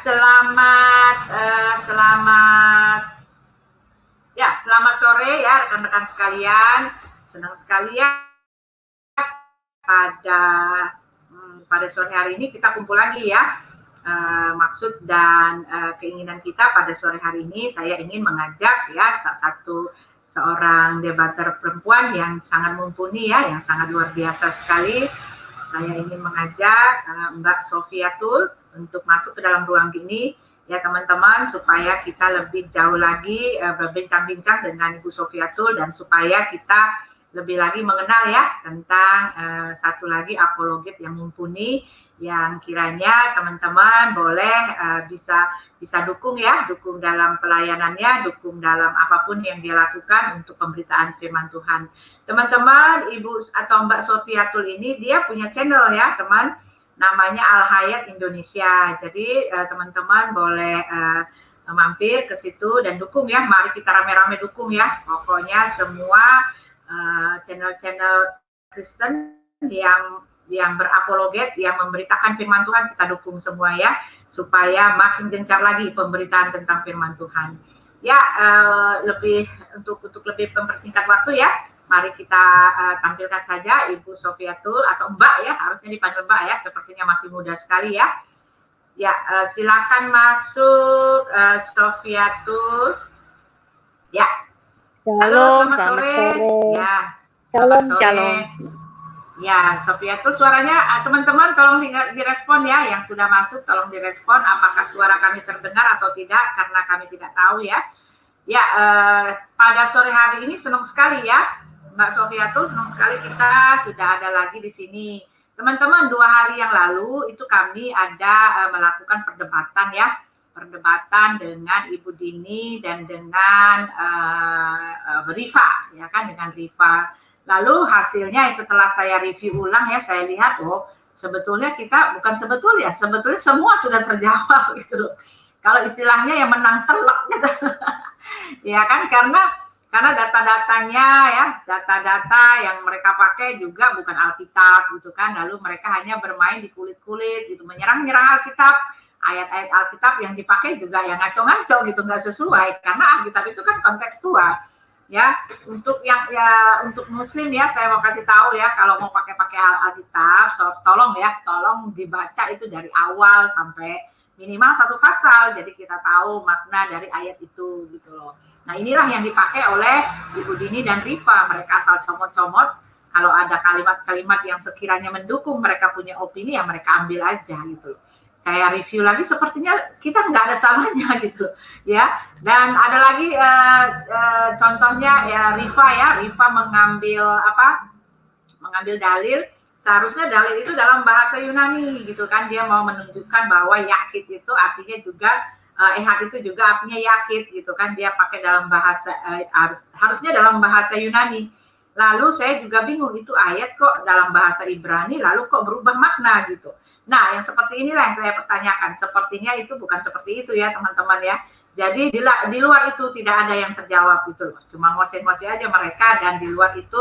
Selamat sore ya rekan-rekan sekalian. Senang sekali ya pada sore hari ini kita kumpul lagi ya. Maksud dan keinginan kita pada sore hari ini, saya ingin mengajak ya seorang debater perempuan yang sangat mumpuni ya, yang sangat luar biasa sekali. Saya ingin mengajak Mbak Sofiatul untuk masuk ke dalam ruang ini ya teman-teman, supaya kita lebih jauh lagi berbincang-bincang dengan Ibu Sofiatul, dan supaya kita lebih lagi mengenal ya tentang satu lagi apologet yang mumpuni, yang kiranya teman-teman boleh bisa dukung dalam pelayanannya, dukung dalam apapun yang dia lakukan untuk pemberitaan firman Tuhan. Teman-teman, Ibu atau Mbak Sofiatul ini dia punya channel ya teman, namanya Al Hayat Indonesia. Jadi teman-teman boleh mampir ke situ dan dukung ya. Mari kita rame-rame dukung ya. Pokoknya semua channel-channel Kristen yang berapologet, yang memberitakan firman Tuhan, kita dukung semua ya, supaya makin gencar lagi pemberitaan tentang firman Tuhan. Ya, untuk lebih mempersingkat waktu ya, mari kita tampilkan saja Ibu Sofiatul atau Mbak ya, harusnya dipanggil Mbak ya, sepertinya masih muda sekali ya. Ya, silakan masuk Sofiatul. Ya. Halo, selamat sore. Ya, selamat sore. Ya, Sofiatul suaranya teman-teman tolong direspon ya, yang sudah masuk tolong direspon apakah suara kami terdengar atau tidak, karena kami tidak tahu ya. Ya, pada sore hari ini senang sekali ya, Mbak Sofiatul, senang sekali kita sudah ada lagi di sini. Teman-teman, 2 hari yang lalu itu kami ada melakukan perdebatan dengan Ibu Dini dan dengan Rifa, ya kan, dengan Rifa. Lalu hasilnya setelah saya review ulang ya, saya lihat sebetulnya sebetulnya semua sudah terjawab gitu. Kalau istilahnya yang menang telak gitu. Ya kan, karena data-data yang mereka pakai juga bukan Alkitab gitu kan. Lalu mereka hanya bermain di kulit-kulit gitu, menyerang Alkitab. Ayat-ayat Alkitab yang dipakai juga yang ngaco-ngaco gitu, nggak sesuai, karena Alkitab itu kan kontekstual ya. Untuk Muslim ya, saya mau kasih tahu ya, kalau mau pakai Alkitab, tolong dibaca itu dari awal sampai minimal 1 pasal, jadi kita tahu makna dari ayat itu gitu loh. Nah, inilah yang dipakai oleh Ibu Dini dan Rifa. Mereka asal comot-comot, kalau ada kalimat-kalimat yang sekiranya mendukung mereka punya opini, ya mereka ambil aja gitu loh. Saya review lagi, sepertinya kita nggak ada salahnya gitu ya. Dan ada lagi contohnya ya, Rifa mengambil dalil. Seharusnya dalil itu dalam bahasa Yunani gitu kan, dia mau menunjukkan bahwa yakit itu artinya juga ehad itu juga artinya yakit gitu kan, dia pakai dalam bahasa harusnya dalam bahasa Yunani. Lalu saya juga bingung, itu ayat kok dalam bahasa Ibrani lalu kok berubah makna gitu. Nah, yang seperti inilah yang saya pertanyakan. Sepertinya itu bukan seperti itu ya teman-teman ya. Jadi di luar itu tidak ada yang terjawab gitu loh. Cuma ngoceh-ngoceh aja mereka, dan di luar itu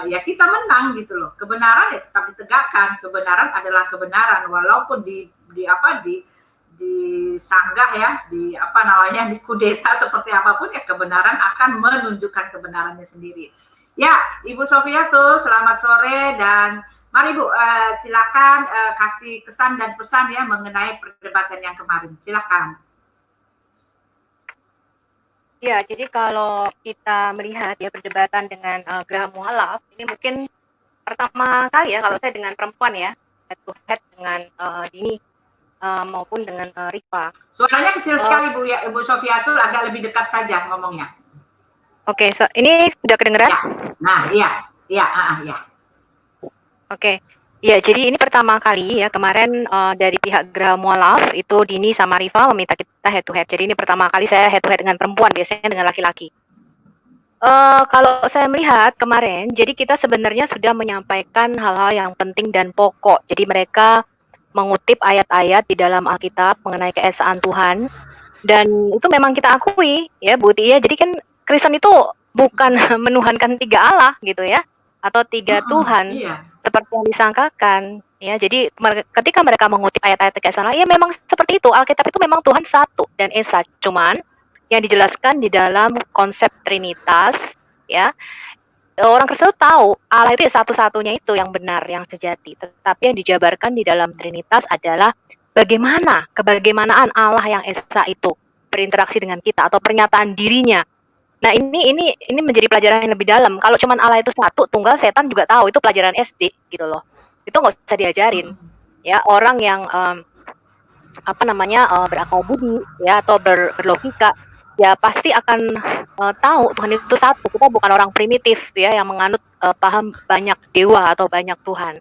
ya kita menang gitu loh. Kebenaran ya tetap ditegakkan. Kebenaran adalah kebenaran, walaupun disanggah ya, dikudeta seperti apapun ya, kebenaran akan menunjukkan kebenarannya sendiri. Ya, Ibu Sofiatul, selamat sore, dan mari Bu, silakan kasih kesan dan pesan ya mengenai perdebatan yang kemarin. Silakan. Ya, jadi kalau kita melihat ya perdebatan dengan Graham Mualaf, ini mungkin pertama kali ya kalau saya dengan perempuan ya, head to head dengan Dini maupun dengan Rifa. Suaranya kecil sekali Bu ya, Ibu Sofiatul, agak lebih dekat saja ngomongnya. Oke, ini sudah kedengeran? Ya. Nah, iya. Oke. Ya, jadi ini pertama kali ya, kemarin dari pihak Graham Mualaf itu Dini sama Rifa meminta kita head to head. Jadi ini pertama kali saya head to head dengan perempuan, biasanya dengan laki-laki. Kalau saya melihat kemarin, jadi kita sebenarnya sudah menyampaikan hal-hal yang penting dan pokok. Jadi mereka mengutip ayat-ayat di dalam Alkitab mengenai keesaan Tuhan, dan itu memang kita akui ya Bu Tia. Jadi kan Kristen itu bukan menuhankan 3 Allah gitu ya, atau 3 Tuhan seperti yang disangkakan Ya, jadi ketika mereka mengutip ayat-ayat keesaan Allah, ya memang seperti itu. Alkitab itu memang Tuhan satu dan esa. Cuman yang dijelaskan di dalam konsep Trinitas, ya, orang Kristen tahu Allah itu ya satu-satunya itu yang benar, yang sejati. Tetapi yang dijabarkan di dalam Trinitas adalah bagaimana kebagaimanaan Allah yang esa itu berinteraksi dengan kita atau pernyataan dirinya. Nah, ini menjadi pelajaran yang lebih dalam. Kalau cuman Allah itu satu, tunggal, setan juga tahu, itu pelajaran SD gitu loh. Itu nggak usah diajarin. Ya, orang yang berakal budi ya atau berlogika ya pasti akan tahu Tuhan itu satu. Kita bukan orang primitif ya yang menganut paham banyak dewa atau banyak Tuhan.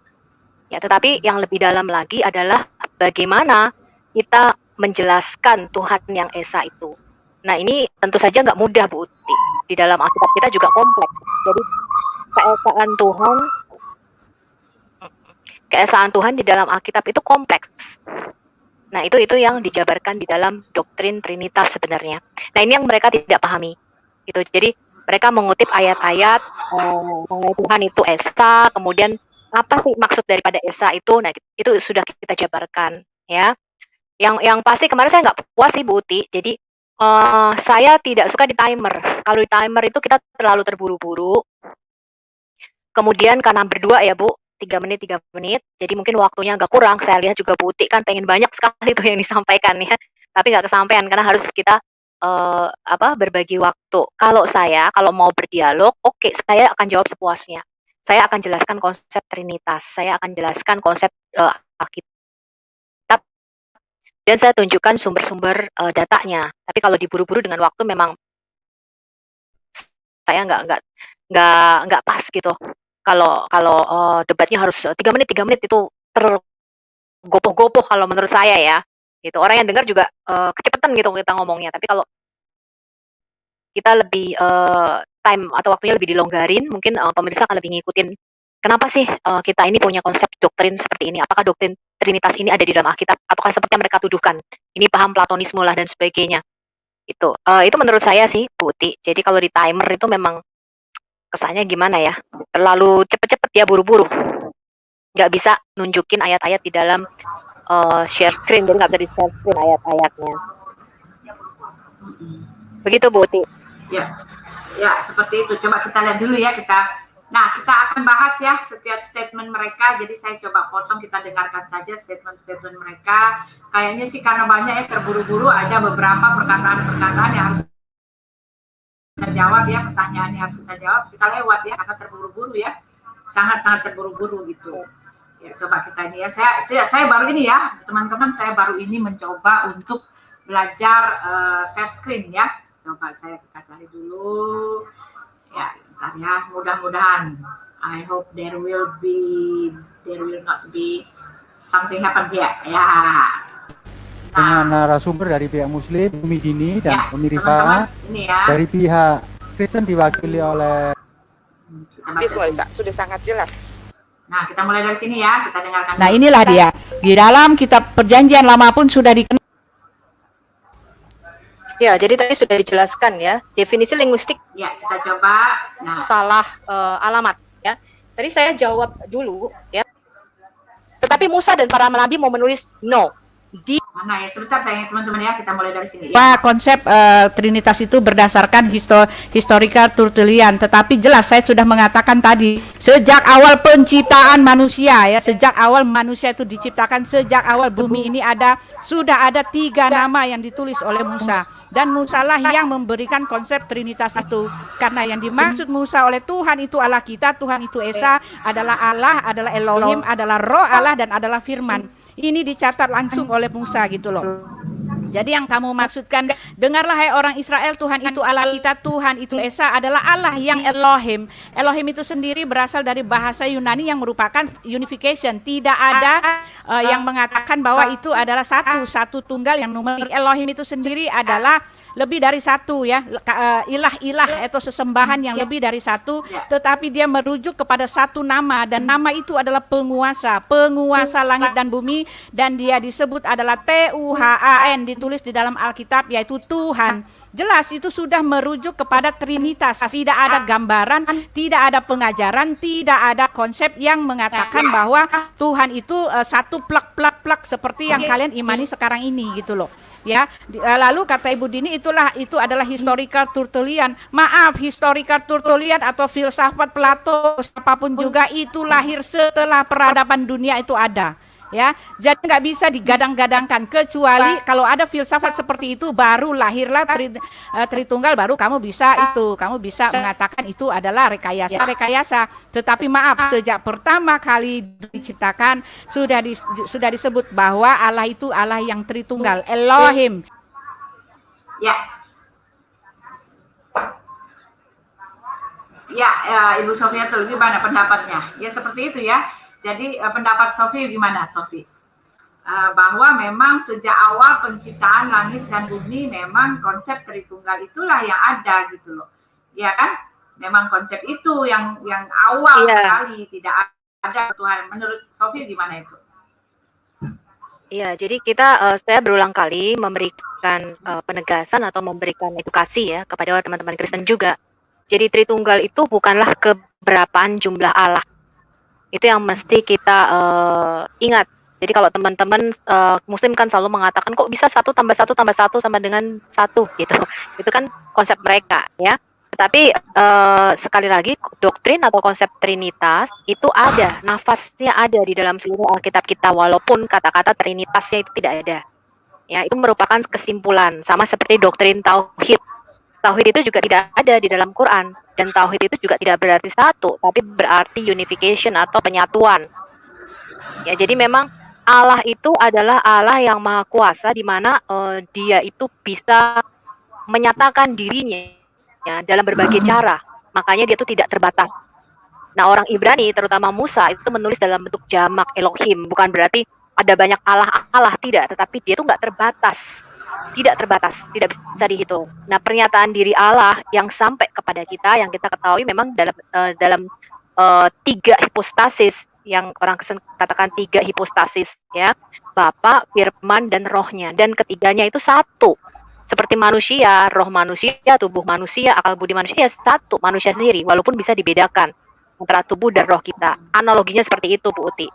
Ya, tetapi yang lebih dalam lagi adalah bagaimana kita menjelaskan Tuhan yang esa itu. Nah, ini tentu saja nggak mudah, Bu Uti. Di dalam Alkitab kita juga kompleks. Jadi keesaan Tuhan di dalam Alkitab itu kompleks. Nah, itu yang dijabarkan di dalam doktrin Trinitas sebenarnya. Nah, ini yang mereka tidak pahami. Gitu. Jadi mereka mengutip ayat-ayat mengenai Tuhan itu esa, kemudian apa sih maksud daripada esa itu? Nah, itu sudah kita jabarkan, ya. Yang pasti kemarin saya nggak puas sih, Bu Uti. Jadi saya tidak suka di timer. Kalau di timer itu kita terlalu terburu-buru. Kemudian karena berdua ya Bu, 3 menit, jadi mungkin waktunya agak kurang. Saya lihat juga Bu Uti kan pengen banyak sekali tuh yang disampaikan ya. Tapi nggak kesampaian karena harus kita berbagi waktu. Kalau mau berdialog, oke, saya akan jawab sepuasnya. Saya akan jelaskan konsep Trinitas. Saya akan jelaskan konsep Alkitab. Dan saya tunjukkan sumber-sumber datanya. Tapi kalau diburu-buru dengan waktu memang saya nggak pas gitu. Kalau debatnya harus 3 menit itu tergopoh-gopoh kalau menurut saya ya. Gitu. Orang yang dengar juga kecepatan gitu kita ngomongnya. Tapi kalau kita lebih time atau waktunya lebih dilonggarin, mungkin pemirsa akan lebih ngikutin. Kenapa sih kita ini punya konsep doktrin seperti ini? Apakah doktrin Trinitas ini ada di dalam Alkitab ataukah seperti yang mereka tuduhkan? Ini paham Platonisme lah dan sebagainya. Itu menurut saya sih, Bu Uti. Jadi kalau di timer itu memang kesannya gimana ya? Terlalu cepet-cepet ya, buru-buru. Nggak bisa nunjukin ayat-ayat di dalam share screen, jadi nggak bisa di share screen ayat-ayatnya. Begitu, Bu Uti. Ya, seperti itu. Coba kita lihat dulu ya Nah, kita akan bahas ya setiap statement mereka. Jadi saya coba potong, kita dengarkan saja statement-statement mereka. Kayaknya sih karena banyak ya terburu-buru, ada beberapa perkataan-perkataan yang harus kita jawab ya, pertanyaan yang harus kita jawab. Kita lewat ya, karena terburu-buru ya. Sangat-sangat terburu-buru gitu. Ya, coba kita ini ya. Saya baru ini ya, teman-teman, saya baru ini mencoba untuk belajar share screen ya. Coba saya cari dulu. Ya, bentar ya, mudah-mudahan. I hope there will not be something happen here. Ya. Dengan narasumber dari pihak Muslim, Umi Dini dan Umi Rifa, ya. dari pihak Kristen diwakili oleh sudah sangat jelas. Nah, kita mulai dari sini ya, kita dengarkan. Nah, inilah dia. Di dalam kitab Perjanjian Lama pun sudah dikenal. Ya, jadi tadi sudah dijelaskan ya, definisi linguistik. Ya, kita coba. Nah, salah alamat ya. Tadi saya jawab dulu ya. Tetapi Musa dan para nabi mau menulis no. Mana ya, sebentar sayang teman-teman ya, kita mulai dari sini ya. Pak, konsep Trinitas itu berdasarkan historical Tertullian, tetapi jelas saya sudah mengatakan tadi sejak awal penciptaan manusia ya, sejak awal manusia itu diciptakan, sejak awal bumi ini sudah ada 3 nama yang ditulis oleh Musa, dan Musa lah yang memberikan konsep Trinitas itu, karena yang dimaksud Musa oleh Tuhan itu Allah kita, Tuhan itu Esa, adalah Allah, adalah Elohim, adalah Roh Allah, dan adalah Firman. Ini dicatat langsung oleh Musa gitu loh. Jadi yang kamu maksudkan, dengarlah hai orang Israel, Tuhan itu Allah kita, Tuhan itu Esa, adalah Allah yang Elohim. Elohim itu sendiri berasal dari bahasa Yunani yang merupakan unification. Tidak ada yang mengatakan bahwa itu adalah satu tunggal yang numerik. Elohim itu sendiri adalah lebih dari satu ya, ilah-ilah atau sesembahan yang lebih dari satu, tetapi dia merujuk kepada satu nama, dan nama itu adalah penguasa langit dan bumi, dan dia disebut adalah Tuhan, ditulis di dalam Alkitab, yaitu Tuhan. Jelas itu sudah merujuk kepada Trinitas. Tidak ada gambaran, tidak ada pengajaran, tidak ada konsep yang mengatakan bahwa Tuhan itu satu plak seperti yang kalian imani sekarang ini gitu loh. Ya, lalu kata Ibu Dini itu adalah historical Tertullian. Maaf, historical Tertullian atau filsafat Plato apapun juga itu lahir setelah peradaban dunia itu ada. Ya, jadi nggak bisa digadang-gadangkan, kecuali kalau ada filsafat seperti itu baru lahirlah Tritunggal, baru kamu bisa mengatakan itu adalah rekayasa. Tetapi maaf, sejak pertama kali diciptakan sudah disebut bahwa Allah itu Allah yang Tritunggal, Elohim. Ya. Ibu Sofia tuh gimana pendapatnya? Ya seperti itu ya. Jadi pendapat Sofi gimana, Sofi? Bahwa memang sejak awal penciptaan langit dan bumi memang konsep Tritunggal itulah yang ada gitu loh. Ya kan? Memang konsep itu yang awal sekali, tidak ada Tuhan. Menurut Sofi gimana itu? Iya, jadi saya berulang kali memberikan penegasan atau memberikan edukasi ya kepada teman-teman Kristen juga. Jadi Tritunggal itu bukanlah keberapaan jumlah Allah. Itu yang mesti kita ingat. Jadi kalau teman-teman Muslim kan selalu mengatakan kok bisa 1 tambah 1 tambah 1 sama dengan 1 gitu. Itu kan konsep mereka ya. Tetapi sekali lagi doktrin atau konsep Trinitas itu ada, nafasnya ada di dalam seluruh Alkitab kita, walaupun kata-kata Trinitasnya itu tidak ada. Ya, itu merupakan kesimpulan sama seperti doktrin tauhid. Tauhid itu juga tidak ada di dalam Quran, dan tauhid itu juga tidak berarti satu, tapi berarti unification atau penyatuan. Ya, jadi memang Allah itu adalah Allah yang maha kuasa, di mana dia itu bisa menyatakan dirinya ya, dalam berbagai cara. Makanya dia itu tidak terbatas. Nah, orang Ibrani terutama Musa itu menulis dalam bentuk jamak Elohim, bukan berarti ada banyak Allah tidak, tetapi dia itu nggak terbatas. Tidak terbatas, tidak bisa dihitung. Nah, pernyataan diri Allah yang sampai kepada kita, yang kita ketahui memang dalam 3 hipostasis, yang orang Kristen katakan 3 hipostasis, ya, Bapa, Firman, dan Rohnya. Dan ketiganya itu satu, seperti manusia, roh manusia, tubuh manusia, akal budi manusia, satu manusia sendiri, walaupun bisa dibedakan antara tubuh dan roh kita. Analoginya seperti itu, Bu Uti.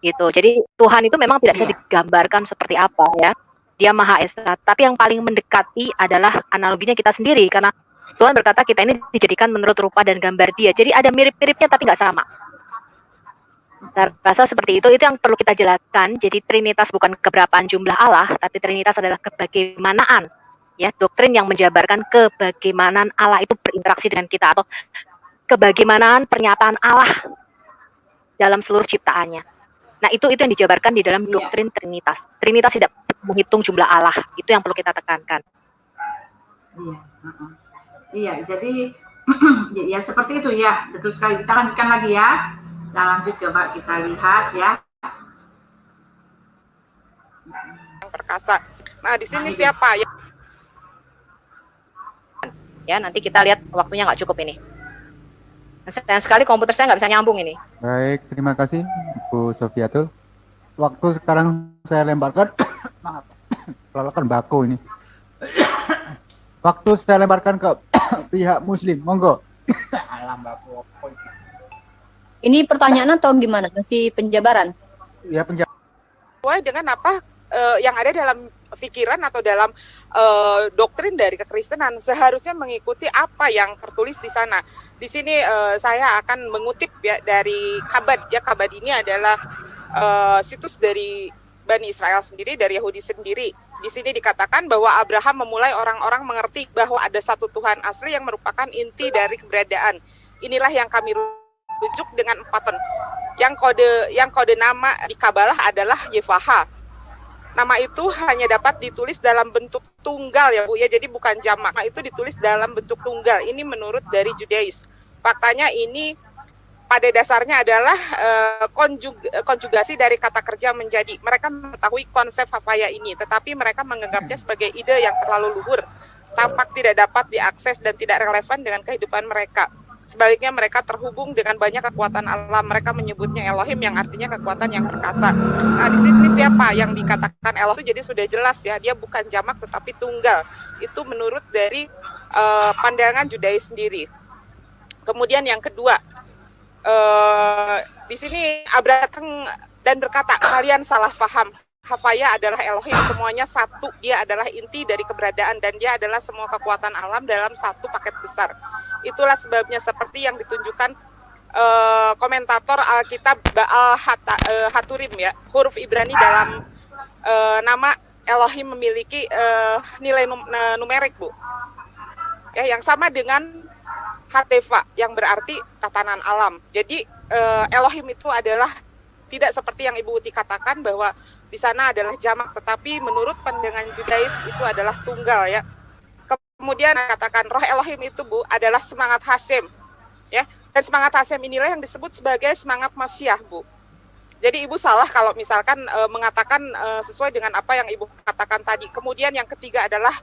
Gitu. Jadi Tuhan itu memang tidak bisa digambarkan seperti apa ya. Dia Maha Esa, tapi yang paling mendekati adalah analoginya kita sendiri, karena Tuhan berkata kita ini dijadikan menurut rupa dan gambar Dia. Jadi ada mirip-miripnya tapi nggak sama. Saya rasa seperti itu yang perlu kita jelaskan. Jadi Trinitas bukan keberapaan jumlah Allah, tapi Trinitas adalah kebagaimanaan, ya, doktrin yang menjabarkan kebagaimanaan Allah itu berinteraksi dengan kita, atau kebagaimanaan pernyataan Allah dalam seluruh ciptaannya. Nah, itu yang dijabarkan di dalam doktrin Trinitas. Trinitas tidak menghitung jumlah Allah, itu yang perlu kita tekankan. Iya, jadi ya seperti itu ya, betul sekali. Kita lanjutkan lagi ya. Kita lanjut, coba kita lihat ya. Perkasa. Nah, di sini siapa ya? Ya, nanti kita lihat, waktunya nggak cukup ini. Sayang sekali komputer saya nggak bisa nyambung ini. Baik, terima kasih Bu Sofiatul. Waktu sekarang saya lemparkan, maaf, kelelakan baku ini. Waktu saya lemparkan ke pihak Muslim, monggo. Alam baku. Ini pertanyaan atau gimana? Masih penjabaran? Ya, penjabaran. Sesuai dengan apa yang ada dalam pikiran atau dalam doktrin dari kekristenan, seharusnya mengikuti apa yang tertulis di sana. Di sini saya akan mengutip ya dari Kabad. Ya, Kabad ini adalah situs dari Bani Israel sendiri, dari Yahudi sendiri. Di sini dikatakan bahwa Abraham memulai orang-orang mengerti bahwa ada satu Tuhan asli yang merupakan inti dari keberadaan. Inilah yang kami rujuk dengan 4 ton. Yang kode nama di Kabalah adalah Yevaha. Nama itu hanya dapat ditulis dalam bentuk tunggal ya Bu ya, jadi bukan jamak. Nah, itu ditulis dalam bentuk tunggal. Ini menurut dari Judais. Faktanya ini pada dasarnya adalah konjugasi dari kata kerja menjadi. Mereka mengetahui konsep Havaya ini, tetapi mereka menganggapnya sebagai ide yang terlalu luhur, tampak tidak dapat diakses dan tidak relevan dengan kehidupan mereka. Sebaliknya mereka terhubung dengan banyak kekuatan alam. Mereka menyebutnya Elohim yang artinya kekuatan yang perkasa. Nah, di sini siapa yang dikatakan Elohim itu jadi sudah jelas ya, dia bukan jamak tetapi tunggal. Itu menurut dari pandangan Yudais sendiri. Kemudian yang kedua, di sini Abraham datang dan berkata, kalian salah paham. Havaya adalah Elohim, semuanya satu. Dia adalah inti dari keberadaan dan dia adalah semua kekuatan alam dalam satu paket besar. Itulah sebabnya seperti yang ditunjukkan komentator Alkitab Baal Haturim ya, huruf Ibrani dalam nama Elohim memiliki nilai numerik, Bu. Ya, yang sama dengan Hateva yang berarti tatanan alam. Jadi Elohim itu adalah tidak seperti yang Ibu Uti katakan bahwa di sana adalah jamak, tetapi menurut pandangan Yudais itu adalah tunggal ya. Kemudian katakan roh Elohim itu, Bu, adalah semangat Hasem ya. Dan semangat Hasem inilah yang disebut sebagai semangat Masiah, Bu. Jadi Ibu salah kalau misalkan mengatakan sesuai dengan apa yang Ibu katakan tadi. Kemudian yang ketiga adalah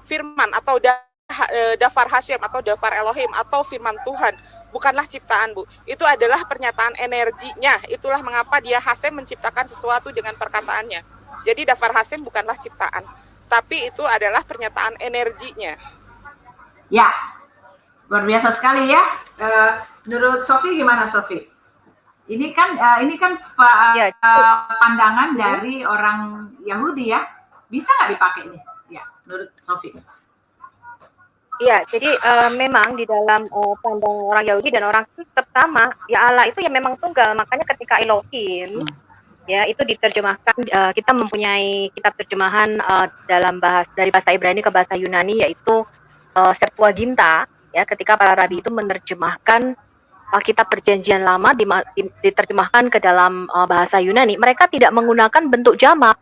firman atau dafar Hasem atau dafar Elohim atau firman Tuhan. Bukanlah ciptaan, Bu. Itu adalah pernyataan energinya. Itulah mengapa dia Hasem menciptakan sesuatu dengan perkataannya. Jadi dafar Hasem bukanlah ciptaan, tapi itu adalah pernyataan energinya. Ya, luar biasa sekali ya. Menurut Sofi gimana, Sofi? Ini kan Ya, pandangan dari orang Yahudi ya. Bisa nggak dipakai nih? Ya, menurut Sofi. Iya, jadi memang di dalam pandangan orang Yahudi dan orang Kristen sama, ya Allah itu ya memang tunggal. Makanya ketika Elohim, ya itu diterjemahkan, kita mempunyai kitab terjemahan dari bahasa Ibrani ke bahasa Yunani, yaitu Septuaginta. Ya, ketika para rabi itu menerjemahkan kitab Perjanjian Lama diterjemahkan ke dalam bahasa Yunani, mereka tidak menggunakan bentuk jamak.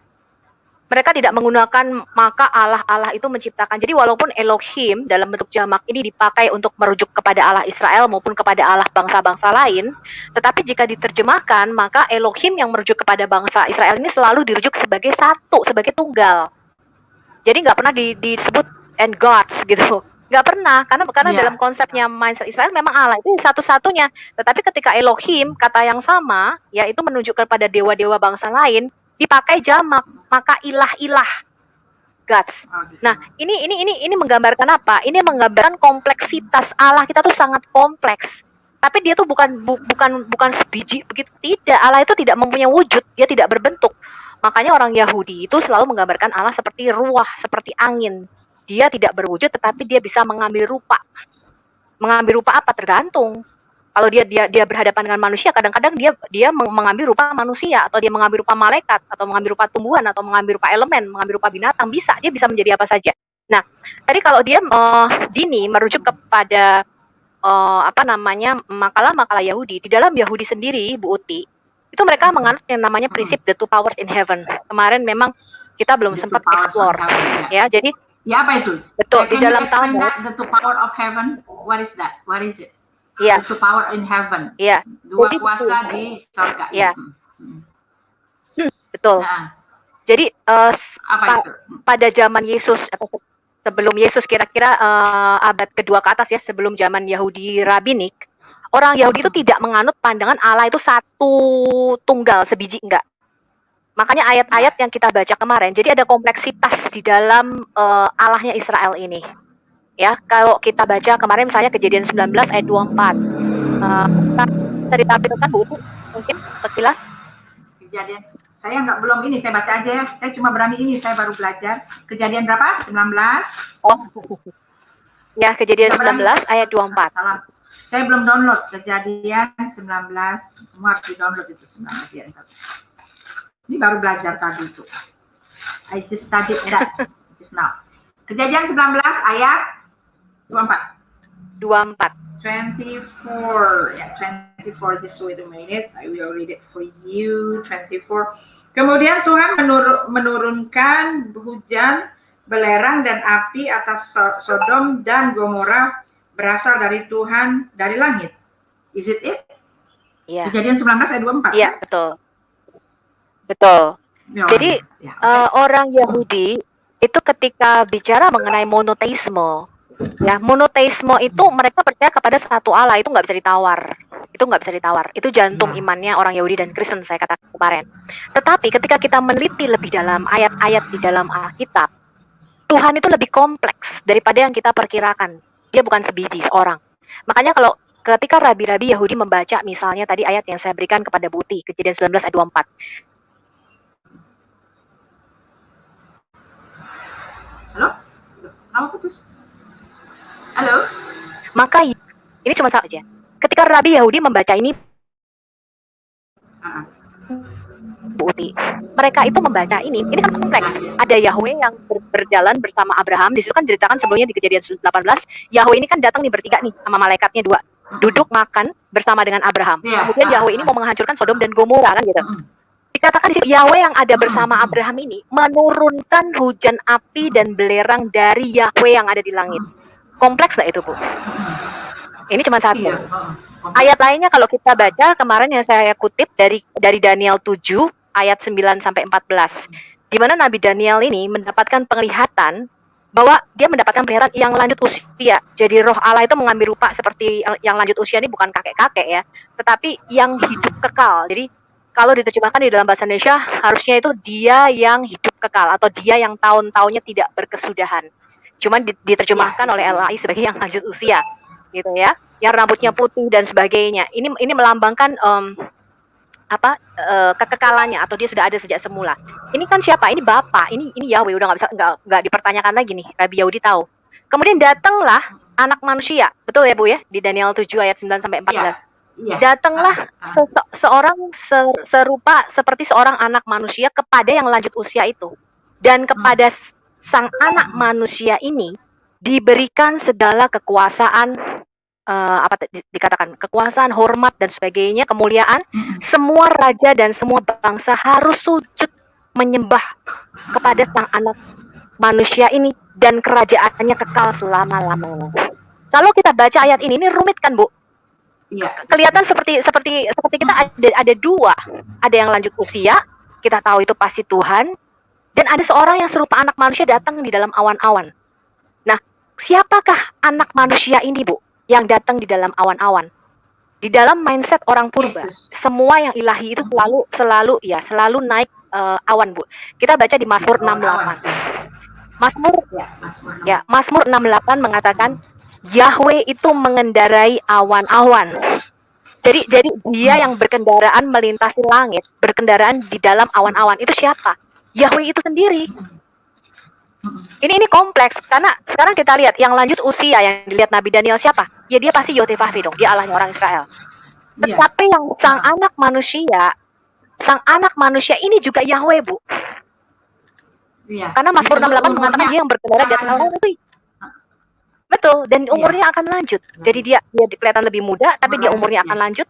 Mereka tidak menggunakan maka Allah itu menciptakan. Jadi walaupun Elohim dalam bentuk jamak ini dipakai untuk merujuk kepada Allah Israel maupun kepada Allah bangsa-bangsa lain, tetapi jika diterjemahkan maka Elohim yang merujuk kepada bangsa Israel ini selalu dirujuk sebagai satu, sebagai tunggal. Jadi nggak pernah disebut and gods gitu. Nggak pernah, karena dalam konsepnya mindset Israel memang Allah itu satu-satunya. Tetapi ketika Elohim, kata yang sama, ya itu menunjuk kepada dewa-dewa bangsa lain, dipakai jamak, maka ilah-ilah, gods. Nah, ini menggambarkan apa? Ini menggambarkan kompleksitas Allah kita tuh sangat kompleks. Tapi dia tuh bukan sebiji begitu, tidak. Allah itu tidak mempunyai wujud, dia tidak berbentuk. Makanya orang Yahudi itu selalu menggambarkan Allah seperti ruah, seperti angin. Dia tidak berwujud, tetapi dia bisa mengambil rupa. Mengambil rupa apa? Tergantung. Kalau dia berhadapan dengan manusia, kadang-kadang dia mengambil rupa manusia, atau dia mengambil rupa malaikat, atau mengambil rupa tumbuhan, atau mengambil rupa elemen, mengambil rupa binatang, dia bisa menjadi apa saja. Nah, tadi kalau dia Dini merujuk kepada makalah-makalah Yahudi, di dalam Yahudi sendiri, Bu Uti, itu mereka menganut yang namanya prinsip the two powers in heaven. Kemarin memang kita belum sempat explore, ya. Jadi ya, apa itu? Betul, di dalam Talmud. The two power of heaven, what is that? What is it? Iya. The two power in heaven. Iya. Dua kuasa di surga. Iya. Betul. Nah. Jadi apa itu? Pada zaman Yesus atau sebelum Yesus, kira-kira abad kedua ke atas ya, sebelum zaman Yahudi Rabinik, orang Yahudi itu tidak menganut pandangan Allah itu satu tunggal, sebiji, enggak. Makanya ayat-ayat yang kita baca kemarin, jadi ada kompleksitas di dalam Allahnya Israel ini. Ya, kalau kita baca kemarin misalnya Kejadian 19 ayat 24. Kita ditampilkan, Bu, mungkin sekilas. Kejadian, saya belum ini, saya baca aja ya. Saya cuma berani ini, saya baru belajar. Kejadian berapa? 19? Oh. Ya, Kejadian 19 ayat 24. Salah. Saya belum download Kejadian 19. Semua harus di-download itu 19 ya. Ini baru belajar tadi itu. I just studied that just now. Kejadian 19 ayat 24. 24, ya, 24, just wait a minute, I will read it for you. 24. Kemudian Tuhan menurunkan hujan, belerang dan api atas Sodom dan Gomora berasal dari Tuhan dari langit. Is it? Iya. Kejadian 19 ayat 24. Iya, betul. Ya, jadi orang Yahudi itu ketika bicara mengenai monoteisme. Ya, monoteisme itu mereka percaya kepada satu Allah, itu nggak bisa ditawar. Itu nggak bisa ditawar. Itu jantung imannya orang Yahudi dan Kristen, saya katakan kemarin. Tetapi ketika kita meneliti lebih dalam ayat-ayat di dalam Alkitab, Tuhan itu lebih kompleks daripada yang kita perkirakan. Dia bukan sebiji seorang. Makanya kalau ketika rabi-rabi Yahudi membaca misalnya tadi ayat yang saya berikan kepada Buti, Kejadian 19 ayat 24. Halo? Kenapa putus? Halo? Maka ini cuma satu aja. Ketika Rabi Yahudi membaca ini, Buti, mereka itu membaca ini kan kompleks. Ada Yahweh yang berjalan bersama Abraham. Di situ kan ceritakan sebelumnya di Kejadian 18, Yahweh ini kan datang nih bertiga nih sama malaikatnya dua, duduk makan bersama dengan Abraham. Kemudian Yahweh ini mau menghancurkan Sodom dan Gomora kan gitu. Dikatakan di situ Yahweh yang ada bersama Abraham ini menurunkan hujan api dan belerang dari Yahweh yang ada di langit. Kompleks nggak itu, Bu? Ini cuma satu. Iya. Ayat lainnya kalau kita baca kemarin yang saya kutip dari Daniel 7 ayat 9 sampai 14. Di mana Nabi Daniel ini mendapatkan penglihatan bahwa dia mendapatkan penglihatan yang lanjut usia. Jadi roh Allah itu mengambil rupa seperti yang lanjut usia ini bukan kakek-kakek ya, tetapi yang hidup kekal. Jadi kalau diterjemahkan di dalam bahasa Indonesia harusnya itu dia yang hidup kekal atau dia yang tahun-tahunnya tidak berkesudahan. Cuman diterjemahkan oleh LAI sebagai yang lanjut usia, gitu ya. Yang rambutnya putih dan sebagainya. Ini melambangkan kekekalannya atau dia sudah ada sejak semula. Ini kan siapa? Ini Bapa. Ini Yahweh, udah nggak dipertanyakan lagi nih. Rabi Yahudi tahu. Kemudian datanglah anak manusia. Betul ya, Bu ya? Di Daniel 7 ayat 9 sampai 14. Iya. Datanglah seorang serupa seperti seorang anak manusia kepada yang lanjut usia itu. Dan kepada sang anak manusia ini diberikan segala kekuasaan, dikatakan kekuasaan, hormat dan sebagainya, kemuliaan. Semua raja dan semua bangsa harus sujud menyembah kepada sang anak manusia ini dan kerajaannya kekal selama-lamanya. Kalau kita baca ayat ini rumit kan, Bu? Iya. Kelihatan seperti kita ada dua, ada yang lanjut usia, kita tahu itu pasti Tuhan. Dan ada seorang yang serupa anak manusia datang di dalam awan-awan. Nah, siapakah anak manusia ini, Bu, yang datang di dalam awan-awan? Di dalam mindset orang purba, semua yang ilahi itu selalu naik awan, Bu. Kita baca di Mazmur 68. Mazmur 68 mengatakan Yahweh itu mengendarai awan-awan. Jadi dia yang berkendaraan melintasi langit, berkendaraan di dalam awan-awan. Itu siapa? Yahweh itu sendiri. Ini kompleks karena sekarang kita lihat yang lanjut usia yang dilihat Nabi Daniel siapa? Ya dia pasti Yotevahvi dong, dia Allahnya orang Israel. Tetapi yang sang anak manusia ini juga Yahweh, Bu. Iya. Karena Mazmur 68 mengatakan dia yang berkendara di atas awan itu. Betul, dan umurnya akan lanjut. Jadi dia kelihatan lebih muda, tapi dia umurnya akan lanjut.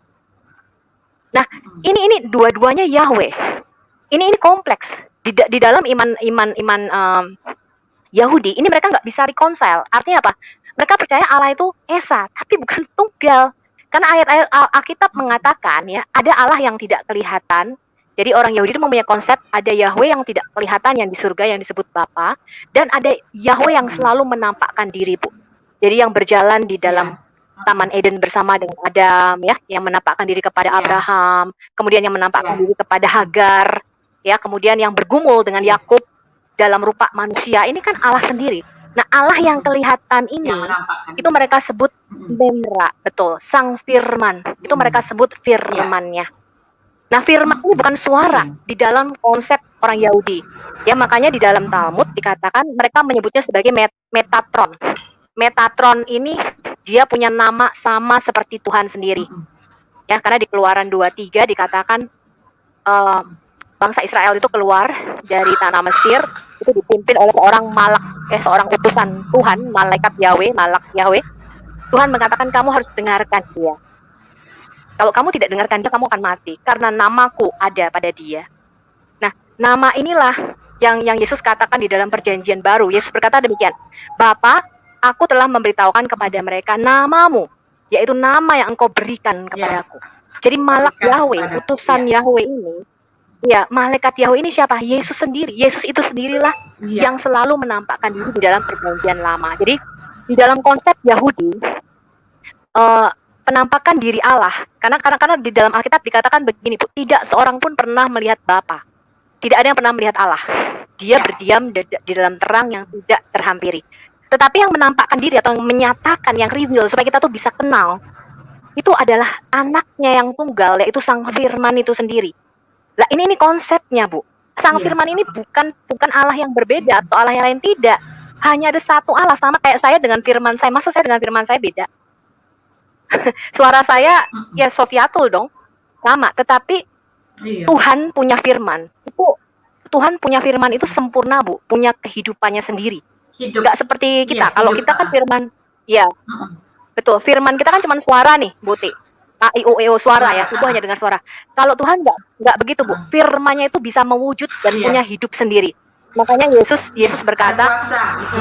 Nah, ini dua-duanya Yahweh. Ini kompleks. Di dalam iman Yahudi, ini mereka nggak bisa reconcile. Artinya apa? Mereka percaya Allah itu esa, tapi bukan tunggal. Karena ayat-ayat Alkitab mengatakan ya, ada Allah yang tidak kelihatan. Jadi orang Yahudi itu mempunyai konsep ada Yahweh yang tidak kelihatan yang di surga yang disebut Bapa, dan ada Yahweh yang selalu menampakkan diri, Bu. Jadi yang berjalan di dalam Taman Eden bersama dengan Adam ya, yang menampakkan diri kepada Abraham, kemudian yang menampakkan diri kepada Hagar, ya, kemudian yang bergumul dengan Yakub dalam rupa manusia. Ini kan Allah sendiri. Nah, Allah yang kelihatan ini itu mereka sebut Memra, betul, Sang Firman. Itu mereka sebut firman-Nya. Nah, firman ini bukan suara di dalam konsep orang Yahudi. Ya, makanya di dalam Talmud dikatakan mereka menyebutnya sebagai Metatron. Metatron ini dia punya nama sama seperti Tuhan sendiri. Ya, karena di Keluaran 23 dikatakan bangsa Israel itu keluar dari tanah Mesir itu dipimpin oleh seorang utusan Tuhan, malaikat Yahweh, malak Yahweh. Tuhan mengatakan kamu harus dengarkan dia. Kalau kamu tidak dengarkan dia, kamu akan mati karena namaku ada pada dia. Nah, nama inilah yang Yesus katakan di dalam Perjanjian Baru. Yesus berkata demikian, Bapa, aku telah memberitahukan kepada mereka namamu, yaitu nama yang engkau berikan kepadaku. Jadi malak Yahweh, utusan Yahweh ini Ya, malaikat Yahweh ini siapa? Yesus sendiri. Yesus itu sendirilah Iya. yang selalu menampakkan diri di dalam perjanjian lama. Jadi di dalam konsep Yahudi, penampakan diri Allah, karena di dalam Alkitab dikatakan begini, Bu, tidak seorang pun pernah melihat Bapa. Tidak ada yang pernah melihat Allah. Dia berdiam di dalam terang yang tidak terhampiri. Tetapi yang menampakkan diri atau yang menyatakan, yang reveal supaya kita tuh bisa kenal, itu adalah anaknya yang tunggal, yaitu Sang Firman itu sendiri. Lah ini konsepnya, Bu. Sang Iya. Firman ini bukan Allah yang berbeda atau Allah yang lain, tidak. Hanya ada satu Allah, sama kayak saya dengan firman saya. Masa saya dengan firman saya beda? Suara saya ya Sofiatul dong. Sama, tetapi Iya. Tuhan punya firman. Tuhan punya firman itu sempurna, Bu. Punya kehidupannya sendiri. Hidup. Nggak seperti kita. Iya, Kalau hidup, kita kan ah. firman, ya betul. Firman kita kan cuma suara nih, Buti. A, I, U, E, O, suara ya. Itu hanya dengan suara. Kalau Tuhan nggak begitu, Bu. Firman-nya itu bisa mewujud dan Iya. punya hidup sendiri. Makanya Yesus berkata, Kuasa, gitu.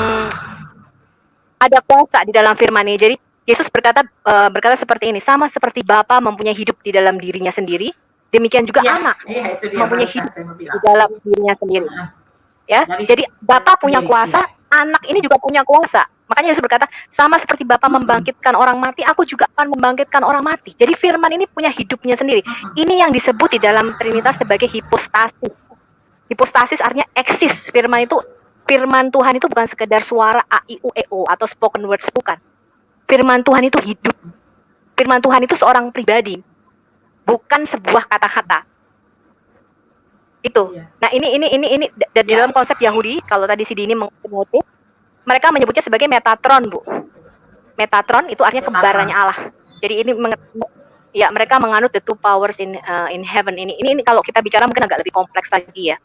ada kuasa di dalam firman ini. Jadi Yesus berkata seperti ini, sama seperti Bapa mempunyai hidup di dalam dirinya sendiri, demikian juga Iya, anak iya, itu dia mempunyai barusan hidup saya mau di bilang. dalam dirinya sendiri. Ya, jadi Bapa punya kuasa, anak ini juga punya kuasa. Makanya Yesus berkata, sama seperti Bapa membangkitkan orang mati, aku juga akan membangkitkan orang mati. Jadi firman ini punya hidupnya sendiri. Ini yang disebut di dalam Trinitas sebagai hipostasis. Hipostasis artinya eksis. Firman Tuhan itu bukan sekedar suara A, I, U, E, O atau spoken words, bukan. Firman Tuhan itu hidup. Firman Tuhan itu seorang pribadi, bukan sebuah kata-kata. Itu. Iya. Nah, ini di dalam konsep Yahudi, kalau tadi si Dini mengutip, mereka menyebutnya sebagai Metatron, Bu. Metatron itu artinya kembarannya Allah. Jadi ini mereka menganut the two powers in heaven. Ini kalau kita bicara mungkin agak lebih kompleks lagi ya.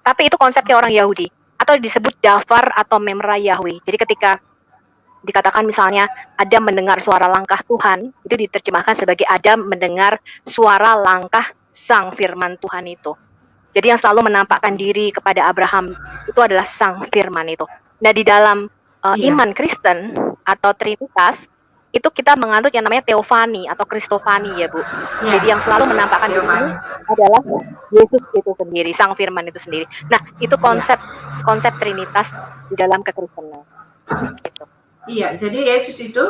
Tapi itu konsepnya orang Yahudi, atau disebut Dafar atau Memra Yahweh. Jadi ketika dikatakan misalnya Adam mendengar suara langkah Tuhan, itu diterjemahkan sebagai Adam mendengar suara langkah Sang Firman Tuhan itu. Jadi yang selalu menampakkan diri kepada Abraham itu adalah Sang Firman itu. Nah, di dalam iman Kristen atau Trinitas, itu kita menganut yang namanya Teofani atau Kristofani ya, Bu. Iya. Jadi yang selalu menampakkan diri Teofani. adalah Yesus itu sendiri, Sang Firman itu sendiri. Nah, itu konsep Trinitas di dalam kekristenan. Gitu. Iya, jadi Yesus itu,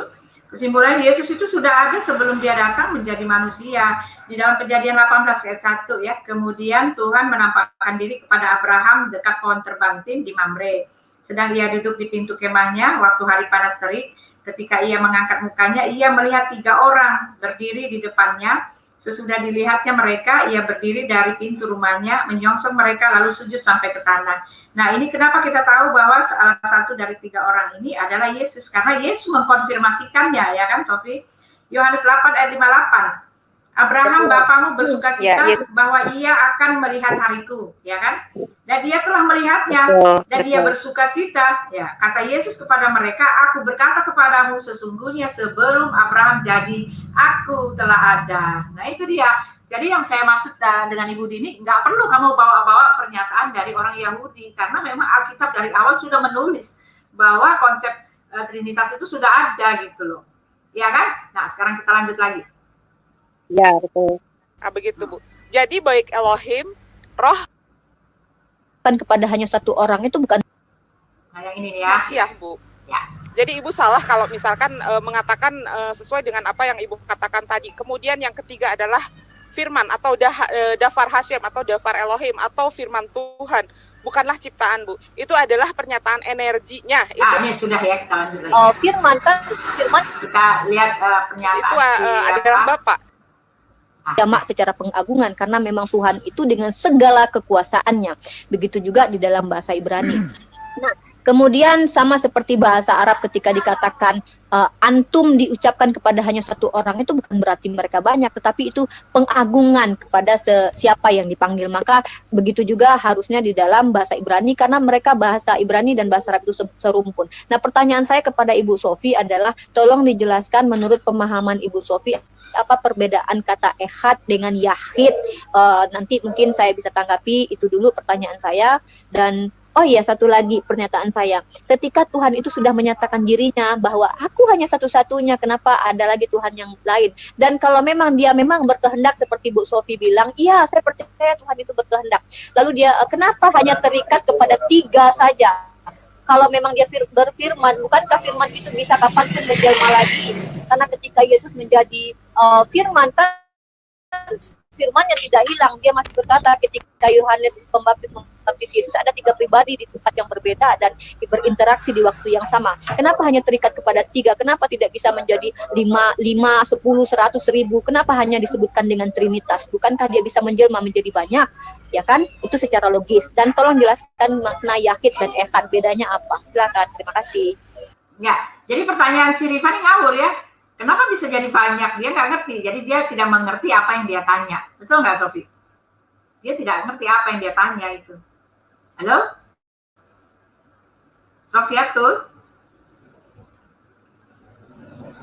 kesimpulan Yesus itu sudah ada sebelum dia datang menjadi manusia. Di dalam Kejadian 18 ayat 1 ya, kemudian Tuhan menampakkan diri kepada Abraham dekat pohon terbantin di Mamre. Sedang ia duduk di pintu kemahnya waktu hari panas terik. Ketika ia mengangkat mukanya, ia melihat 3 orang berdiri di depannya. Sesudah dilihatnya mereka, ia berdiri dari pintu rumahnya, menyongsong mereka lalu sujud sampai ke tanah. Nah, ini kenapa kita tahu bahwa salah satu dari 3 orang ini adalah Yesus. Karena Yesus mengkonfirmasikannya, ya kan, Sofi? Yohanes 8 ayat 58. Abraham bapamu bersukacita bahwa ia akan melihat hariku, ya kan? Dan dia telah melihatnya, dan dia bersukacita. Ya, kata Yesus kepada mereka, aku berkata kepadamu sesungguhnya sebelum Abraham jadi, aku telah ada. Nah, itu dia. Jadi yang saya maksud dengan Ibu Dini, nggak perlu kamu bawa-bawa pernyataan dari orang Yahudi, karena memang Alkitab dari awal sudah menulis bahwa konsep Trinitas itu sudah ada gitu loh. Ya kan? Nah, sekarang kita lanjut lagi. Ya, betul. Nah, begitu, Bu. Jadi baik Elohim, Roh, Kan kepada hanya satu orang itu bukan Nah, yang ini ya. Mesiah, Bu. Ya. Jadi Ibu salah kalau misalkan mengatakan sesuai dengan apa yang Ibu katakan tadi. Kemudian yang ketiga adalah firman atau Dafar Hashem atau Dafar Elohim atau firman Tuhan. Bukanlah ciptaan, Bu. Itu adalah pernyataan energinya. Itu Ini sudah ya, kita lanjut lagi. firman Kita lihat pernyataan itu adalah Bapak. jamak secara pengagungan karena memang Tuhan itu dengan segala kekuasaannya. Begitu juga di dalam bahasa Ibrani. Nah, kemudian sama seperti bahasa Arab ketika dikatakan antum diucapkan kepada hanya satu orang, itu bukan berarti mereka banyak, tetapi itu pengagungan kepada siapa yang dipanggil. Maka begitu juga harusnya di dalam bahasa Ibrani karena mereka bahasa Ibrani dan bahasa Arab itu serumpun. Nah, pertanyaan saya kepada Ibu Sofi adalah tolong dijelaskan menurut pemahaman Ibu Sofi apa perbedaan kata ehad dengan yahid. Nanti mungkin saya bisa tanggapi, itu dulu pertanyaan saya. Dan Oh iya, satu lagi pernyataan saya. Ketika Tuhan itu sudah menyatakan dirinya bahwa aku hanya satu-satunya, kenapa ada lagi Tuhan yang lain? Dan kalau memang dia memang berkehendak seperti Bu Sofi bilang, iya saya percaya Tuhan itu berkehendak. Lalu dia kenapa hanya terikat kepada 3 saja? Kalau memang dia berfirman, bukankah firman itu bisa kapanpun menjelma lagi? Karena ketika Yesus menjadi firman, kan firman yang tidak hilang. Dia masih berkata ketika Yohanes Pembaptis Yesus ada 3 pribadi di tempat yang berbeda dan berinteraksi di waktu yang sama. Kenapa hanya terikat kepada 3? Kenapa tidak bisa menjadi 5, 10, 100, 1000? Kenapa hanya disebutkan dengan Trinitas? Bukankah dia bisa menjelma menjadi banyak? Ya kan? Itu secara logis. Dan tolong jelaskan makna Yahid dan Ehad, bedanya apa? Silakan. Terima kasih. Ya, jadi pertanyaan si Rifa ini ngawur ya. Kenapa bisa jadi banyak? Dia nggak ngerti. Jadi dia tidak mengerti apa yang dia tanya. Betul nggak, Sofi? Dia tidak ngerti apa yang dia tanya itu. Halo? Sofiatul?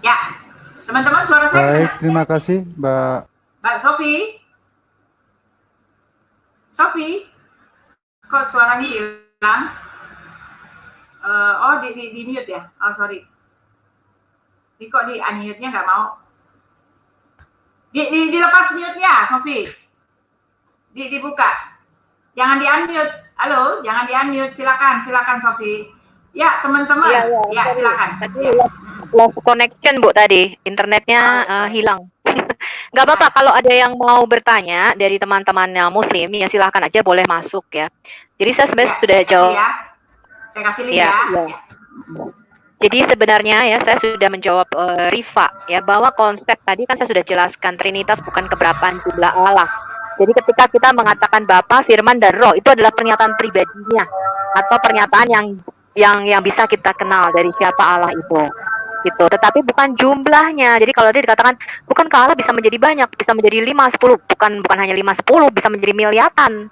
Ya, teman-teman suara saya. Baik, terima kasih Mbak Sofi? Sofi? Kok suaranya hilang? Oh, di mute ya? Oh, sorry. Ini kok di unmute-nya nggak mau? Dilepas mute-nya, Sofi. Dibuka. Jangan di-unmute. Halo, jangan di-unmute. Silakan Sofi. Ya, teman-teman. Ya, silakan. Tadi lost connection, Bu, tadi. Internetnya hilang. Nggak apa-apa, kalau ada yang mau bertanya dari teman-temannya Muslim, ya silahkan aja, boleh masuk ya. Jadi saya sebenarnya sudah jawab. Ya. Saya kasih link ya. Jadi sebenarnya ya saya sudah menjawab Rifa ya, bahwa konsep tadi kan saya sudah jelaskan, Trinitas bukan keberapaan jumlah Allah. Jadi ketika kita mengatakan Bapa, Firman, dan Roh, itu adalah pernyataan pribadinya atau pernyataan yang bisa kita kenal dari siapa Allah itu. Gitu. Tetapi bukan jumlahnya. Jadi kalau dia dikatakan bukankah Allah bisa menjadi banyak, bisa menjadi 5, 10, bukan hanya 5, 10, bisa menjadi miliaran.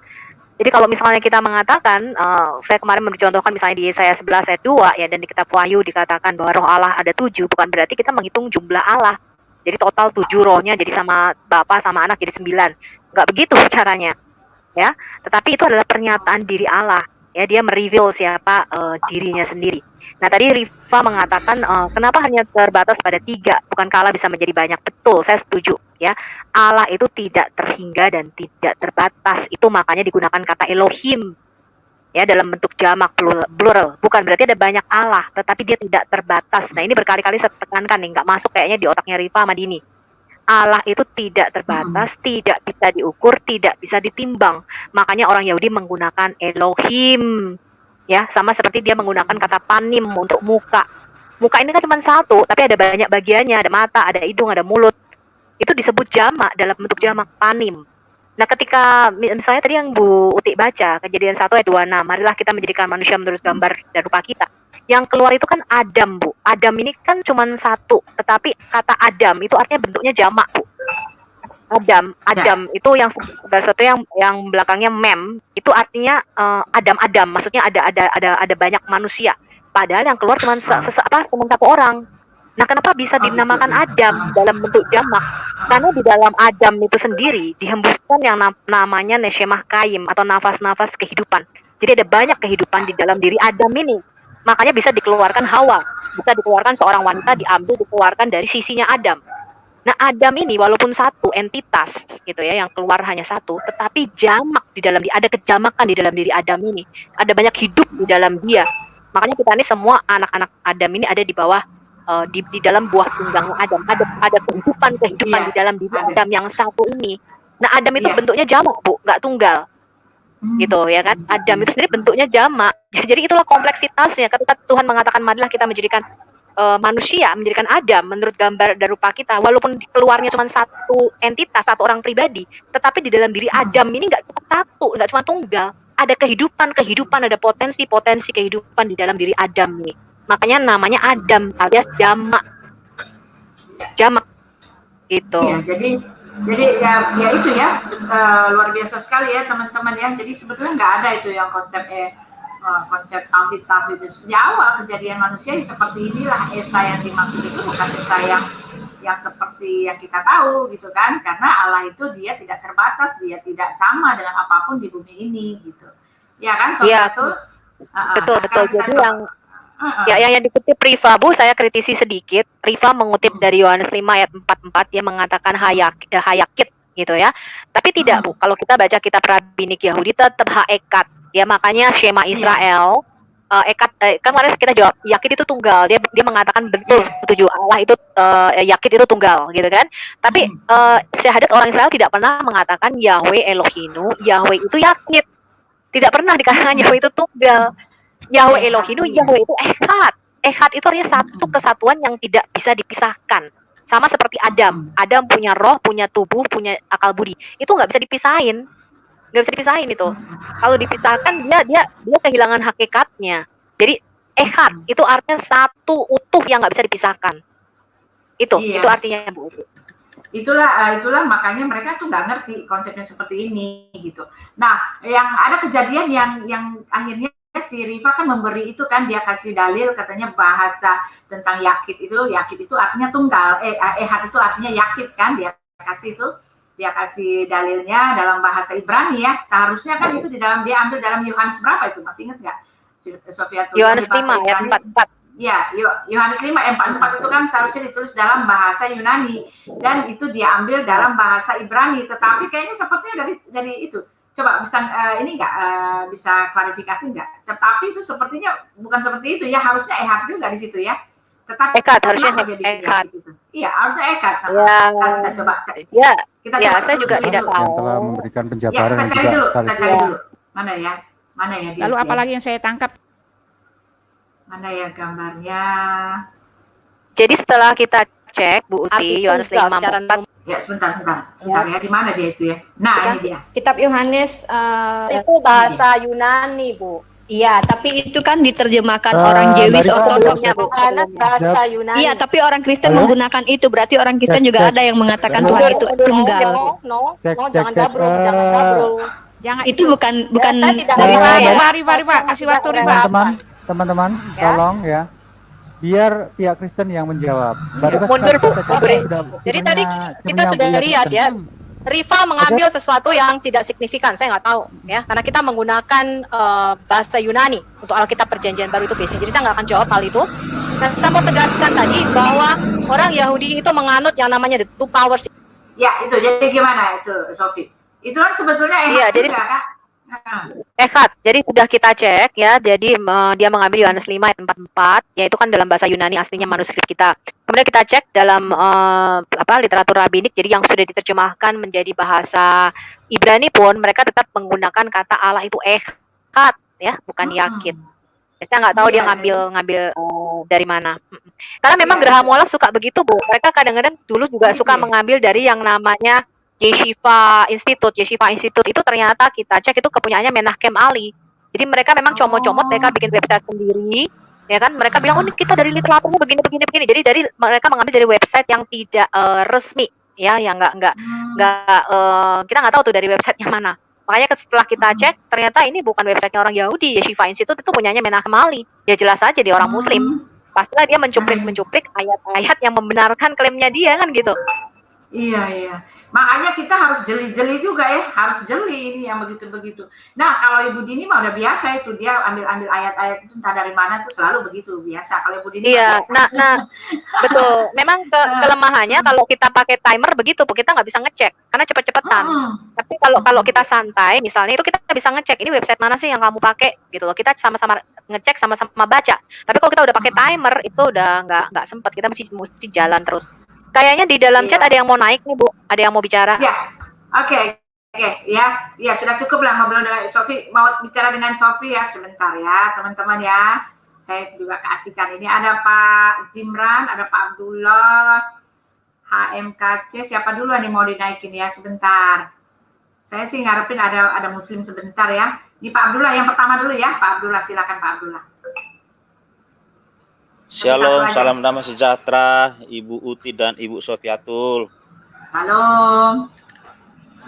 Jadi kalau misalnya kita mengatakan, saya kemarin mencontohkan misalnya di Yesaya 11 ayat 2 ya, dan di kitab Wahyu dikatakan bahwa roh Allah ada 7, bukan berarti kita menghitung jumlah Allah. Jadi total 7 rohnya, jadi sama Bapa sama Anak jadi 9. Nggak begitu caranya. Ya, tetapi itu adalah pernyataan diri Allah. Ya, dia mereveal siapa dirinya sendiri. Nah, tadi Rifa mengatakan kenapa hanya terbatas pada 3, bukankah Allah bisa menjadi banyak? Betul, saya setuju ya. Allah itu tidak terhingga dan tidak terbatas. Itu makanya digunakan kata Elohim ya, dalam bentuk jamak plural. Bukan berarti ada banyak Allah, tetapi dia tidak terbatas. Nah, ini berkali-kali saya tekankan nih, nggak masuk kayaknya di otaknya Rifa sama Dini. Allah itu tidak terbatas, tidak bisa diukur, tidak bisa ditimbang. Makanya orang Yahudi menggunakan Elohim. Ya, sama seperti dia menggunakan kata panim untuk muka. Muka ini kan cuma satu, tapi ada banyak bagiannya, ada mata, ada hidung, ada mulut. Itu disebut jamak, dalam bentuk jamak panim. Nah, ketika misalnya tadi yang Bu Uti baca, Kejadian 1 ayat 26, marilah kita menjadikan manusia menurut gambar dan rupa kita. Yang keluar itu kan Adam, Bu. Adam ini kan cuma satu, tetapi kata Adam itu artinya bentuknya jamak, Bu. Adam itu yang satu yang belakangnya mem, itu artinya Adam, maksudnya ada banyak manusia. Padahal yang keluar cuma cuma satu orang. Nah, kenapa bisa dinamakan Adam dalam bentuk jamak? Karena di dalam Adam itu sendiri dihembuskan yang namanya neshemah kaim atau nafas-nafas kehidupan. Jadi ada banyak kehidupan di dalam diri Adam ini. Makanya bisa dikeluarkan Hawa, bisa dikeluarkan seorang wanita, dikeluarkan dari sisinya Adam. Nah, Adam ini walaupun satu entitas gitu ya, yang keluar hanya satu, tetapi jamak di dalam dia, ada kejamakan di dalam diri Adam ini. Ada banyak hidup di dalam dia. Makanya kita ini semua anak-anak Adam ini ada di bawah di dalam buah tunggangnya Adam. Ada kehidupan di dalam diri Adam yang satu ini. Nah, Adam itu bentuknya jamak, Bu, nggak tunggal. Gitu ya kan, Adam itu sendiri bentuknya jamak. Jadi itulah kompleksitasnya ketika Tuhan mengatakan marilah kita menjadikan manusia, menjadikan Adam menurut gambar dan rupa kita, walaupun keluarnya cuma satu entitas, satu orang pribadi, tetapi di dalam diri Adam ini nggak cuma satu, nggak cuma tunggal, ada kehidupan, ada potensi kehidupan di dalam diri Adam ini. Makanya namanya Adam alias jamak gitu. Ya, jadi ya itu ya, luar biasa sekali ya teman-teman ya. Jadi sebetulnya nggak ada itu yang konsep tauhid itu sejak awal kejadian manusia seperti inilah. Esa yang dimaksud itu bukan Esa yang seperti yang kita tahu gitu kan, karena Allah itu dia tidak terbatas, dia tidak sama dengan apapun di bumi ini gitu ya kan. Iya. Betul, betul. Jadi yang Uh-uh. ya yang dikutip Riva, Bu, saya kritisi sedikit. Riva mengutip dari Yohanes 5 ayat 44, dia mengatakan hayakit gitu ya. Tapi tidak, Bu. Kalau kita baca kitab rabbinik Yahudi tetap haekat. Ya makanya Shema Israel kemarin kita jawab yakit itu tunggal. Dia mengatakan betul setuju Allah itu yakit itu tunggal gitu kan. Tapi syahadat orang Israel tidak pernah mengatakan Yahweh Elohinu, Yahweh itu yakit. Tidak pernah dikatakan Yahweh itu tunggal. Yahweh Elohinu, Yahweh itu Echad. Echad itu artinya satu kesatuan yang tidak bisa dipisahkan. Sama seperti Adam. Adam punya roh, punya tubuh, punya akal budi. Itu nggak bisa dipisahin. Nggak bisa dipisahin itu. Kalau dipisahkan dia kehilangan hakikatnya. Jadi Echad itu artinya satu utuh yang nggak bisa dipisahkan. Itu artinya Bu. Itulah makanya mereka tuh nggak ngerti konsepnya seperti ini gitu. Nah, yang ada kejadian yang akhirnya si Riva kan memberi itu kan, dia kasih dalil katanya bahasa tentang yakit itu artinya tunggal, ehad itu artinya yakit kan, dia kasih dalilnya dalam bahasa Ibrani ya. Seharusnya kan itu dia ambil dalam Yohanes berapa itu, masih ingat nggak? Sofia, Yohanes 5 ayat 44. Ya, Yohanes 5 ayat 44 itu kan seharusnya ditulis dalam bahasa Yunani dan itu dia ambil dalam bahasa Ibrani, tetapi kayaknya sepertinya dari itu. Coba bisa ini nggak bisa klarifikasi nggak? Tetapi itu sepertinya bukan seperti itu ya, harusnya ehad juga di situ ya. Tetapi Echad, harusnya Echad. Gitu. Iya, harusnya Echad. Kita coba cek. Ya, kita saya juga tidak tahu. Yang telah memberikan penjabaran ya, juga sekali. Kita cari dulu. Mana ya? Lalu apalagi yang saya tangkap? Mana ya gambarnya? Jadi setelah kita cek Bu Uti, Yohanes 5:44. Ya, sebentar ya. Di mana dia itu ya? Nah, ini dia. Kitab Yohanes itu bahasa Yunani, Bu. Iya, tapi itu kan diterjemahkan orang Jewish ortodoksnya, Bu. Yohanes bahasa Yunani. Iya, tapi orang Kristen menggunakan itu. Berarti orang Kristen juga ada yang mengatakan Tuhan itu tunggal. Jangan gabruk. Jangan Itu bukan dari saya. Riva, kasih waktu Riva. Teman-teman, tolong ya. Biar pihak Kristen yang menjawab. Mundur, Bu. Oke. Jadi tadi kita sudah lihat ya, Riva mengambil sesuatu yang tidak signifikan. Saya nggak tahu ya, karena kita menggunakan bahasa Yunani untuk Alkitab Perjanjian Baru itu basic. Jadi saya nggak akan jawab hal itu. Dan saya mau tegaskan tadi bahwa orang Yahudi itu menganut yang namanya the two powers. Ya, itu jadi gimana itu, Sofi? Itu kan sebetulnya jadi juga, Kak. Echad. Jadi sudah kita cek ya. Jadi dia mengambil Yohanes 5 ayat 44, yaitu kan dalam bahasa Yunani aslinya manuskrip kita. Kemudian kita cek dalam literatur rabbinik, jadi yang sudah diterjemahkan menjadi bahasa Ibrani pun mereka tetap menggunakan kata Allah itu Echad ya, bukan yakit. Saya nggak tahu dia ngambil dari mana. Karena memang Graham Wolaf suka begitu, Bu. Mereka kadang-kadang dulu juga suka mengambil dari yang namanya Yeshiva Institute itu ternyata kita cek itu kepunyaannya Menachem Ali. Jadi mereka memang comot-comot, mereka bikin website sendiri, ya kan? Mereka bilang, oh ini kita dari literaturnya begini. Jadi mereka mengambil dari website yang tidak resmi, ya, yang nggak kita nggak tahu tuh dari websitenya mana. Makanya setelah kita cek, ternyata ini bukan websitenya orang Yahudi. Yeshiva Institute itu punyanya Menachem Ali. Ya jelas saja dia orang Muslim. Pastilah dia mencuplik ayat-ayat yang membenarkan klaimnya dia kan gitu. Iya. Makanya kita harus jeli-jeli juga ya, harus jeli ini yang begitu-begitu. Nah, kalau Ibu Dini mah udah biasa itu, dia ambil ayat-ayat itu entah dari mana tuh selalu begitu biasa. Kalau Ibu Dini iya, nah, betul. Memang kelemahannya kalau kita pakai timer begitu, kita nggak bisa ngecek karena cepet-cepetan. Tapi kalau kita santai, misalnya itu kita bisa ngecek ini website mana sih yang kamu pakai gitu loh. Kita sama-sama ngecek, sama-sama baca. Tapi kalau kita udah pakai timer itu udah nggak sempet, kita mesti jalan terus. Kayaknya di dalam chat ada yang mau naik nih, Bu. Ada yang mau bicara. Ya, oke. Ya, sudah cukup lah ngobrol dengan Sofi. Mau bicara dengan Sofi ya sebentar ya, teman-teman ya. Saya juga kasihkan ini ada Pak Jimran, ada Pak Abdullah, HMKC. Siapa dulu nih mau dinaikin ya sebentar. Saya sih ngarepin ada Muslim sebentar ya. Ini Pak Abdullah yang pertama dulu ya. Pak Abdullah, silakan Pak Abdullah. Shalom, salam damai sejahtera, Ibu Uti dan Ibu Sofiatul. Salam.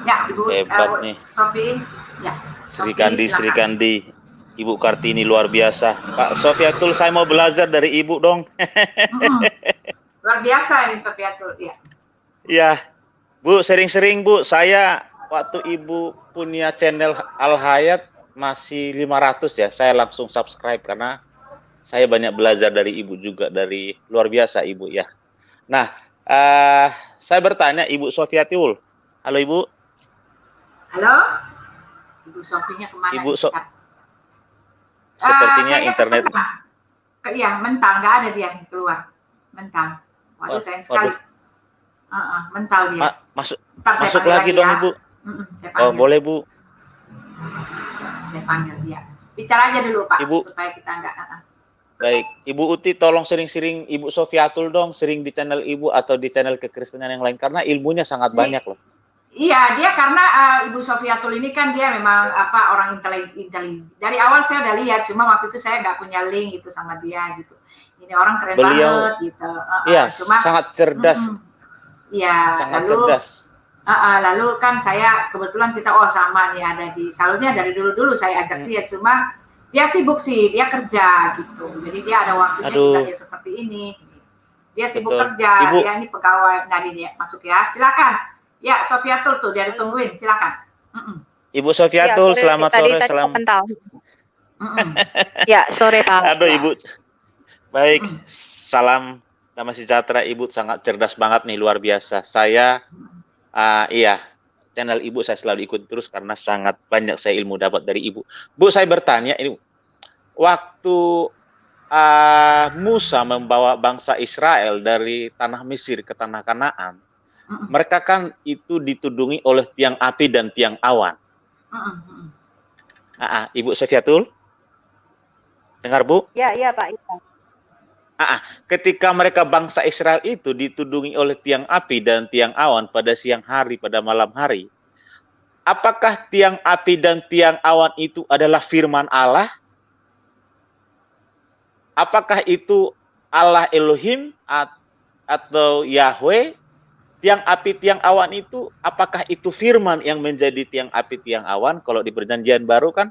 Ya, Ibu. Hebat nih. Sofi. Ya. Sri Kandi. Ibu Kartini luar biasa. Pak Sofiatul, saya mau belajar dari Ibu dong. Luar biasa ini Sofiatul, ya. Iya. Bu, sering-sering Bu, saya waktu Ibu punya channel Al Hayat, masih 500 ya. Saya langsung subscribe karena saya banyak belajar dari Ibu juga, dari luar biasa Ibu ya. Nah, saya bertanya Ibu Sofiatul. Halo Ibu. Halo, Ibu Sofinya kemana? Ibu nih? sepertinya Kayaknya internet. Iya, mental, nggak ada dia yang keluar. Mental. Waduh, sayang sekali. Mental dia. Masuk lagi dong ya. Ibu. Saya Oh, boleh Bu. Saya panggil dia. Bicara aja dulu Pak, Ibu, supaya kita nggak. Baik, Ibu Uti tolong sering-sering Ibu Sofiatul dong, sering di channel Ibu atau di channel kekristenan yang lain karena ilmunya sangat banyak loh. Iya, dia karena Ibu Sofiatul ini kan dia memang orang intelijen. Dari awal saya udah lihat, cuma waktu itu saya nggak punya link itu sama dia gitu. Ini orang keren banget gitu. Iya, cuma sangat cerdas. Iya, lalu kan saya kebetulan kita sama nih ada di salonnya dari dulu saya ajak dia, cuma dia sibuk sih, dia kerja gitu. Jadi dia ada waktunya juga dia seperti ini. Dia sibuk kerja, dia ini pegawai. Nah, dia masuk ya, silakan. Ya, Sofiatul tuh dia ditungguin, silakan. Ibu Sofiatul, ya, selamat sore, salam. Ya, sore Pak. Aduh Ibu. Baik, salam damai sejahtera Ibu, sangat cerdas banget nih, luar biasa. Saya, iya, channel Ibu saya selalu ikut terus karena sangat banyak saya ilmu dapat dari Ibu. Bu, saya bertanya ini, waktu Musa membawa bangsa Israel dari tanah Mesir ke tanah Kanaan, mereka kan itu ditudungi oleh tiang api dan tiang awan. Ibu Sofiatul, dengar Bu? Ya, Pak. Ketika mereka bangsa Israel itu ditudungi oleh tiang api dan tiang awan pada siang hari, pada malam hari, apakah tiang api dan tiang awan itu adalah firman Allah? Apakah itu Allah Elohim atau Yahweh? Tiang api, tiang awan itu, apakah itu firman yang menjadi tiang api, tiang awan? Kalau di Perjanjian Baru kan,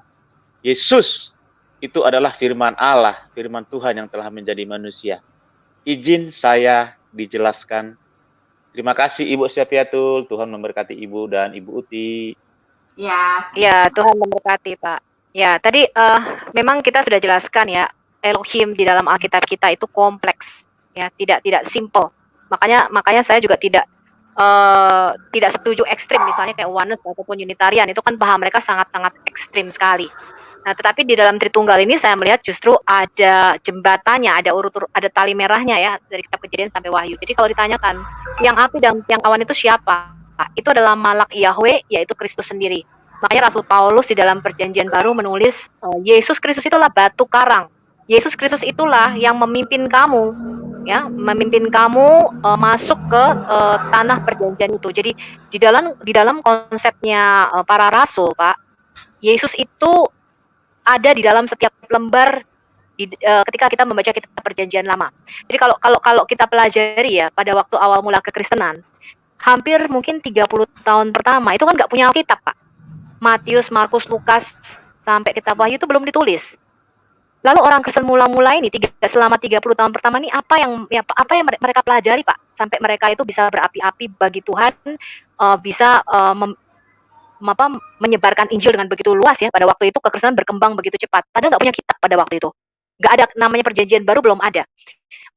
Yesus itu adalah firman Allah, firman Tuhan yang telah menjadi manusia. Izin saya dijelaskan. Terima kasih Ibu Sofiatul, Tuhan memberkati Ibu dan Ibu Uti. Ya, Tuhan memberkati Pak. Ya, tadi memang kita sudah jelaskan ya, Elohim di dalam Alkitab kita itu kompleks, ya, tidak simple. Makanya saya juga tidak setuju ekstrim, misalnya kayak Oneness ataupun Unitarian, itu kan paham mereka sangat-sangat ekstrim sekali. Nah, tetapi di dalam Tritunggal ini saya melihat justru ada jembatannya, ada tali merahnya ya, dari Kitab Kejadian sampai Wahyu. Jadi kalau ditanyakan tiang api dan tiang awan itu siapa? Itu adalah Malak Yahweh, yaitu Kristus sendiri. Makanya Rasul Paulus di dalam Perjanjian Baru menulis Yesus Kristus itulah batu karang. Yesus Kristus itulah yang memimpin kamu, ya, masuk ke tanah perjanjian itu. Jadi di dalam konsepnya para rasul, Pak, Yesus itu ada di dalam setiap lembar ketika kita membaca kitab Perjanjian Lama. Jadi kalau kita pelajari ya pada waktu awal mula kekristenan, hampir mungkin 30 tahun pertama itu kan nggak punya Alkitab, Pak. Matius, Markus, Lukas sampai kitab Wahyu itu belum ditulis. Lalu orang Kristen mula-mula ini selama 30 tahun pertama ini apa yang mereka pelajari, Pak, sampai mereka itu bisa berapi-api bagi Tuhan, bisa menyebarkan Injil dengan begitu luas ya. Pada waktu itu kekristenan berkembang begitu cepat. Padahal nggak punya kitab pada waktu itu. Nggak ada namanya Perjanjian Baru, belum ada.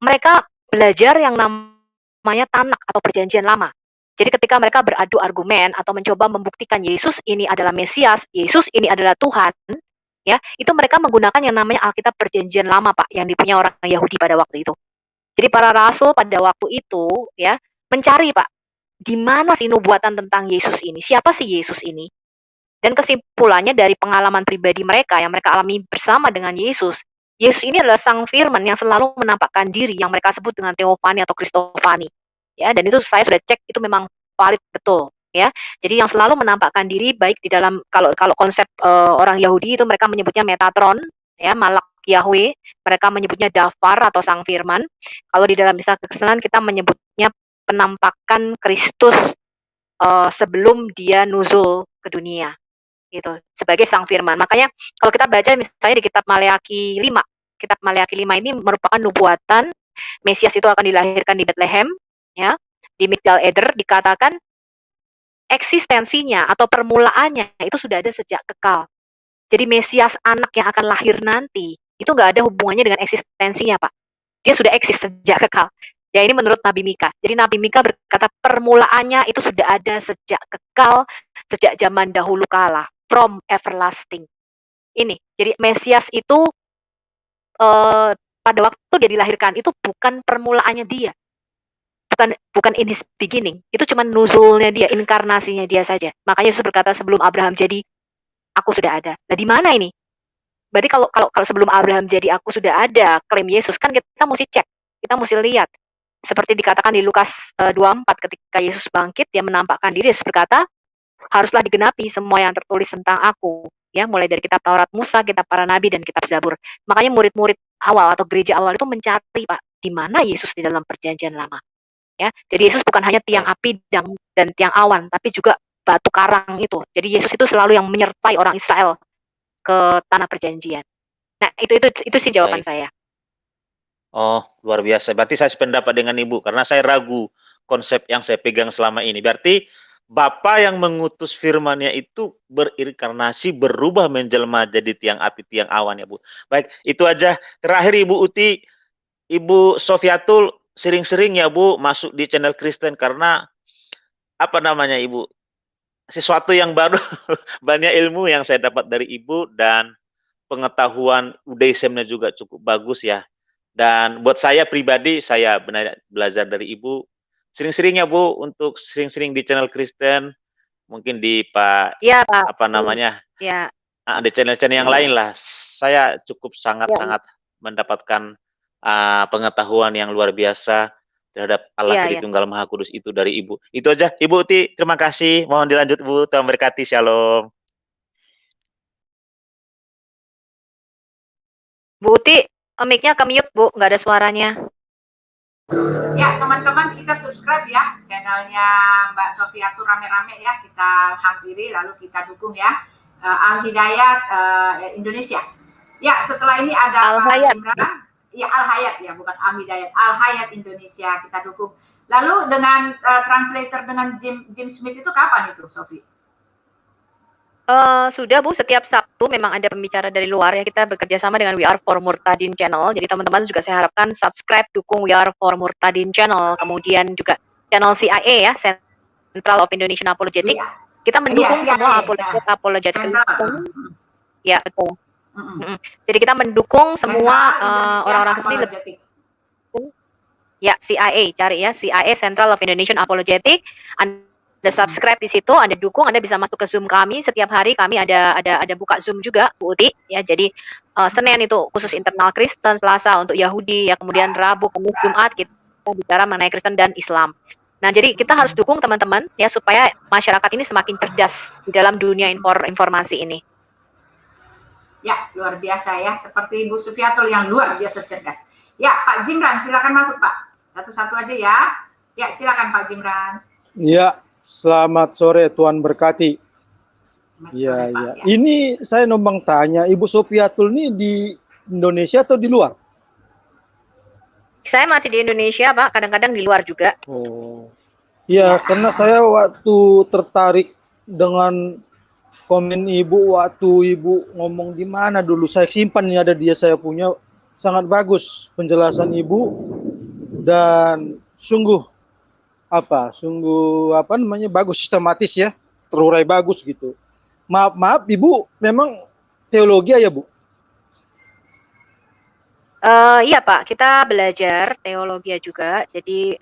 Mereka belajar yang namanya Tanak atau Perjanjian Lama. Jadi ketika mereka beradu argumen atau mencoba membuktikan Yesus ini adalah Mesias, Yesus ini adalah Tuhan, ya, itu mereka menggunakan yang namanya Alkitab Perjanjian Lama, Pak, yang dipunya orang Yahudi pada waktu itu. Jadi para rasul pada waktu itu ya mencari, Pak, di mana sih nubuatan tentang Yesus ini? Siapa sih Yesus ini? Dan kesimpulannya dari pengalaman pribadi mereka yang mereka alami bersama dengan Yesus, Yesus ini adalah Sang Firman yang selalu menampakkan diri yang mereka sebut dengan Teofani atau Kristofani. Ya, dan itu saya sudah cek, itu memang valid betul. Ya, jadi yang selalu menampakkan diri baik di dalam kalau konsep orang Yahudi itu mereka menyebutnya Metatron, ya, Malak Yahweh, mereka menyebutnya Dafar atau Sang Firman. Kalau di dalam istilah kekristenan kita menyebutnya penampakan Kristus sebelum dia nuzul ke dunia, gitu, sebagai Sang Firman. Makanya kalau kita baca misalnya di kitab Maleakhi 5, kitab Maleakhi 5 ini merupakan nubuatan Mesias itu akan dilahirkan di Bethlehem, ya, di Migdal Eder, dikatakan eksistensinya atau permulaannya itu sudah ada sejak kekal. Jadi Mesias anak yang akan lahir nanti itu nggak ada hubungannya dengan eksistensinya, Pak. Dia sudah eksis sejak kekal. Ya ini menurut Nabi Mika. Jadi Nabi Mika berkata permulaannya itu sudah ada sejak kekal, sejak zaman dahulu kala, from everlasting. Ini. Jadi Mesias itu pada waktu dia dilahirkan itu bukan permulaannya dia. Bukan in his beginning. Itu cuma nuzulnya dia, inkarnasinya dia saja. Makanya Yesus berkata sebelum Abraham jadi aku sudah ada. Nah, di mana ini? Berarti kalau sebelum Abraham jadi aku sudah ada, klaim Yesus kan kita mesti cek, kita mesti lihat. Seperti dikatakan di Lukas 24 ketika Yesus bangkit, dia menampakkan diri, Yesus berkata, haruslah digenapi semua yang tertulis tentang aku. Ya, mulai dari kitab Taurat Musa, kitab para nabi dan kitab Zabur. Makanya murid-murid awal atau gereja awal itu mencari, Pak, di mana Yesus di dalam perjanjian lama. Ya, jadi Yesus bukan hanya tiang api dan tiang awan, tapi juga batu karang itu. Jadi Yesus itu selalu yang menyertai orang Israel ke tanah perjanjian. Nah, itu sih jawaban saya. Oh, luar biasa. Berarti saya sependapat dengan Ibu karena saya ragu konsep yang saya pegang selama ini. Berarti Bapa yang mengutus firman-Nya itu berinkarnasi, berubah menjelma jadi tiang api, tiang awan ya, Bu. Baik, itu aja. Terakhir Ibu Uti, Ibu Sofiatul sering-sering ya, Bu, masuk di channel Kristen karena apa namanya, Ibu? Sesuatu yang baru, banyak ilmu yang saya dapat dari Ibu dan pengetahuan Udaisemnya juga cukup bagus ya. Dan buat saya pribadi, saya benar belajar dari Ibu. Sering-sering ya, Bu, untuk sering-sering di channel Kristen, mungkin di Iya, Pak. apa namanya? Ya. Di channel-channel yang lain lah. Saya cukup sangat-sangat mendapatkan pengetahuan yang luar biasa terhadap Allah Tritunggal Maha Kudus itu dari Ibu. Itu aja, Ibu Uti. Terima kasih. Mohon dilanjut, Bu. Tuhan berkati. Shalom. Bu Uti, mic-nya ke-mute, Bu. Nggak ada suaranya. Ya, teman-teman, kita subscribe ya channelnya Mbak Sofiatul rame-rame ya. Kita hampiri, lalu kita dukung ya. Al-Hidayat Indonesia. Ya, setelah ini ada Al-Hayat. Ya, Al-Hayat ya, bukan Al-Hidayat. Al-Hayat Indonesia kita dukung. Lalu dengan translator dengan Jim Smith itu kapan itu, Sofi? Sudah, Bu, setiap Sabtu memang ada pembicara dari luar ya. Kita bekerja sama dengan We Are For Murtadin Channel. Jadi teman-teman juga saya harapkan subscribe, dukung We Are For Murtadin Channel. Kemudian juga channel CIA ya, Central of Indonesian Apologetic. Kita mendukung semua apologetic. Ya, betul. Jadi kita mendukung semua orang-orang Kristen. Ya, CIA, cari ya, CIA Central of Indonesian Apologetic. Anda subscribe di situ, Anda dukung, Anda bisa masuk ke Zoom kami. Setiap hari kami ada buka Zoom juga, Bu Uti. Ya, jadi Senin itu khusus internal Kristen, Selasa untuk Yahudi, ya kemudian Rabu, Kamis, Jumat kita bicara mengenai Kristen dan Islam. Nah, jadi kita harus dukung teman-teman ya supaya masyarakat ini semakin cerdas di dalam dunia informasi ini. Ya, luar biasa ya, seperti Ibu Sufiatul yang luar biasa cerdas. Ya, Pak Jimran, silakan masuk, Pak. Satu-satu aja ya. Ya, silakan Pak Jimran. Ya, selamat sore, Tuhan berkati. Ya, ya. Ya. Ini saya numpang tanya, Ibu Sofiatul ini di Indonesia atau di luar? Saya masih di Indonesia, Pak. Kadang-kadang di luar juga. Oh, ya, karena saya waktu tertarik dengan komen Ibu waktu Ibu ngomong di mana dulu. Saya simpan ini ada dia saya punya, sangat bagus penjelasan Ibu dan sungguh apa namanya bagus, sistematis ya, terurai bagus gitu. Maaf Ibu, memang teologi ya Bu? Iya Pak, kita belajar teologi juga. Jadi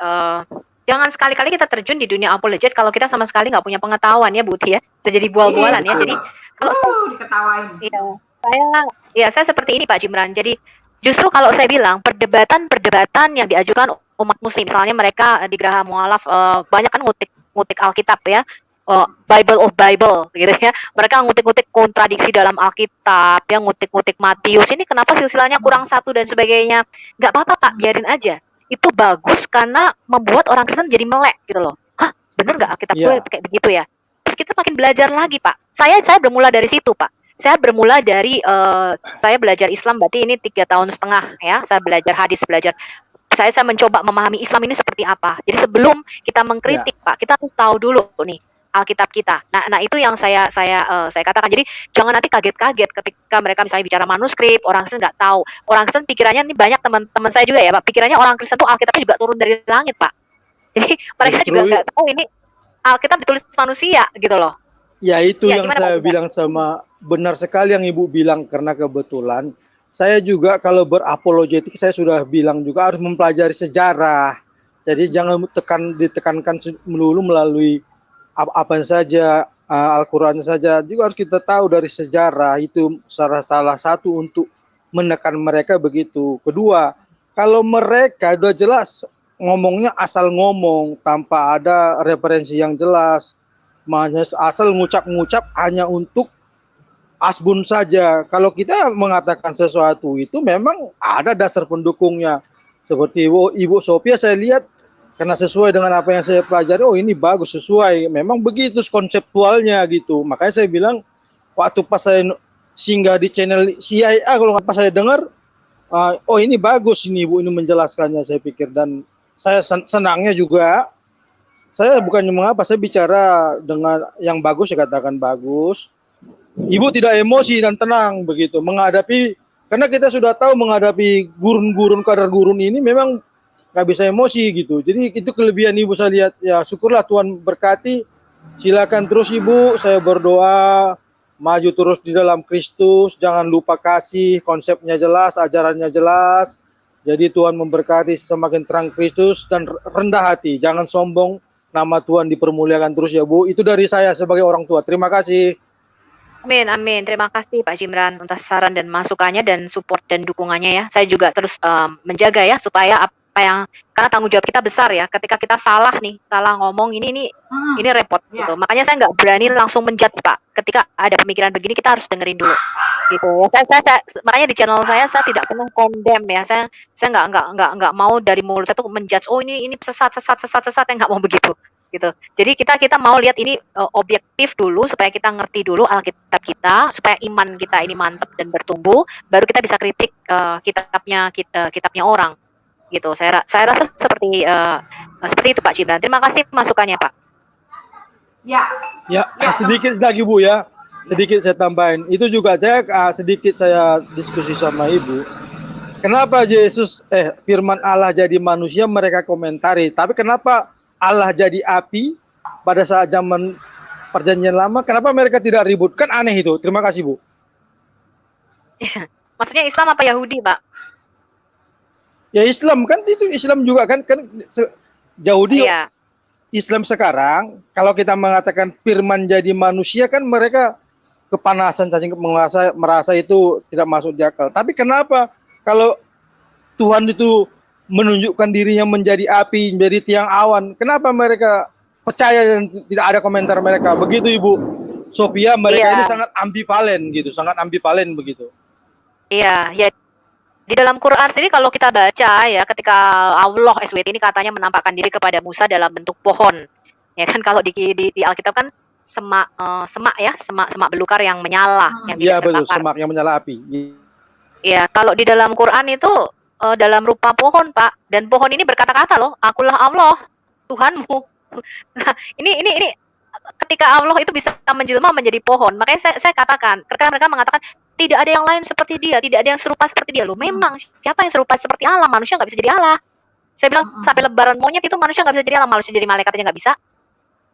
jangan sekali-kali kita terjun di dunia apologet kalau kita sama sekali nggak punya pengetahuan ya Bu ya. Bisa jadi bual-bualan ya. Jadi kalau diketawain. Iya, saya seperti ini Pak Jimran. Jadi justru kalau saya bilang perdebatan yang diajukan umat muslim, misalnya mereka di Geraha Mualaf banyak kan ngutik Alkitab ya, Bible of Bible gitu ya. Mereka ngutik-ngutik kontradiksi dalam Alkitab, yang ngutik-ngutik Matius. Ini kenapa silsilahnya kurang satu dan sebagainya? Nggak apa-apa Pak, biarin aja. Itu bagus karena membuat orang Kristen jadi melek gitu loh. Hah, bener nggak Alkitab gue kayak begitu ya? Terus kita makin belajar lagi Pak. Saya bermula dari situ Pak. Saya bermula dari saya belajar Islam berarti ini 3,5 tahun ya. Saya belajar hadis, saya mencoba memahami Islam ini seperti apa. Jadi sebelum kita mengkritik Pak, kita harus tahu dulu nih Alkitab kita. Nah itu yang saya katakan. Jadi jangan nanti kaget-kaget ketika mereka misalnya bicara manuskrip, orang Kristen nggak tahu. Orang Kristen pikirannya ini banyak teman-teman saya juga ya Pak. Pikirannya orang Kristen tuh Alkitabnya juga turun dari langit Pak. Jadi mereka juga nggak tahu ini Alkitab ditulis manusia gitu loh. Ya itu Ya, yang gimana, saya Pak? bilang sama, benar sekali yang Ibu bilang, karena kebetulan saya juga kalau berapologetik saya sudah bilang juga harus mempelajari sejarah. Jadi jangan ditekankan melulu melalui apa saja, Al-Quran saja, juga harus kita tahu dari sejarah. Itu salah satu untuk menekan mereka begitu. Kedua, kalau mereka udah jelas ngomongnya asal ngomong tanpa ada referensi yang jelas, asal ngucap-ngucap hanya untuk asbun saja. Kalau kita mengatakan sesuatu itu memang ada dasar pendukungnya. Seperti Ibu Sophia saya lihat, karena sesuai dengan apa yang saya pelajari, oh ini bagus, sesuai. Memang begitu konseptualnya gitu. Makanya saya bilang, waktu pas saya singgah di channel CIA, kalau pas saya dengar, oh ini bagus ini Ibu ini menjelaskannya, saya pikir. Dan saya senangnya juga, saya bukannya mengapa, saya bicara dengan yang bagus, saya katakan bagus. Ibu tidak emosi dan tenang begitu menghadapi, karena kita sudah tahu menghadapi gurun-gurun, kadar gurun ini memang nggak bisa emosi gitu. Jadi itu kelebihan Ibu saya lihat. Ya syukurlah Tuhan berkati. Silakan terus Ibu, saya berdoa maju terus di dalam Kristus. Jangan lupa kasih, konsepnya jelas, ajarannya jelas. Jadi Tuhan memberkati, semakin terang Kristus dan rendah hati. Jangan sombong, nama Tuhan dipermuliakan terus ya Bu. Itu dari saya sebagai orang tua. Terima kasih. Amin, amin. Terima kasih Pak Jimran atas saran dan masukannya dan support dan dukungannya ya. Saya juga terus menjaga ya supaya apa yang, karena tanggung jawab kita besar ya. Ketika kita salah ngomong ini repot gitu. Makanya saya nggak berani langsung menjudge Pak. Ketika ada pemikiran begini kita harus dengerin dulu gitu. Saya makanya di channel saya tidak pernah condemn ya. Saya nggak mau dari mulut saya tuh menjudge. Oh ini sesat yang nggak mau begitu. Gitu. Jadi kita mau lihat ini objektif dulu supaya kita ngerti dulu Alkitab kita, supaya iman kita ini mantap dan bertumbuh, baru kita bisa kritik kitabnya orang. Gitu. Saya rasa seperti itu Pak Jimran. Terima kasih masukannya Pak. Ya. Sedikit lagi Bu ya. Sedikit saya tambahin. Itu juga sedikit saya diskusi sama Ibu. Kenapa firman Allah jadi manusia mereka komentari, tapi kenapa Allah jadi api pada saat zaman perjanjian lama, kenapa mereka tidak ribut? Kan aneh itu. Terima kasih Bu. Maksudnya Islam apa Yahudi Pak? Ya Islam kan, itu Islam juga kan Yahudi. Iya. Islam sekarang kalau kita mengatakan firman jadi manusia kan mereka kepanasan, cacing merasa itu tidak masuk di akal. Tapi kenapa kalau Tuhan itu menunjukkan dirinya menjadi api, menjadi tiang awan, kenapa mereka percaya dan tidak ada komentar mereka? Begitu Ibu Sophia, mereka ini sangat ambivalen gitu, sangat ambivalen begitu. Iya, ya. Di dalam Quran sendiri kalau kita baca ya, ketika Allah SWT ini katanya menampakkan diri kepada Musa dalam bentuk pohon. Ya kan, kalau di Alkitab kan semak belukar yang menyala, yang tidak terbakar. Iya betul, semak yang menyala api. Iya, kalau di dalam Quran itu dalam rupa pohon Pak, dan pohon ini berkata-kata loh, akulah Allah Tuhanmu. Nah ini ketika Allah itu bisa menjelma menjadi pohon, makanya saya katakan, ketika mereka mengatakan tidak ada yang lain seperti dia, tidak ada yang serupa seperti dia, loh memang siapa yang serupa seperti Allah? Manusia nggak bisa jadi Allah. Saya bilang sampai lebaran monyet itu manusia nggak bisa jadi Allah, manusia jadi malaikat aja nggak bisa,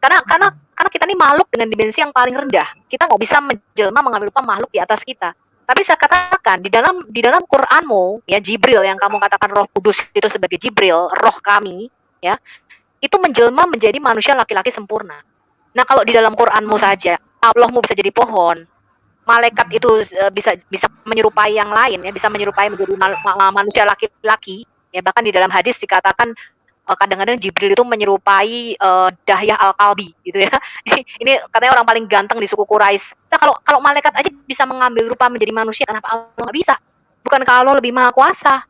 karena kita ini makhluk dengan dimensi yang paling rendah, kita nggak bisa menjelma mengambil rupa makhluk di atas kita. Tapi saya katakan di dalam Qur'anmu ya, Jibril yang kamu katakan Roh Kudus itu sebagai Jibril, roh kami ya, itu menjelma menjadi manusia laki-laki sempurna. Nah kalau di dalam Qur'anmu saja Allahmu bisa jadi pohon, malaikat itu bisa menyerupai yang lain ya, bisa menyerupai menjadi manusia laki-laki ya, bahkan di dalam hadis dikatakan kadang-kadang Jibril itu menyerupai Dahyah Al-Kalbi gitu ya. Ini katanya orang paling ganteng di suku Quraisy. Nah, kalau malaikat aja bisa mengambil rupa menjadi manusia, kenapa Allah nggak bisa? Bukankah Allah lebih maha kuasa?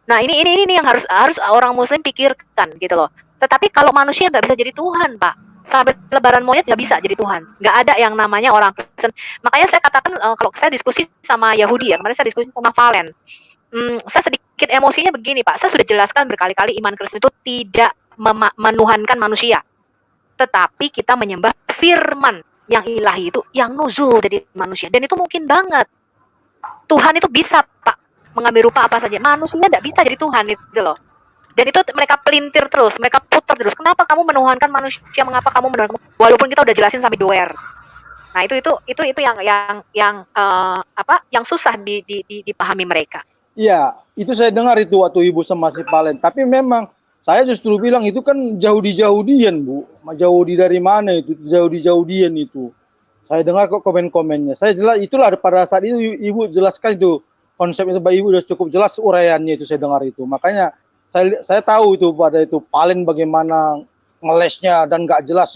Nah, ini yang harus orang Muslim pikirkan gitu loh. Tetapi kalau manusia nggak bisa jadi Tuhan, Pak. Sampai lebaran monyet nggak bisa jadi Tuhan. Nggak ada yang namanya orang Kristen. Makanya saya katakan kalau saya diskusi sama Yahudi ya, kemarin saya diskusi sama Valen. Saya sedikit emosinya begini Pak, saya sudah jelaskan berkali-kali iman Kristen itu tidak menuhankan manusia. tetapi kita menyembah firman yang ilahi itu, yang nuzul dari manusia. Dan itu mungkin banget. Tuhan itu bisa, Pak, mengambil rupa apa saja. Manusia tidak bisa jadi Tuhan itu loh. Dan itu mereka pelintir terus, mereka putar terus. Kenapa kamu menuhankan manusia? Mengapa kamu menuhankan? Walaupun kita udah jelasin sampai doer. Nah, itu yang susah dipahami mereka. Iya, itu saya dengar itu waktu Ibu sama si Palen. Tapi memang saya justru bilang itu kan Yahudi-Yahudian, Bu. Yahudi dari mana itu? Yahudi-Yahudian itu. Saya dengar kok komen-komennya. Saya jelas itulah pada saat itu Ibu jelaskan itu konsep itu, Ibu udah cukup jelas uraiannya itu, saya dengar itu. Makanya saya tahu itu pada itu Palen bagaimana ngelesnya dan nggak jelas.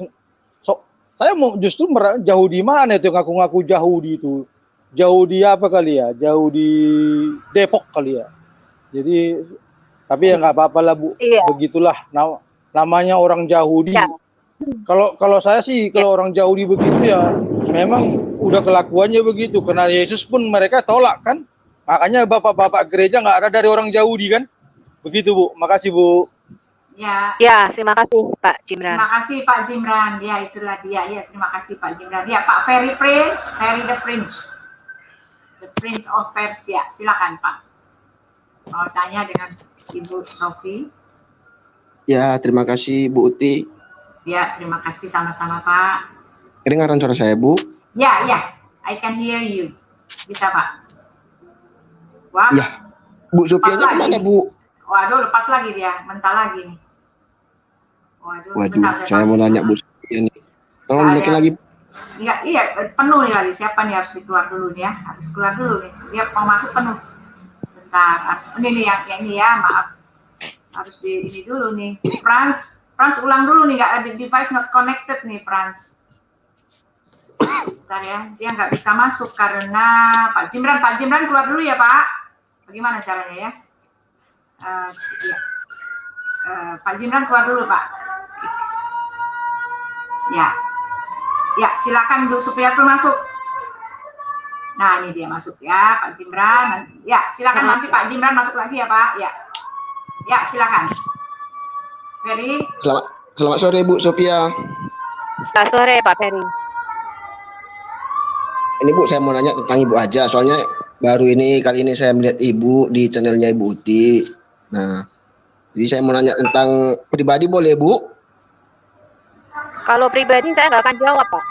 Saya mau justru jauh di mana itu ngaku-ngaku Yahudi itu. Jauh di apa kali ya? Jauh di Depok kali ya. Jadi tapi ya nggak apa-apa lah, Bu. Iya. Begitulah namanya orang Yahudi. Ya. Kalau saya sih kalau orang Yahudi begitu ya memang udah kelakuannya begitu. Karena Yesus pun mereka tolak kan. Makanya bapak-bapak gereja nggak ada dari orang Yahudi kan. Begitu, Bu. Makasih, Bu. Ya, terima kasih Pak Jimran. Terima kasih Pak Jimran. Ya, itulah dia. Ya, terima kasih Pak Jimran. Ya, Pak Ferry the Prince of Persia. Silakan Pak. Mau tanya dengan Ibu Sofi. Ya, terima kasih Bu Uti. Ya, terima kasih sama-sama Pak. Kedengaran suara saya, Bu? Ya, I can hear you. Bisa Pak? Wah. Ya. Bu Sofianya kemana, Bu? Waduh, lepas lagi dia. Mental lagi nih. Waduh, saya mau nanya Bu Sofia nih. Tolong naikin lagi. Iya, penuh nih lagi. Siapa nih harus dikeluar dulu nih ya? Harus keluar dulu nih. Dia mau masuk penuh. Bentar, ini nih yang ini ya, maaf. Harus di ini dulu nih. Franz ulang dulu nih, nggak ada device not connected nih, Franz. Bentar ya, dia nggak bisa masuk karena Pak Jimran keluar dulu ya Pak. Bagaimana caranya ya? Pak Jimran keluar dulu Pak. Ya, silakan Bu Supriyatul masuk. Nah, ini dia masuk ya, Pak Jimran. Ya, silakan nanti Pak Jimran masuk lagi ya, Pak. Ya, silakan. Ferry. Selamat sore Bu Sofia. Selamat sore Pak Ferry. Ini Bu, saya mau nanya tentang Ibu aja. Soalnya kali ini saya melihat Ibu di channelnya Ibu Uti. Nah, jadi saya mau nanya tentang pribadi boleh Bu? Kalau pribadi saya nggak akan jawab Pak.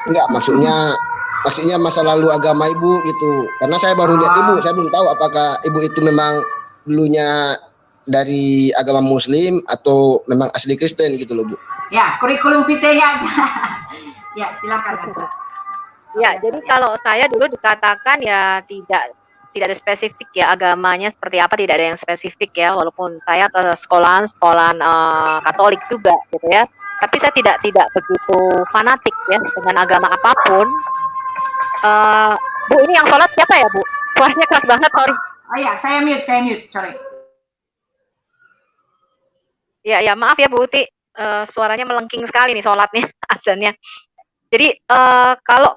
Enggak, maksudnya masa lalu agama Ibu gitu. Karena saya baru lihat Ibu, saya belum tahu apakah Ibu itu memang dulunya dari agama Muslim atau memang asli Kristen gitu loh Bu. Ya, kurikulum vitae-nya aja. Ya, silakan aja. Ya, jadi kalau saya dulu dikatakan ya tidak ada spesifik ya agamanya seperti apa, tidak ada yang spesifik ya, walaupun saya ke sekolahan Katolik juga gitu ya. Tapi saya tidak begitu fanatik ya dengan agama apapun. Bu, ini yang sholat siapa ya Bu? Suaranya keras banget, sorry. Oh ya, saya mute, sorry. Ya, maaf ya Bu Uti, suaranya melengking sekali nih sholatnya, azannya. Jadi kalau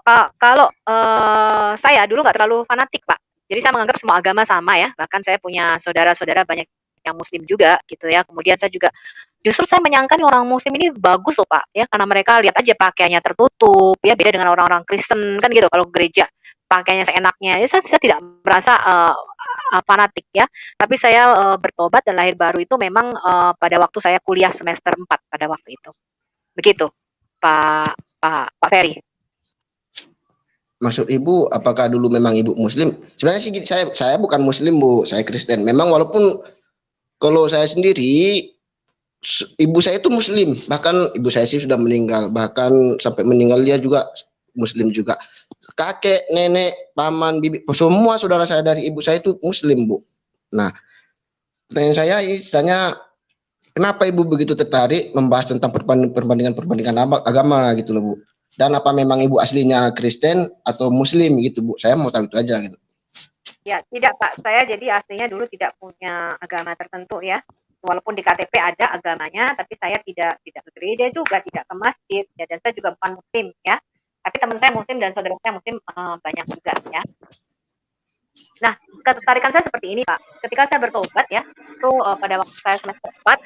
saya dulu nggak terlalu fanatik Pak. Jadi saya menganggap semua agama sama ya. Bahkan saya punya saudara-saudara banyak yang Muslim juga gitu ya. Kemudian saya juga justru saya menyangka nih orang Muslim ini bagus loh Pak ya, karena mereka lihat aja pakaiannya tertutup ya, beda dengan orang-orang Kristen kan gitu. Kalau gereja pakaiannya seenaknya, ya saya tidak merasa fanatik ya. Tapi saya bertobat dan lahir baru itu memang pada waktu saya kuliah semester 4 pada waktu itu. Begitu Pak Ferry. Maksud Ibu, apakah dulu memang Ibu Muslim? Sebenarnya sih saya bukan Muslim Bu, saya Kristen. Memang walaupun kalau saya sendiri, ibu saya itu Muslim. Bahkan ibu saya sih sudah meninggal. Bahkan sampai meninggal dia juga Muslim juga. Kakek, nenek, paman, bibi, semua saudara saya dari ibu saya itu Muslim Bu. Nah, pertanyaan saya istilahnya, kenapa Ibu begitu tertarik membahas tentang perbandingan agama gitu loh Bu? Dan apa memang Ibu aslinya Kristen atau Muslim gitu Bu? Saya mau tahu itu aja gitu. Ya, tidak Pak. Saya jadi aslinya dulu tidak punya agama tertentu ya. Walaupun di KTP ada agamanya, tapi saya tidak ke gereja juga, tidak ke masjid, ya, dan saya juga bukan Muslim ya. Tapi teman saya Muslim dan saudara saya Muslim banyak juga ya. Nah, ketertarikan saya seperti ini Pak. Ketika saya bertobat ya, itu pada waktu saya semester 4,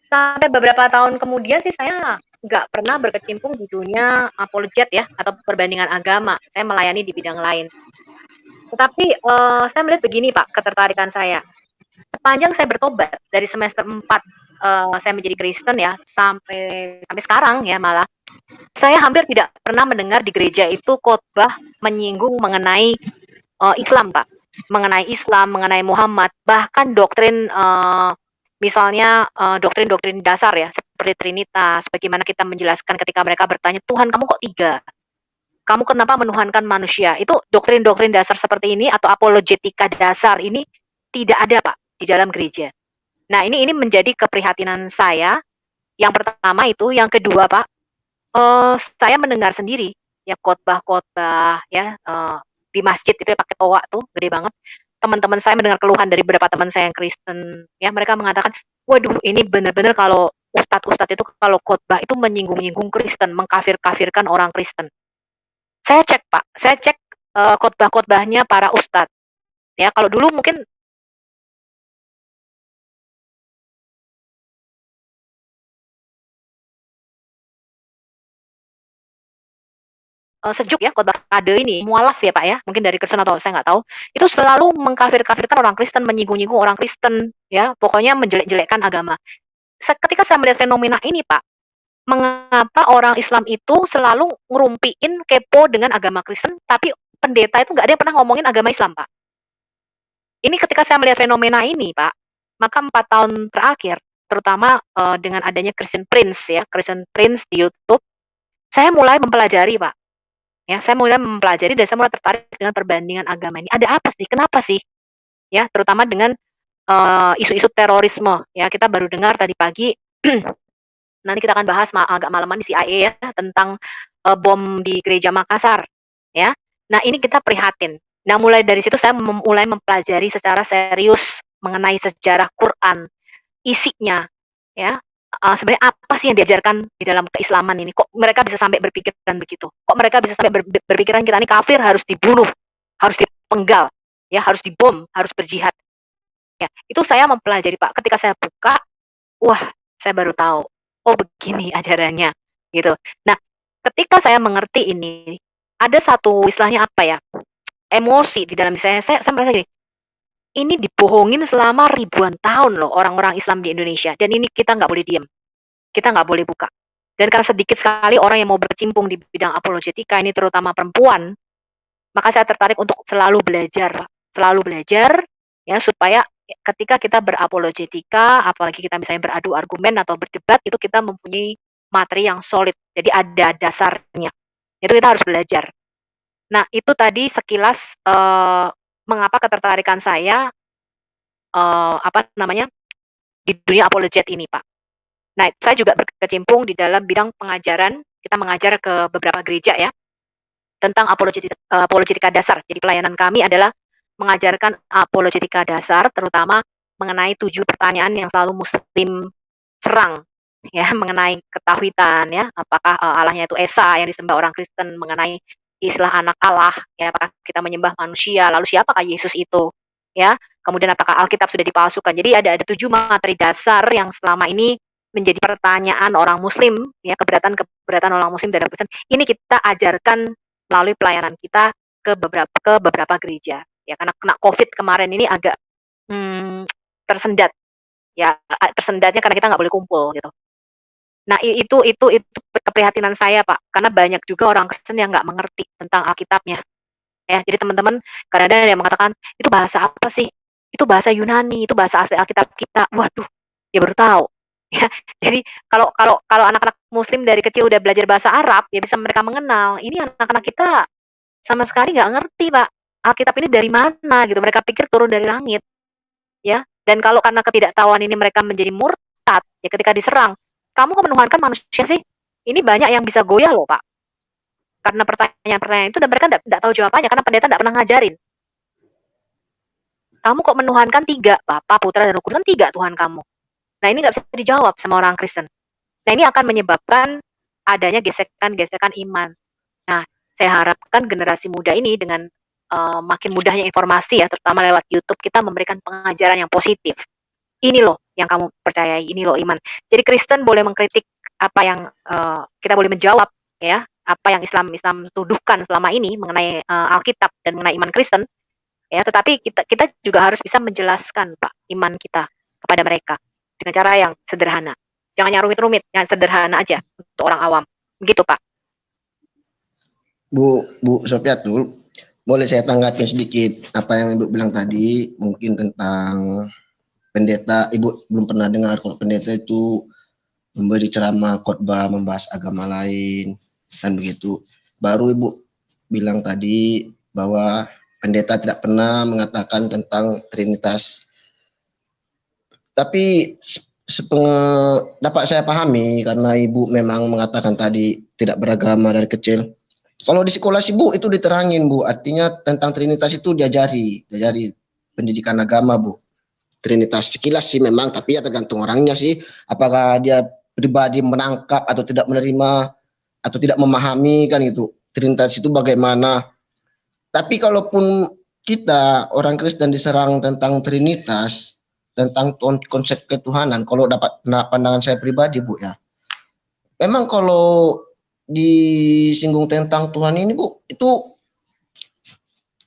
Sampai beberapa tahun kemudian sih saya nggak pernah berkecimpung di dunia apologet ya atau perbandingan agama. Saya melayani di bidang lain. Tetapi saya melihat begini Pak, ketertarikan saya. Sepanjang saya bertobat dari semester 4 saya menjadi Kristen ya sampai sekarang ya malah saya hampir tidak pernah mendengar di gereja itu khotbah menyinggung mengenai Islam Pak, mengenai Islam, mengenai Muhammad, bahkan doktrin misalnya doktrin-doktrin dasar ya seperti Trinitas, bagaimana kita menjelaskan ketika mereka bertanya Tuhan kamu kok 3? Kamu kenapa menuhankan manusia? Itu doktrin-doktrin dasar seperti ini atau apologetika dasar ini tidak ada Pak di dalam gereja. Nah ini menjadi keprihatinan saya. Yang pertama itu, yang kedua Pak, saya mendengar sendiri ya khotbah-khotbah ya di masjid itu ya pakai toa tuh gede banget. Teman-teman saya mendengar keluhan dari beberapa teman saya yang Kristen ya mereka mengatakan, waduh ini benar-benar kalau ustadz-ustadz itu kalau khotbah itu menyinggung-nyinggung Kristen, mengkafir-kafirkan orang Kristen. Saya cek Pak, saya cek khotbah-khotbahnya para ustadz. Ya kalau dulu mungkin sejuk ya khotbah kade ini mualaf ya Pak ya mungkin dari Kristen atau saya nggak tahu itu selalu mengkafir-kafirkan orang Kristen menyinggung-nyinggung orang Kristen ya pokoknya menjelek-jelekkan agama. Ketika saya melihat fenomena ini Pak, mengapa orang Islam itu selalu ngerumpiin kepo dengan agama Kristen tapi pendeta itu nggak ada yang pernah ngomongin agama Islam Pak. Ini ketika saya melihat fenomena ini Pak, maka 4 tahun terakhir terutama dengan adanya Christian Prince ya Christian Prince di YouTube saya mulai mempelajari Pak. Ya, saya mulai mempelajari dan saya mulai tertarik dengan perbandingan agama ini. Ada apa sih? Kenapa sih? Ya, terutama dengan isu-isu terorisme. Ya, kita baru dengar tadi pagi. Nanti kita akan bahas agak malaman di CIA ya tentang bom di gereja Makassar. Ya, nah ini kita prihatin. Nah, mulai dari situ saya mulai mempelajari secara serius mengenai sejarah Quran, isinya. Ya, sebenarnya apa sih yang diajarkan di dalam keislaman ini? Kok mereka bisa sampai berpikiran begitu? Kok mereka bisa sampai berpikiran kita ini kafir harus dibunuh, harus dipenggal, ya harus dibom, harus berjihad. Ya, itu saya mempelajari Pak. Ketika saya buka, wah, saya baru tahu. Oh, begini ajarannya, gitu. Nah, ketika saya mengerti ini, ada satu istilahnya apa ya? Emosi di dalam saya merasa gini, ini dibohongin selama ribuan tahun loh orang-orang Islam di Indonesia dan ini kita nggak boleh diam, kita nggak boleh buka. Dan karena sedikit sekali orang yang mau berkecimpung di bidang apologetika ini terutama perempuan, maka saya tertarik untuk selalu belajar ya supaya ketika kita berapologetika, apalagi kita misalnya beradu argumen atau berdebat itu kita mempunyai materi yang solid, jadi ada dasarnya. Itu kita harus belajar. Nah itu tadi sekilas mengapa ketertarikan saya di dunia apologet ini Pak. Nah saya juga berkecimpung di dalam bidang pengajaran, kita mengajar ke beberapa gereja ya tentang apologetika dasar. Jadi pelayanan kami adalah mengajarkan apologetika dasar terutama mengenai 7 pertanyaan yang selalu Muslim serang ya mengenai ketauhidan ya apakah Allahnya itu Esa yang disembah orang Kristen, mengenai istilah anak Allah ya apakah kita menyembah manusia, lalu siapakah Yesus itu ya, kemudian apakah Alkitab sudah dipalsukan. Jadi ada 7 materi dasar yang selama ini menjadi pertanyaan orang Muslim ya keberatan orang Muslim dalam Kristen ini kita ajarkan melalui pelayanan kita ke beberapa gereja ya karena kena COVID kemarin ini agak tersendat ya tersendatnya karena kita nggak boleh kumpul gitu. Nah itu keprihatinan saya Pak karena banyak juga orang Kristen yang nggak mengerti tentang Alkitabnya ya. Jadi teman-teman kadang-kadang ada yang mengatakan itu bahasa apa sih? Itu bahasa Yunani, itu bahasa asli Alkitab kita. Waduh, ya baru tahu. Ya, jadi kalau anak-anak Muslim dari kecil udah belajar bahasa Arab ya bisa mereka mengenal. Ini anak-anak kita sama sekali nggak ngerti Pak. Alkitab ini dari mana gitu? Mereka pikir turun dari langit. Ya, dan kalau karena ketidaktahuan ini mereka menjadi murtad ya ketika diserang. Kamu kok menuhankan manusia sih? Ini banyak yang bisa goyah loh Pak. Karena pertanyaan-pertanyaan itu dan mereka tidak tahu jawabannya karena pendeta tidak pernah ngajarin. Kamu kok menuhankan 3, Bapa, Putra, dan Roh Kudus, kan 3 Tuhan kamu. Nah ini nggak bisa dijawab sama orang Kristen. Nah ini akan menyebabkan adanya gesekan-gesekan iman. Nah saya harapkan generasi muda ini dengan makin mudahnya informasi ya, terutama lewat YouTube kita memberikan pengajaran yang positif. ini loh yang kamu percayai, ini loh iman. Jadi Kristen boleh mengkritik apa yang kita boleh menjawab ya, apa yang Islam tuduhkan selama ini mengenai Alkitab dan mengenai iman Kristen ya, tetapi kita juga harus bisa menjelaskan Pak iman kita kepada mereka dengan cara yang sederhana. Jangan yang rumit-rumit, yang sederhana aja untuk orang awam. Begitu Pak. Bu Sofiatul, boleh saya tanggapin sedikit apa yang Ibu bilang tadi, mungkin tentang pendeta. Ibu belum pernah dengar kalau pendeta itu memberi ceramah, khotbah, membahas agama lain, dan begitu. Baru Ibu bilang tadi bahwa pendeta tidak pernah mengatakan tentang Trinitas. Tapi dapat saya pahami, karena Ibu memang mengatakan tadi tidak beragama dari kecil. Kalau di sekolah sih Bu, itu diterangin Bu, artinya tentang Trinitas itu diajari pendidikan agama Bu. Trinitas sekilas sih memang, tapi ya tergantung orangnya sih, apakah dia pribadi menangkap atau tidak menerima atau tidak memahami kan gitu. Trinitas itu bagaimana. Tapi kalaupun kita orang Kristen diserang tentang Trinitas, tentang konsep ketuhanan, kalau dapat pandangan saya pribadi Bu ya, memang kalau disinggung tentang Tuhan ini Bu, itu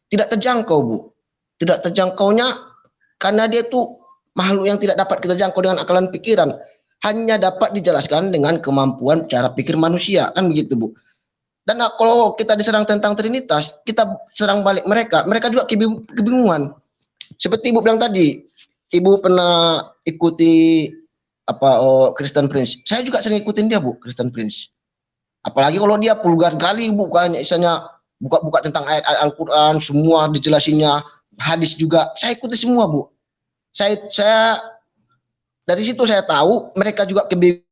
tidak terjangkau Bu. Tidak terjangkaunya karena dia tuh makhluk yang tidak dapat kita jangkau dengan akalan pikiran, hanya dapat dijelaskan dengan kemampuan cara pikir manusia, kan begitu Bu. Dan kalau kita diserang tentang Trinitas, kita serang balik mereka juga kebingungan. Seperti Ibu bilang tadi, Ibu pernah ikuti Kristen Prince. Saya juga sering ikutin dia Bu, Kristen Prince. Apalagi kalau dia puluhan kali bukannya misalnya buka tentang ayat-ayat Al-Quran, semua dijelasinnya, hadis juga, saya ikuti semua Bu. Saya dari situ saya tahu mereka juga tidak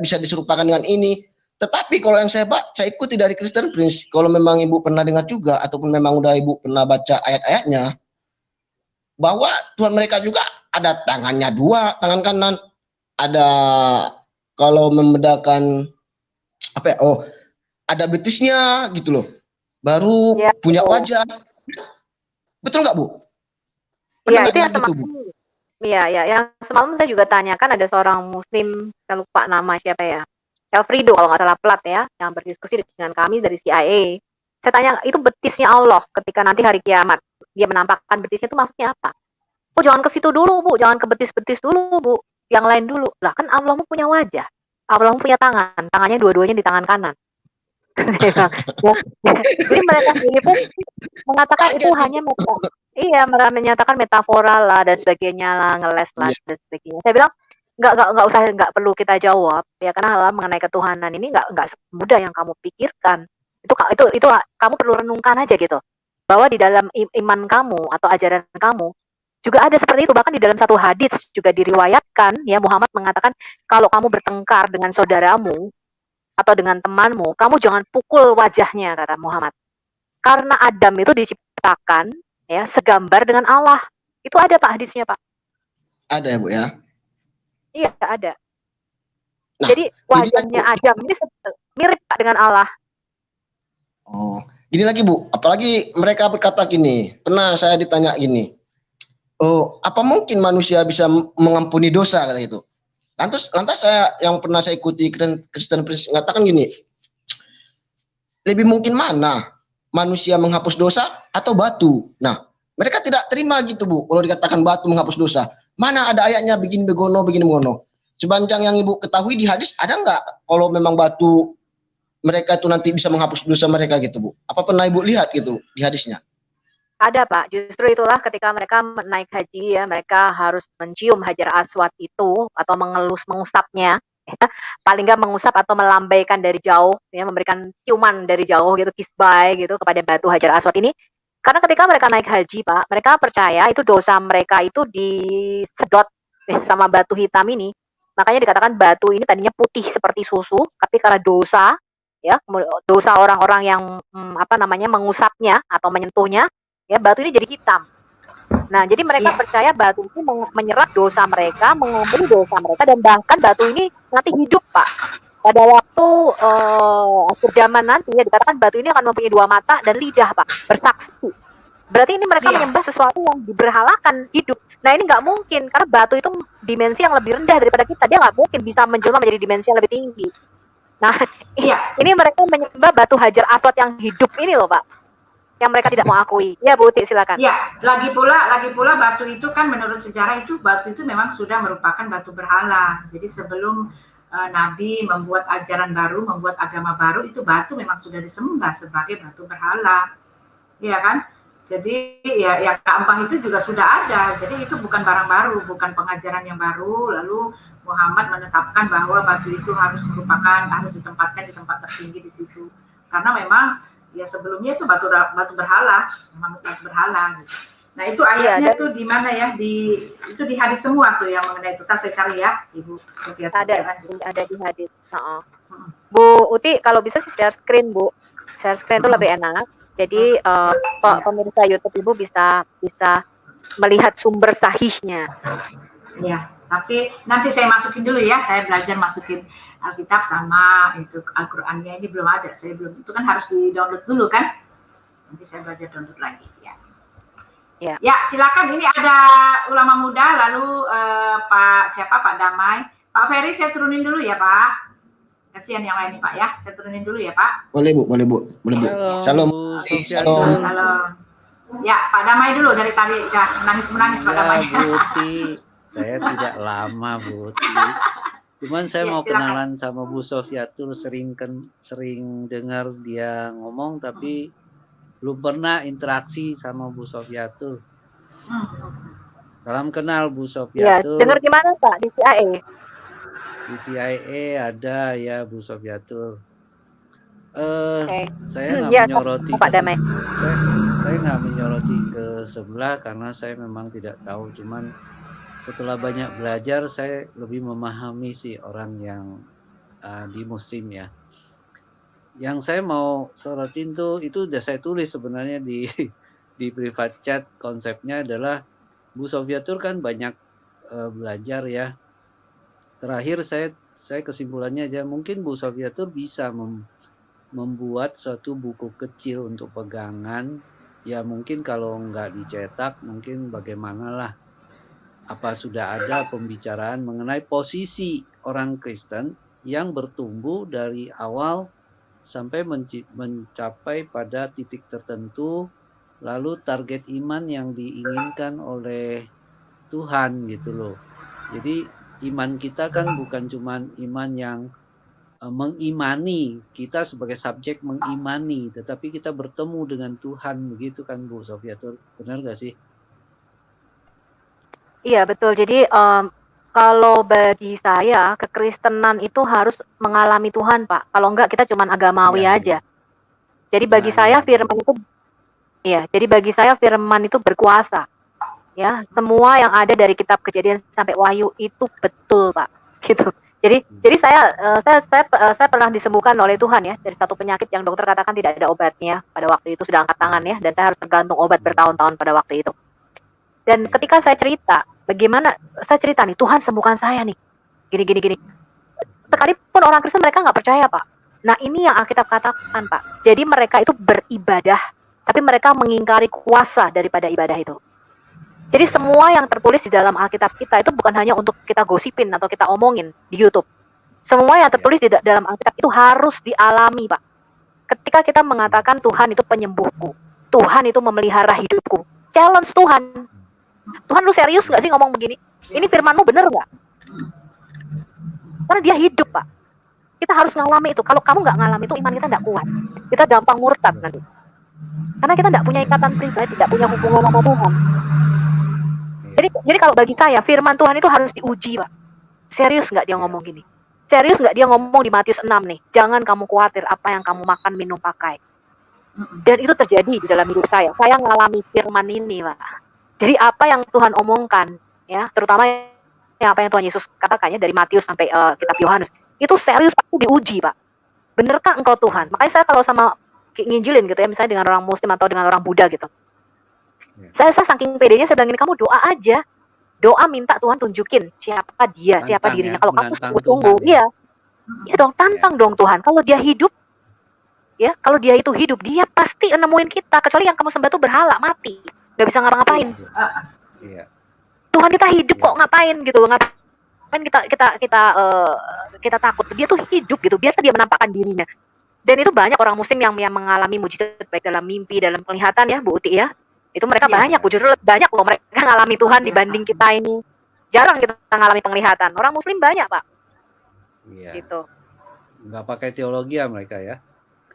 bisa diserupakan dengan ini. Tetapi kalau yang saya ikuti dari Kristen Prince, kalau memang Ibu pernah dengar juga ataupun memang udah Ibu pernah baca ayat-ayatnya, bahwa Tuhan mereka juga ada tangannya dua, tangan kanan, ada kalau membedakan ada betisnya gitu loh, baru Ya, punya wajah. Betul nggak Bu? Iya, itu yang gitu, Bu? semalam. Iya, ya, yang semalam saya juga tanyakan, ada seorang Muslim, saya lupa nama siapa ya, Elfrido kalau nggak salah plat ya, yang berdiskusi dengan kami dari CIA. Saya tanya, itu betisnya Allah ketika nanti hari kiamat dia menampakkan betisnya itu maksudnya apa? Oh, jangan ke situ dulu Bu, jangan ke betis-betis dulu Bu, yang lain dulu. Lah kan Allahmu punya wajah, Allahmu punya tangan, tangannya dua-duanya di tangan kanan. Jadi mereka sendiri pun mengatakan itu hanya mereka menyatakan metafora lah dan sebagainya lah, ngeles lah dan sebagainya. Saya bilang nggak perlu kita jawab ya, karena hal mengenai ketuhanan ini nggak semudah yang kamu pikirkan. Itu kamu perlu renungkan aja gitu, bahwa di dalam iman kamu atau ajaran kamu juga ada seperti itu. Bahkan di dalam satu hadis juga diriwayatkan ya, Muhammad mengatakan kalau kamu bertengkar dengan saudaramu atau dengan temanmu, kamu jangan pukul wajahnya, kata Muhammad. Karena Adam itu diciptakan ya segambar dengan Allah. Itu ada Pak hadisnya Pak. Ada ya Bu ya? Iya ada. Nah, jadi wajahnya Adam ini mirip Pak dengan Allah. Oh, ini lagi Bu, apalagi mereka berkata gini, pernah saya ditanya gini, oh apa mungkin manusia bisa mengampuni dosa kata gitu. Lantas saya yang pernah saya ikuti Kristen Prince mengatakan gini, lebih mungkin mana manusia menghapus dosa atau batu? Nah, mereka tidak terima gitu Bu, kalau dikatakan batu menghapus dosa. Mana ada ayatnya begini begono, begini begono. Sepanjang yang Ibu ketahui di hadis, ada nggak kalau memang batu mereka itu nanti bisa menghapus dosa mereka gitu Bu? Apa pernah Ibu lihat gitu di hadisnya? Ada Pak, justru itulah ketika mereka naik haji ya, mereka harus mencium hajar aswad itu atau mengusapnya ya. Paling nggak mengusap atau melambaikan dari jauh ya, memberikan ciuman dari jauh gitu, kiss bye gitu kepada batu hajar aswad ini. Karena ketika mereka naik haji Pak, mereka percaya itu dosa mereka itu disedot sama batu hitam ini. Makanya dikatakan batu ini tadinya putih seperti susu, tapi karena dosa ya, dosa orang-orang yang mengusapnya atau menyentuhnya, ya batu ini jadi hitam. Nah, jadi mereka percaya batu itu menyerap dosa mereka, mengampuni dosa mereka, dan bahkan batu ini nanti hidup Pak. Pada waktu akhir zaman nanti ya, dikatakan batu ini akan mempunyai 2 mata dan lidah Pak, bersaksi. Berarti ini mereka Iya. menyembah sesuatu yang diberhalakan hidup. Nah ini nggak mungkin karena batu itu dimensi yang lebih rendah daripada kita. Dia nggak mungkin bisa menjelma menjadi dimensi yang lebih tinggi. Nah Iya. ini mereka menyembah batu Hajar Aswad yang hidup ini loh Pak, yang mereka tidak mau akui. Ya Bu Uti silakan. Ya, lagi pula batu itu kan menurut sejarah itu batu itu memang sudah merupakan batu berhala. Jadi sebelum Nabi membuat ajaran baru, membuat agama baru, itu batu memang sudah disembah sebagai batu berhala, ya kan? Jadi ya Ka'bah itu juga sudah ada. Jadi itu bukan barang baru, bukan pengajaran yang baru. Lalu Muhammad menetapkan bahwa batu itu harus ditempatkan di tempat tertinggi di situ. Karena memang ya sebelumnya itu batu berhala, memang batu berhala. Gitu. Nah itu ayatnya tuh di mana ya? Itu di hadis semua tuh yang mengenai itu. Saya cari ya, Ibu Sofia. Ada di hadis. Bu Uti kalau bisa sih share screen Bu. Share screen itu lebih enak. Jadi pemirsa YouTube Ibu bisa melihat sumber sahihnya. Ya, tapi nanti saya masukin dulu ya. Saya belajar masukin Alkitab sama itu Al-Qur'annya ini belum ada. Saya belum. Itu kan harus di-download dulu kan. Nanti saya belajar download lagi ya. Ya, silakan. Ini ada ulama muda, lalu Pak Damai. Pak Ferry saya turunin dulu ya Pak. Kasihan yang lain nih Pak ya. Saya turunin dulu ya Pak. Boleh Bu. Shalom. Shalom. Ya, Pak Damai dulu dari tadi udah menangis Pak Damai. Bu Uti, saya tidak lama Bu Uti. Cuman saya mau kenalan sama Bu Sofiatul, sering dengar dia ngomong tapi belum pernah interaksi sama Bu Sofiatul. Salam kenal Bu Sofiatul. Ya, dengar gimana Pak di CIA? Di CIA ada ya Bu Sofiatul. Saya nggak menyoroti Pak Damai. Saya nggak menyoroti ke sebelah karena saya memang tidak tahu. Cuman setelah banyak belajar saya lebih memahami sih orang yang di Muslim ya. Yang saya mau sorotin tuh itu udah saya tulis sebenarnya di private chat. Konsepnya adalah Bu Sofiatul kan banyak belajar ya. Terakhir saya kesimpulannya aja mungkin Bu Sofiatul bisa membuat suatu buku kecil untuk pegangan. Ya mungkin kalau nggak dicetak mungkin bagaimanalah. Apa sudah ada pembicaraan mengenai posisi orang Kristen yang bertumbuh dari awal sampai mencapai pada titik tertentu, lalu target iman yang diinginkan oleh Tuhan gitu loh. Jadi iman kita kan bukan cuma iman yang mengimani, kita sebagai subjek mengimani, tetapi kita bertemu dengan Tuhan, begitu kan Bu Sofiatul, benar gak sih? Iya betul, jadi kalau bagi saya kekristenan itu harus mengalami Tuhan Pak. Kalau enggak kita cuma agamawi aja. Jadi bagi saya firman itu, jadi bagi saya firman itu berkuasa. Ya, semua yang ada dari kitab Kejadian sampai Wahyu itu betul Pak. Gitu. Jadi saya pernah disembuhkan oleh Tuhan ya dari satu penyakit yang dokter katakan tidak ada obatnya pada waktu itu, sudah angkat tangan ya, dan saya harus tergantung obat bertahun-tahun pada waktu itu. Dan ketika saya cerita, bagaimana saya cerita nih, Tuhan sembuhkan saya nih, gini. Sekalipun orang Kristen mereka nggak percaya Pak. Nah ini yang Alkitab katakan Pak. Jadi mereka itu beribadah, tapi mereka mengingkari kuasa daripada ibadah itu. Jadi semua yang tertulis di dalam Alkitab kita itu bukan hanya untuk kita gosipin atau kita omongin di YouTube. Semua yang tertulis di dalam Alkitab itu harus dialami Pak. Ketika kita mengatakan Tuhan itu penyembuhku, Tuhan itu memelihara hidupku, challenge Tuhan. Tuhan lu serius gak sih ngomong begini? Ini firmanmu bener gak? Karena dia hidup Pak. Kita harus ngalami itu. Kalau kamu gak ngalami itu, iman kita gak kuat. Kita gampang murtad nanti. Karena kita gak punya ikatan pribadi, gak punya hubungan sama Tuhan. Jadi kalau bagi saya, firman Tuhan itu harus diuji Pak. Serius gak dia ngomong gini? Serius gak dia ngomong di Matius 6 nih? Jangan kamu khawatir apa yang kamu makan, minum, pakai. Dan itu terjadi di dalam hidup saya. Saya ngalami firman ini Pak. Jadi apa yang Tuhan omongkan, ya, terutama yang apa yang Tuhan Yesus katakannya dari Matius sampai kitab Yohanes, itu serius Pak, itu diuji Pak. Benerkah engkau Tuhan? Makanya saya kalau sama nginjilin gitu ya, misalnya dengan orang Muslim atau dengan orang Buddha gitu, saya saking pedenya saya bilang ini, kamu doa aja, doa minta Tuhan tunjukin siapa dia, siapa dirinya. Kalau kamu tunggu, iya dong, tantang dong Tuhan. Kalau dia hidup, ya kalau dia itu hidup, dia pasti nemuin kita. Kecuali yang kamu sembah itu berhala, mati, nggak bisa ngapa-ngapain. Iya. Tuhan kita hidup kok, ngapain gitu, ngapain kita takut. Dia tuh hidup gitu, biar dia menampakkan dirinya. Dan itu banyak orang muslim yang mengalami mujizat baik dalam mimpi, dalam penglihatan ya Bu Uti ya. Itu mereka banyak, justru banyak loh mereka ngalami Tuhan dibanding kita ini. Jarang kita ngalami penglihatan. Orang muslim banyak, Pak. Iya. Gitu. Nggak pakai teologi ya mereka ya?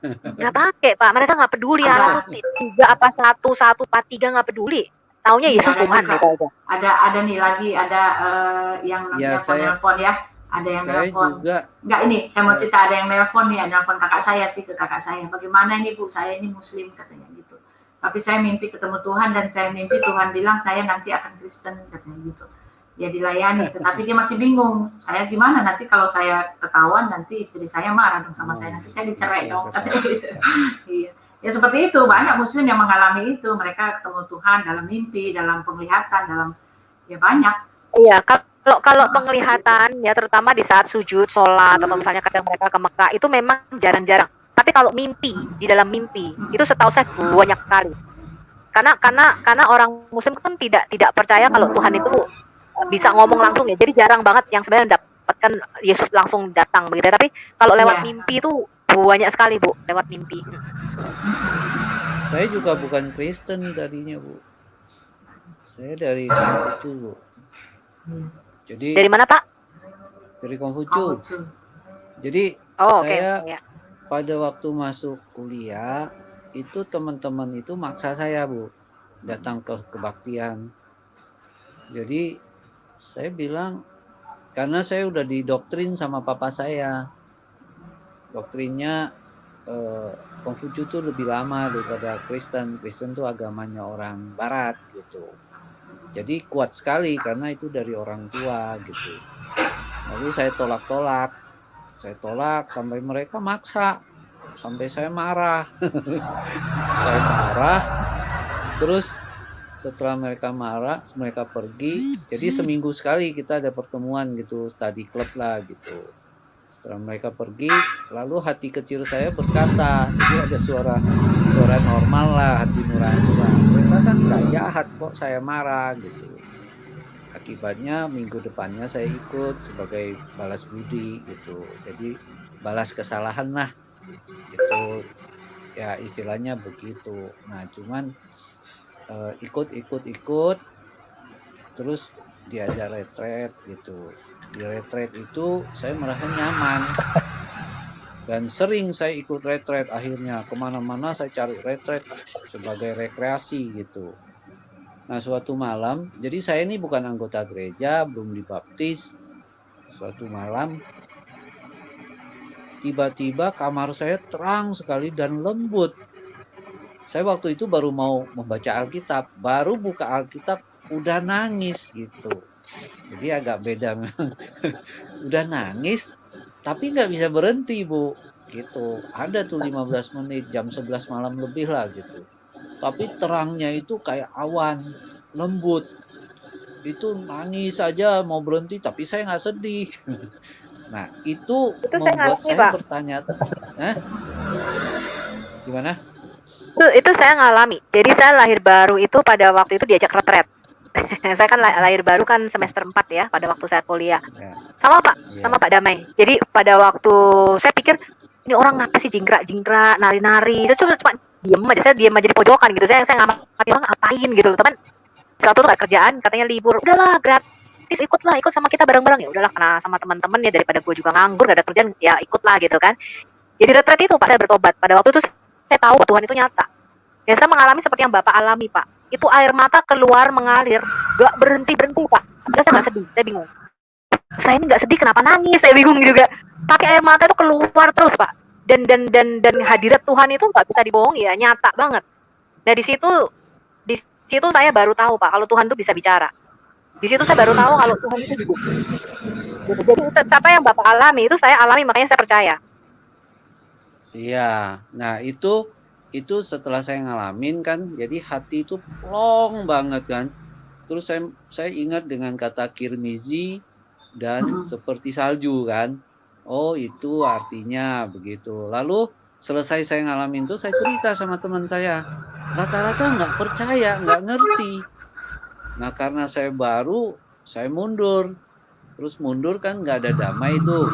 Nggak pakai, Pak. Mereka nggak peduli. Allah tuh 3 apa 1, 1 apa 3 nggak peduli. Taunya Yesus Tuhan gitu aja. Ada nih lagi, ada yang Ya, nelpon ya. Ada yang saya nelpon. juga Enggak, ini saya mau cerita, ada yang nelpon nih, ada nelpon kakak saya sih, ke kakak saya. Bagaimana ini Bu, saya ini muslim katanya gitu. Tapi saya mimpi ketemu Tuhan dan saya mimpi Tuhan bilang saya nanti akan Kristen katanya gitu. Ya dilayani, tetapi dia masih bingung. Saya gimana nanti kalau saya ketahuan nanti istri saya marah dong sama saya, nanti saya dicerai dong katanya gitu. Iya. Ya seperti itu, banyak muslim yang mengalami itu. Mereka ketemu Tuhan dalam mimpi, dalam penglihatan, dalam ya banyak. Iya, kalau penglihatan ya terutama di saat sujud, sholat atau misalnya kadang mereka ke Mekah itu memang jarang-jarang. Tapi kalau mimpi, di dalam mimpi itu setahu saya banyak sekali. Karena orang muslim kan tidak percaya kalau Tuhan itu bisa ngomong langsung ya. Jadi jarang banget yang sebenarnya mendapatkan Yesus langsung datang begitu. Tapi kalau lewat mimpi itu banyak sekali Bu, lewat mimpi. Saya juga bukan Kristen tadinya Bu. Saya dari Konghucu Bu. Jadi dari mana Pak? Dari Konghucu. Jadi saya pada waktu masuk kuliah itu teman-teman itu maksa saya Bu datang ke kebaktian. Jadi saya bilang karena saya udah didoktrin sama papa saya. Doktrinnya Konghucu itu lebih lama daripada Kristen. Kristen itu agamanya orang Barat gitu. Jadi kuat sekali karena itu dari orang tua gitu. Lalu saya tolak-tolak. Saya tolak sampai mereka maksa. Sampai saya marah. Saya marah. Terus setelah mereka marah, mereka pergi. Jadi seminggu sekali kita ada pertemuan gitu, study club lah gitu. Setelah mereka pergi, lalu hati kecil saya berkata, jadi ada suara normal lah, hati nurani lah. Mereka kan gak jahat kok saya marah gitu. Akibatnya minggu depannya saya ikut sebagai balas budi gitu. Jadi balas kesalahan lah gitu. Ya istilahnya begitu. Nah cuman ikut terus diajak retret gitu. Di retret itu saya merasa nyaman dan sering saya ikut retret. Akhirnya kemana-mana saya cari retret sebagai rekreasi gitu. Nah suatu malam, jadi saya ini bukan anggota gereja, belum dibaptis. Suatu malam tiba-tiba kamar saya terang sekali dan lembut. Saya waktu itu baru mau membaca Alkitab, baru buka Alkitab udah nangis gitu. Jadi agak beda memang. Udah nangis tapi nggak bisa berhenti Bu gitu. Ada tuh 15 menit, jam 11 malam lebih lah gitu. Tapi terangnya itu kayak awan, lembut. Itu nangis aja mau berhenti tapi saya nggak sedih. Nah itu membuat saya bertanya, gimana? Itu saya ngalami. Jadi saya lahir baru itu pada waktu itu diajak retret. Saya kan lahir baru kan semester 4 ya pada waktu saya kuliah. Sama Pak Damai. Jadi pada waktu saya pikir ini orang ngapa sih jingkrak-jingkrak, nari-nari. Saya cuma diam aja di pojokan gitu. Saya ngamati orang ngapain gitu. Teman satu tuh kerjaan katanya libur. Udahlah gratis ikut sama kita bareng-bareng ya. Udahlah karena sama teman-teman ya daripada gue juga nganggur gak ada kerjaan ya ikutlah gitu kan. Jadi retret itu Pak saya bertobat. Pada waktu itu saya tahu Tuhan itu nyata. Ya saya mengalami seperti yang Bapak alami Pak. Itu air mata keluar mengalir, gak berhenti Pak. Saya nggak sedih, saya bingung. Saya ini nggak sedih, kenapa nangis? Saya bingung juga. Tapi air mata itu keluar terus Pak. Dan hadirat Tuhan itu nggak bisa dibohongi ya, nyata banget. Nah di situ saya baru tahu Pak, kalau Tuhan itu bisa bicara. Di situ saya baru tahu kalau Tuhan itu hidup. Jadi apa yang Bapak alami itu saya alami, makanya saya percaya. Iya, nah itu setelah saya ngalamin kan, jadi hati itu plong banget kan. Terus saya ingat dengan kata kirmizi dan seperti salju kan. Oh itu artinya begitu. Lalu selesai saya ngalamin itu, saya cerita sama teman saya. Rata-rata nggak percaya, nggak ngerti. Nah, karena saya baru, saya mundur. Terus mundur kan nggak ada damai tuh.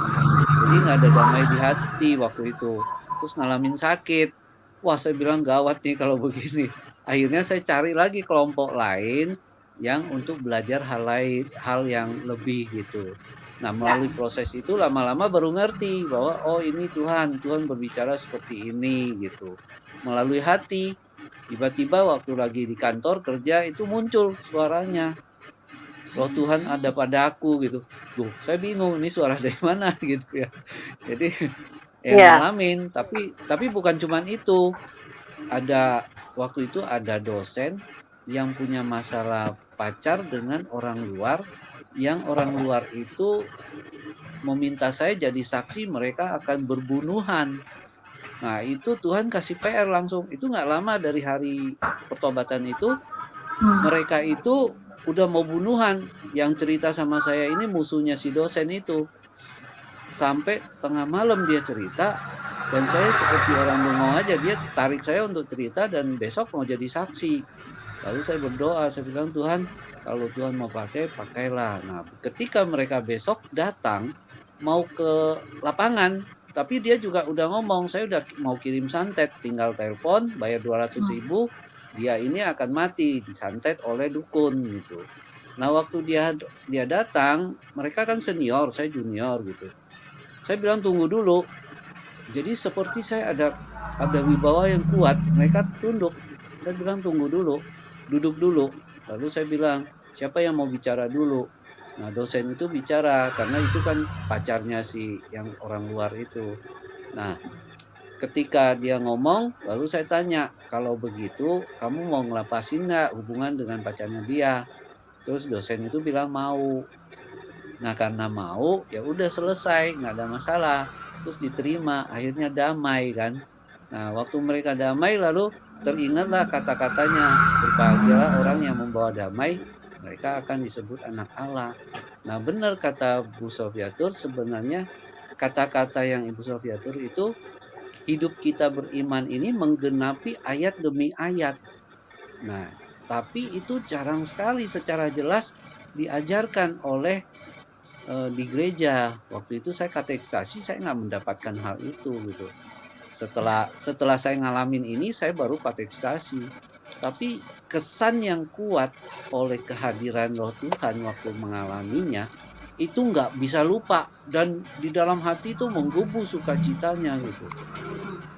Jadi nggak ada damai di hati waktu itu. Terus ngalamin sakit. Wah, saya bilang gawat nih kalau begini. Akhirnya saya cari lagi kelompok lain yang untuk belajar hal lain, hal yang lebih gitu. Nah, melalui proses itu lama-lama baru ngerti bahwa oh ini Tuhan berbicara seperti ini gitu. Melalui hati. Tiba-tiba waktu lagi di kantor kerja itu muncul suaranya. Roh Tuhan ada pada aku gitu. Duh, saya bingung ini suara dari mana gitu ya. Jadi ngalamin, tapi bukan cuman itu. Ada waktu itu ada dosen yang punya masalah pacar dengan orang luar, yang orang luar itu meminta saya jadi saksi mereka akan berbunuhan. Nah, itu Tuhan kasih PR langsung. Itu nggak lama dari hari pertobatan itu, mereka itu udah mau bunuhan. Yang cerita sama saya ini musuhnya si dosen itu. Sampai tengah malam dia cerita, dan saya seperti orang bengong aja, dia tarik saya untuk cerita dan besok mau jadi saksi. Lalu saya berdoa, saya bilang, Tuhan, kalau Tuhan mau pakai, pakailah. Nah, ketika mereka besok datang, mau ke lapangan, tapi dia juga udah ngomong, saya udah mau kirim santet, tinggal telepon, bayar 200.000, dia ini akan mati, disantet oleh dukun gitu. Nah, waktu dia datang, mereka kan senior, saya junior gitu. Saya bilang tunggu dulu. Jadi seperti saya ada wibawa yang kuat, mereka tunduk. Saya bilang tunggu dulu, duduk dulu. Lalu saya bilang, siapa yang mau bicara dulu? Nah, dosen itu bicara karena itu kan pacarnya si yang orang luar itu. Nah, ketika dia ngomong, lalu saya tanya, kalau begitu kamu mau ngelapasin nggak hubungan dengan pacarnya dia? Terus dosen itu bilang mau. Nah, karena mau, ya udah selesai, nggak ada masalah. Terus diterima, akhirnya damai kan. Nah, waktu mereka damai, lalu teringatlah kata-katanya, berbahagialah orang yang membawa damai, mereka akan disebut anak Allah. Nah, benar kata Bu Sofiatur, sebenarnya kata-kata yang Ibu Sofiatur itu, hidup kita beriman ini menggenapi ayat demi ayat. Nah, tapi itu jarang sekali secara jelas diajarkan oleh di gereja. Waktu itu saya katekisasi, saya nggak mendapatkan hal itu gitu. Setelah saya ngalamin ini, saya baru katekisasi. Tapi kesan yang kuat oleh kehadiran Roh Tuhan waktu mengalaminya, itu nggak bisa lupa. Dan di dalam hati itu menggebu sukacitanya gitu.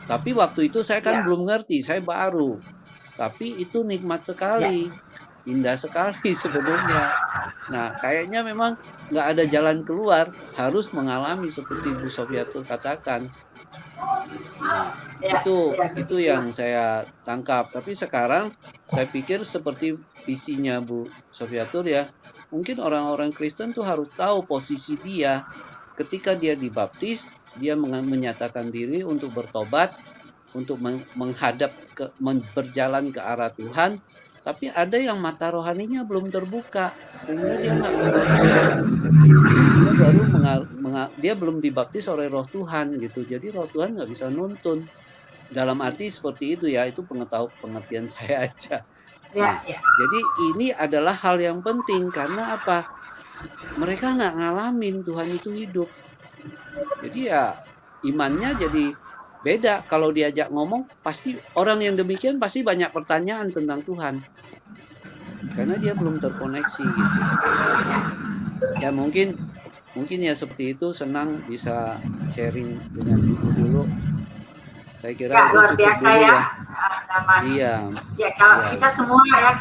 Tapi waktu itu saya kan belum ngerti, saya baru. Tapi itu nikmat sekali. Indah sekali sebenarnya. Nah, kayaknya memang nggak ada jalan keluar, harus mengalami seperti Bu Sofiatur katakan. Nah, itu yang saya tangkap. Tapi sekarang saya pikir seperti visinya Bu Sofiatur ya, mungkin orang-orang Kristen tuh harus tahu posisi dia. Ketika dia dibaptis, dia menyatakan diri untuk bertobat, untuk menghadap berjalan ke arah Tuhan. Tapi ada yang mata rohaninya belum terbuka, sehingga dia nggak dia belum dibaptis oleh Roh Tuhan gitu. Jadi Roh Tuhan nggak bisa nuntun. Dalam arti seperti itu ya, itu pengertian saya aja. Nah, jadi ini adalah hal yang penting karena apa? Mereka nggak ngalamin Tuhan itu hidup. Jadi ya imannya jadi beda. Kalau diajak ngomong, pasti orang yang demikian pasti banyak pertanyaan tentang Tuhan. Karena dia belum terkoneksi gitu. Ya mungkin ya seperti itu, senang bisa sharing dengan Ibu dulu. Saya kira ya, luar biasa ya. Iya. Ya kalau kita semua ya,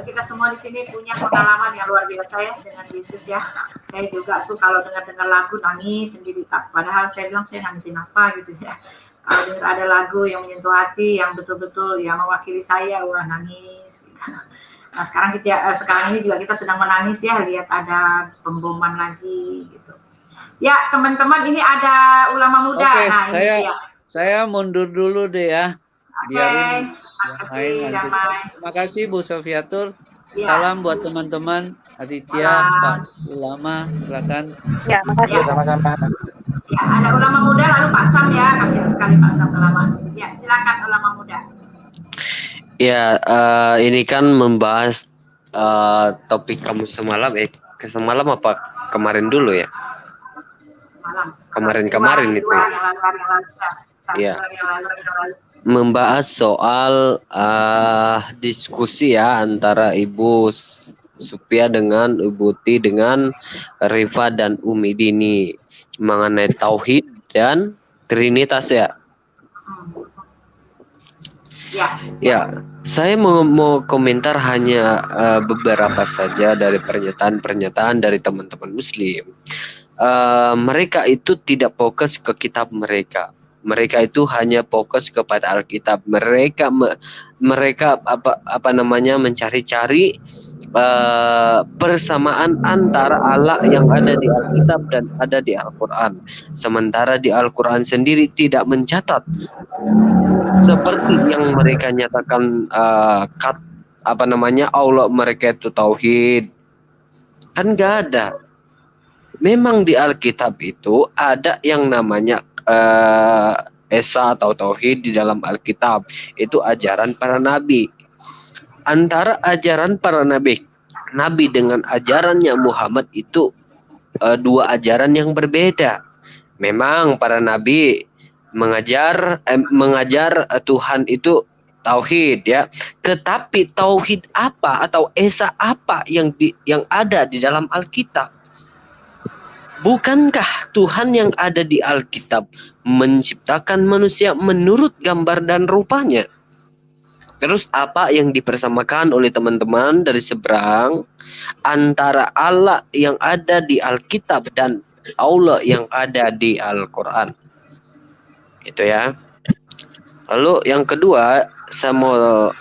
kita semua di sini punya pengalaman yang luar biasa ya dengan Yesus ya. Saya juga tuh kalau dengar lagu nangis sendiri. Padahal saya bilang saya nangisin apa gitu ya. Kalau dengar ada lagu yang menyentuh hati, yang betul-betul yang mewakili saya, wah nangis. Gitu. Nah sekarang ini juga kita sedang menangis ya, lihat ada pemboman lagi gitu. Ya teman-teman, ini ada ulama muda. Oke, nah ini dia. Saya mundur dulu deh ya. Biarin makasih, Terima kasih Bu Sofiatur. Ya. Salam buat teman-teman Aditya, Pak Ulama, silakan. Ya, makasih. Sama-sama. Ya, ada ulama muda lalu Pak Sam ya, kasihan sekali Pak Sam kelamaan. Ya, silakan ulama muda. Ya, ini kan membahas topik kamu semalam, semalam apa kemarin dulu ya? Kemarin itu. Ya. Membahas soal diskusi ya antara Ibu Supia dengan Ibu Ti dengan Rifa dan Umi Dini mengenai tauhid dan trinitas ya. Ya, saya mau komentar hanya beberapa saja dari pernyataan dari teman-teman Muslim. Mereka itu tidak fokus ke kitab mereka. Mereka itu hanya fokus kepada Alkitab. Mereka mencari-cari persamaan antara Allah yang ada di Alkitab dan ada di Al-Quran. Sementara di Al-Quran sendiri tidak mencatat seperti yang mereka nyatakan Allah mereka itu tauhid. Kan nggak ada. Memang di Alkitab itu ada yang namanya Esa atau tauhid di dalam Alkitab. Itu ajaran para nabi. Antara ajaran para nabi dengan ajarannya Muhammad itu dua ajaran yang berbeda. Memang para nabi mengajar Tuhan itu tauhid ya. Tetapi tauhid apa atau Esa apa yang ada di dalam Alkitab? Bukankah Tuhan yang ada di Alkitab menciptakan manusia menurut gambar dan rupanya? Terus apa yang dipersamakan oleh teman-teman dari seberang antara Allah yang ada di Alkitab dan Allah yang ada di Al-Quran? Itu ya. Lalu yang kedua, saya mau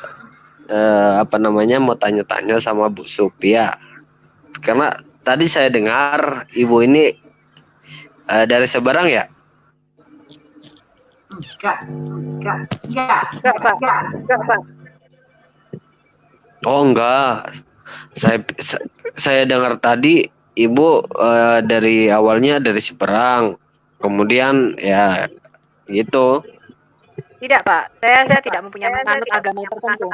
mau tanya-tanya sama Bu Supia. Karena tadi saya dengar Ibu ini dari Seberang ya? Enggak, Pak. Oh enggak. Saya dengar tadi Ibu dari awalnya dari Seberang. Kemudian ya gitu. Tidak, Pak. Saya tidak mempunyai menganut agama tertentu.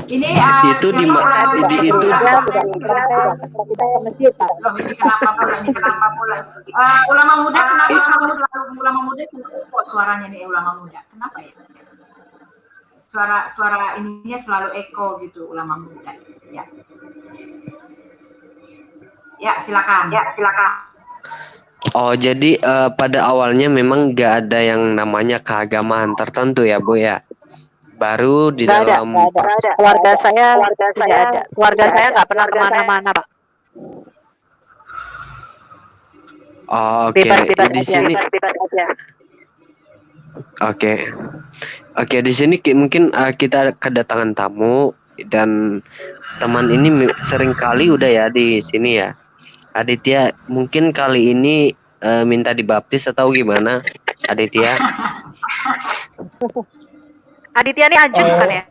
Ini itu di itu kenapa pula? Ulama muda kenapa kamu selalu ulama muda kok suaranya nih ulama muda? Kenapa ya? Suara ininya selalu eko gitu ulama muda. Ya. Ya, silakan. Oh, jadi pada awalnya memang nggak ada yang namanya keagamaan tertentu ya, Bu ya. Baru di dalam Keluarga saya tidak ada. Keluarga saya nggak pernah kemana-mana, Pak. Oh, oke. Di sini. Oke, di sini mungkin kita kedatangan tamu dan teman ini sering kali udah ya di sini ya. Aditya, mungkin kali ini minta dibaptis atau gimana, Aditya? Aditya ini Ajun bukan ya?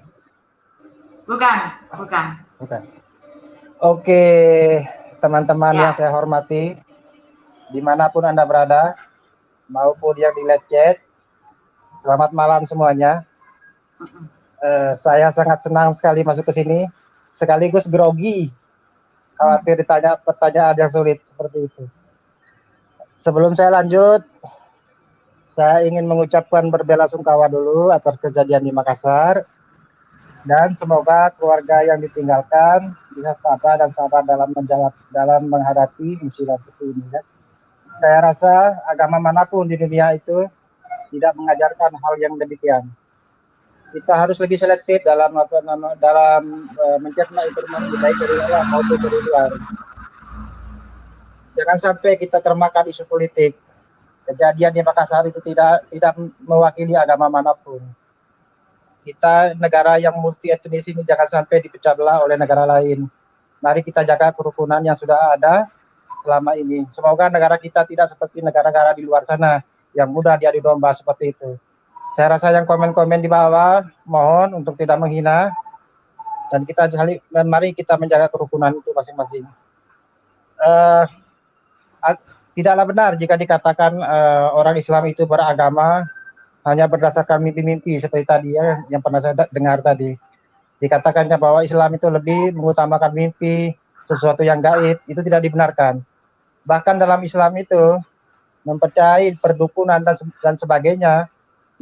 Bukan. Oke, teman-teman yang saya hormati, dimanapun Anda berada, maupun yang di live chat, selamat malam semuanya. Saya sangat senang sekali masuk ke sini, sekaligus grogi, khawatir ditanya pertanyaan yang sulit seperti itu. Sebelum saya lanjut, saya ingin mengucapkan berbelasungkawa dulu atas kejadian di Makassar, dan semoga keluarga yang ditinggalkan bisa tabah dan sabar dalam menghadapi musibah seperti ini. Ya. Saya rasa agama manapun di dunia itu tidak mengajarkan hal yang demikian. Kita harus lebih selektif dalam mencerna informasi baik dari Allah maupun dari luar. Jangan sampai kita termakan isu politik. Kejadian di Makassar itu tidak mewakili agama manapun. Kita negara yang multi etnis ini jangan sampai dipecah belah oleh negara lain. Mari kita jaga kerukunan yang sudah ada selama ini. Semoga negara kita tidak seperti negara-negara di luar sana yang mudah diadu domba seperti itu. Saya rasa yang komen-komen di bawah mohon untuk tidak menghina. dan mari kita menjaga kerukunan itu masing-masing. Tidaklah benar jika dikatakan orang Islam itu beragama hanya berdasarkan mimpi-mimpi seperti tadi ya, yang pernah saya dengar tadi. Dikatakannya bahwa Islam itu lebih mengutamakan mimpi, sesuatu yang gaib, itu tidak dibenarkan. Bahkan dalam Islam itu mempercayai perdukunan dan sebagainya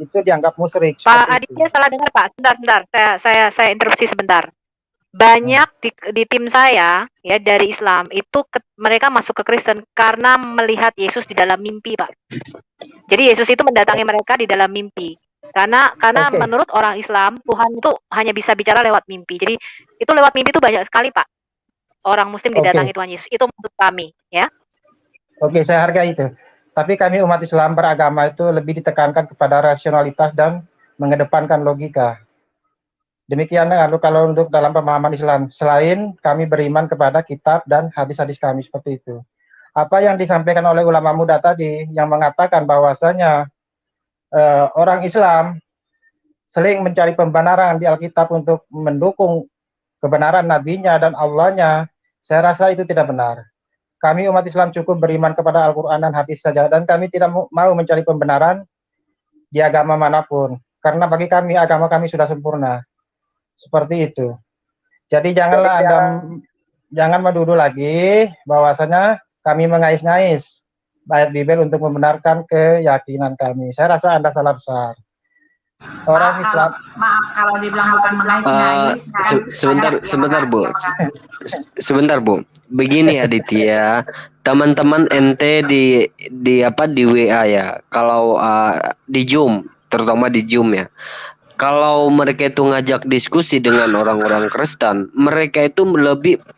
itu dianggap musyrik. Pak Aditya salah dengar Pak, sebentar, saya interupsi sebentar. Banyak di tim saya ya dari Islam itu mereka masuk ke Kristen karena melihat Yesus di dalam mimpi Pak. Jadi Yesus itu mendatangi mereka di dalam mimpi. Karena menurut orang Islam Tuhan itu hanya bisa bicara lewat mimpi. Jadi itu lewat mimpi itu banyak sekali Pak. Orang Muslim didatangi Tuhan Yesus. Itu maksud kami ya. Oke, saya hargai itu. Tapi kami umat Islam beragama itu lebih ditekankan kepada rasionalitas dan mengedepankan logika. Demikian lalu kalau untuk dalam pemahaman Islam, selain kami beriman kepada kitab dan hadis-hadis kami seperti itu. Apa yang disampaikan oleh ulama muda tadi yang mengatakan bahwasanya orang Islam sering mencari pembenaran di Alkitab untuk mendukung kebenaran nabinya dan Allahnya, saya rasa itu tidak benar. Kami umat Islam cukup beriman kepada Al-Quran dan hadis saja, dan kami tidak mau mencari pembenaran di agama manapun. Karena bagi kami, agama kami sudah sempurna. Seperti itu. Jadi janganlah jangan menuduh lagi bahwasanya kami mengais-ngais ayat Bible untuk membenarkan keyakinan kami. Saya rasa Anda salah besar. Orang Islam. Maaf kalau dibilang bukan mengais-ngais. Sebentar Bu. Sebentar Bu. Begini Aditya, teman-teman ente di WA ya. Kalau di Zoom, terutama di Zoom ya. Kalau mereka itu ngajak diskusi dengan orang-orang Kristen, mereka itu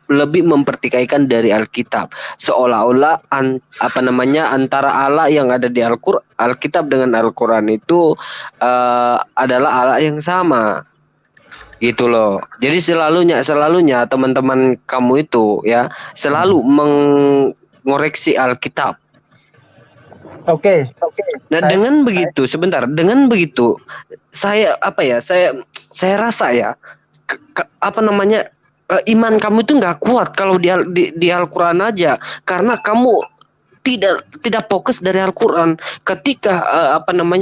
lebih mempertikaikan dari Alkitab, seolah-olah antara Allah yang ada di Alkitab dengan Al-Quran itu adalah Allah yang sama, gitu loh. Jadi selalunya teman-teman kamu itu ya selalu mengoreksi Alkitab. Oke. Nah, dengan begitu saya rasa ya iman kamu itu nggak kuat kalau di Al-Quran aja, karena kamu tidak fokus dari Al-Quran ketika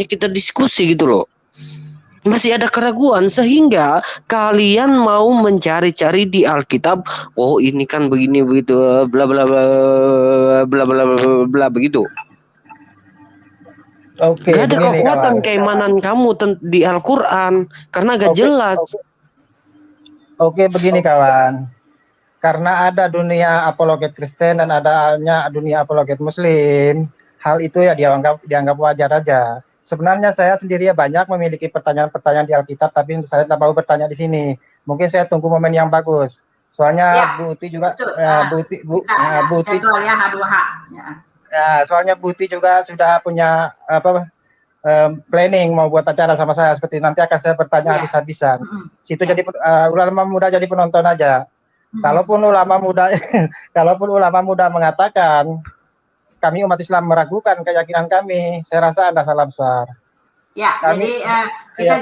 kita diskusi gitu loh. Masih ada keraguan sehingga kalian mau mencari-cari di Alkitab, oh ini kan begini begitu bla bla bla bla bla bla begitu. Oke, gak ada kekuatan keimanan kamu di Al-Quran karena gak jelas. Oke, begini kawan. Karena ada dunia apologet Kristen dan adanya dunia apologet Muslim, hal itu ya dianggap wajar aja. Sebenarnya saya sendiri ya banyak memiliki pertanyaan-pertanyaan di Alkitab, tapi saya tak mau bertanya di sini. Mungkin saya tunggu momen yang bagus. Soalnya Bu Uti juga, Bu Uti. Ya, soalnya Buti juga sudah punya planning mau buat acara sama saya, seperti nanti akan saya bertanya habis-habisan. Situ jadi ulama muda jadi penonton aja. Kalaupun ulama muda mengatakan kami umat Islam meragukan keyakinan kami, saya rasa Anda salah besar. Ya, jadi kita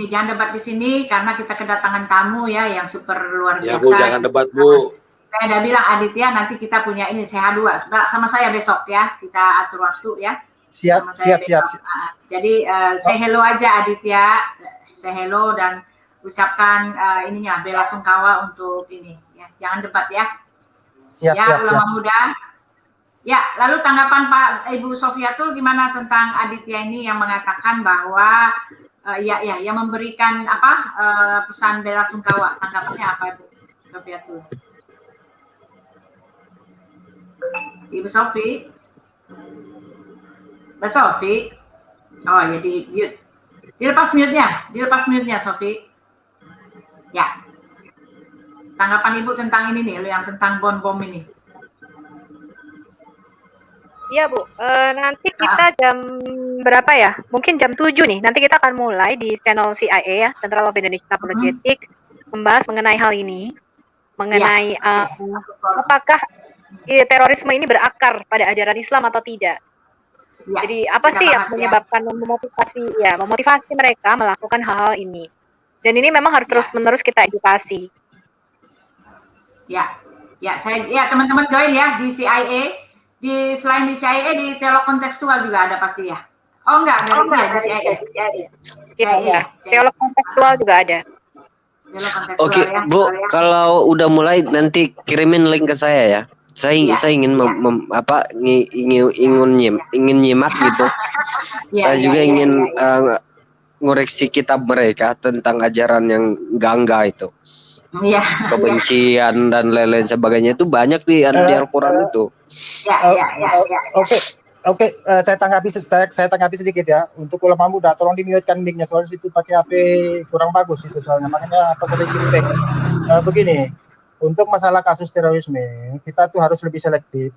jangan debat di sini karena kita kedatangan tamu ya yang super luar biasa. Ya Bu, jangan debat Bu. Saya udah bilang Aditya nanti kita punya ini CH2 sama saya besok ya, kita atur waktu ya. Siap. Jadi say hello aja Aditya, say hello dan ucapkan ininya bela sungkawa untuk ini ya. Jangan debat ya. Siap. Ulama muda. Ya, lalu tanggapan Pak Ibu Sofiatul gimana tentang Aditya ini yang mengatakan bahwa yang memberikan pesan bela sungkawa, tanggapannya apa Ibu Sofiatul? Ibu Sofi, Mbak Sofi, oh ya di mute, dilepas mute-nya Sofi. Ya, tanggapan Ibu tentang ini nih, yang tentang bom ini. Iya Bu, nanti kita jam berapa ya? Mungkin jam 7 nih, nanti kita akan mulai di channel CIA ya, Central of Indonesia Apologetic, membahas mengenai hal ini, mengenai apakah terorisme ini berakar pada ajaran Islam atau tidak. Ya, jadi apa sih yang menyebabkan memotivasi mereka melakukan hal-hal ini. Dan ini memang harus terus-menerus kita edukasi. Ya, teman-teman join ya di CIA, selain di CIA di teolog kontekstual juga ada pasti ya. Oh enggak, di CIA. Iya. Teolog kontekstual juga ada. Oke, Bu, kalau udah mulai nanti kirimin link ke saya ya. Saya ingin ingin nyimak gitu. Saya juga ingin ngoreksi kitab mereka tentang ajaran yang enggak itu. Kebencian dan lain-lain sebagainya itu banyak di Al-Quran itu. Oke, saya tanggapi sedikit ya. Untuk ulama muda, tolong di-mute-kan mic-nya, soalnya situ pakai HP kurang bagus itu soalnya. Makanya sering feedback. Begini, untuk masalah kasus terorisme, kita tuh harus lebih selektif.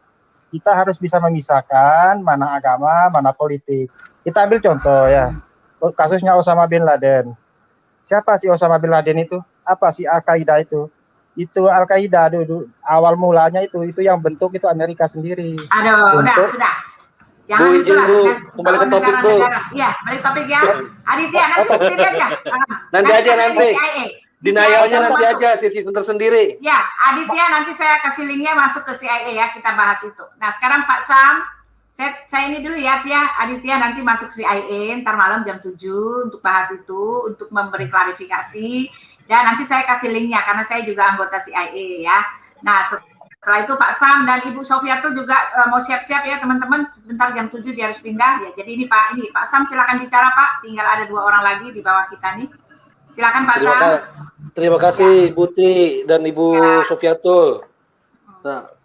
Kita harus bisa memisahkan mana agama, mana politik. Kita ambil contoh ya, kasusnya Osama bin Laden. Siapa sih Osama bin Laden itu? Apa sih Al-Qaeda itu? Itu Al-Qaeda dulu, awal mulanya itu yang bentuk itu Amerika sendiri. Aduh, sudah. Bu, izin Bu, kembali ke topik Bu. Iya, balik topik ya. Aditya, nanti sendiri aja. Nanti. Denialnya nanti aja, sisi tersendiri. Ya, Aditya nanti saya kasih linknya masuk ke CIA ya, kita bahas itu. Nah, sekarang Pak Sam, saya ini dulu ya, Aditya nanti masuk CIA, ntar malam jam 7 untuk bahas itu, untuk memberi klarifikasi. Dan nanti saya kasih linknya, karena saya juga anggota CIA ya. Nah, setelah itu Pak Sam dan Ibu Sofiatul juga mau siap-siap ya teman-teman, sebentar jam 7 dia harus pindah ya. Jadi ini Pak Sam silakan bicara Pak, tinggal ada 2 orang lagi di bawah kita nih. Silakan Pak Sam. Terima kasih Ibu Tri dan Ibu Sofiatul.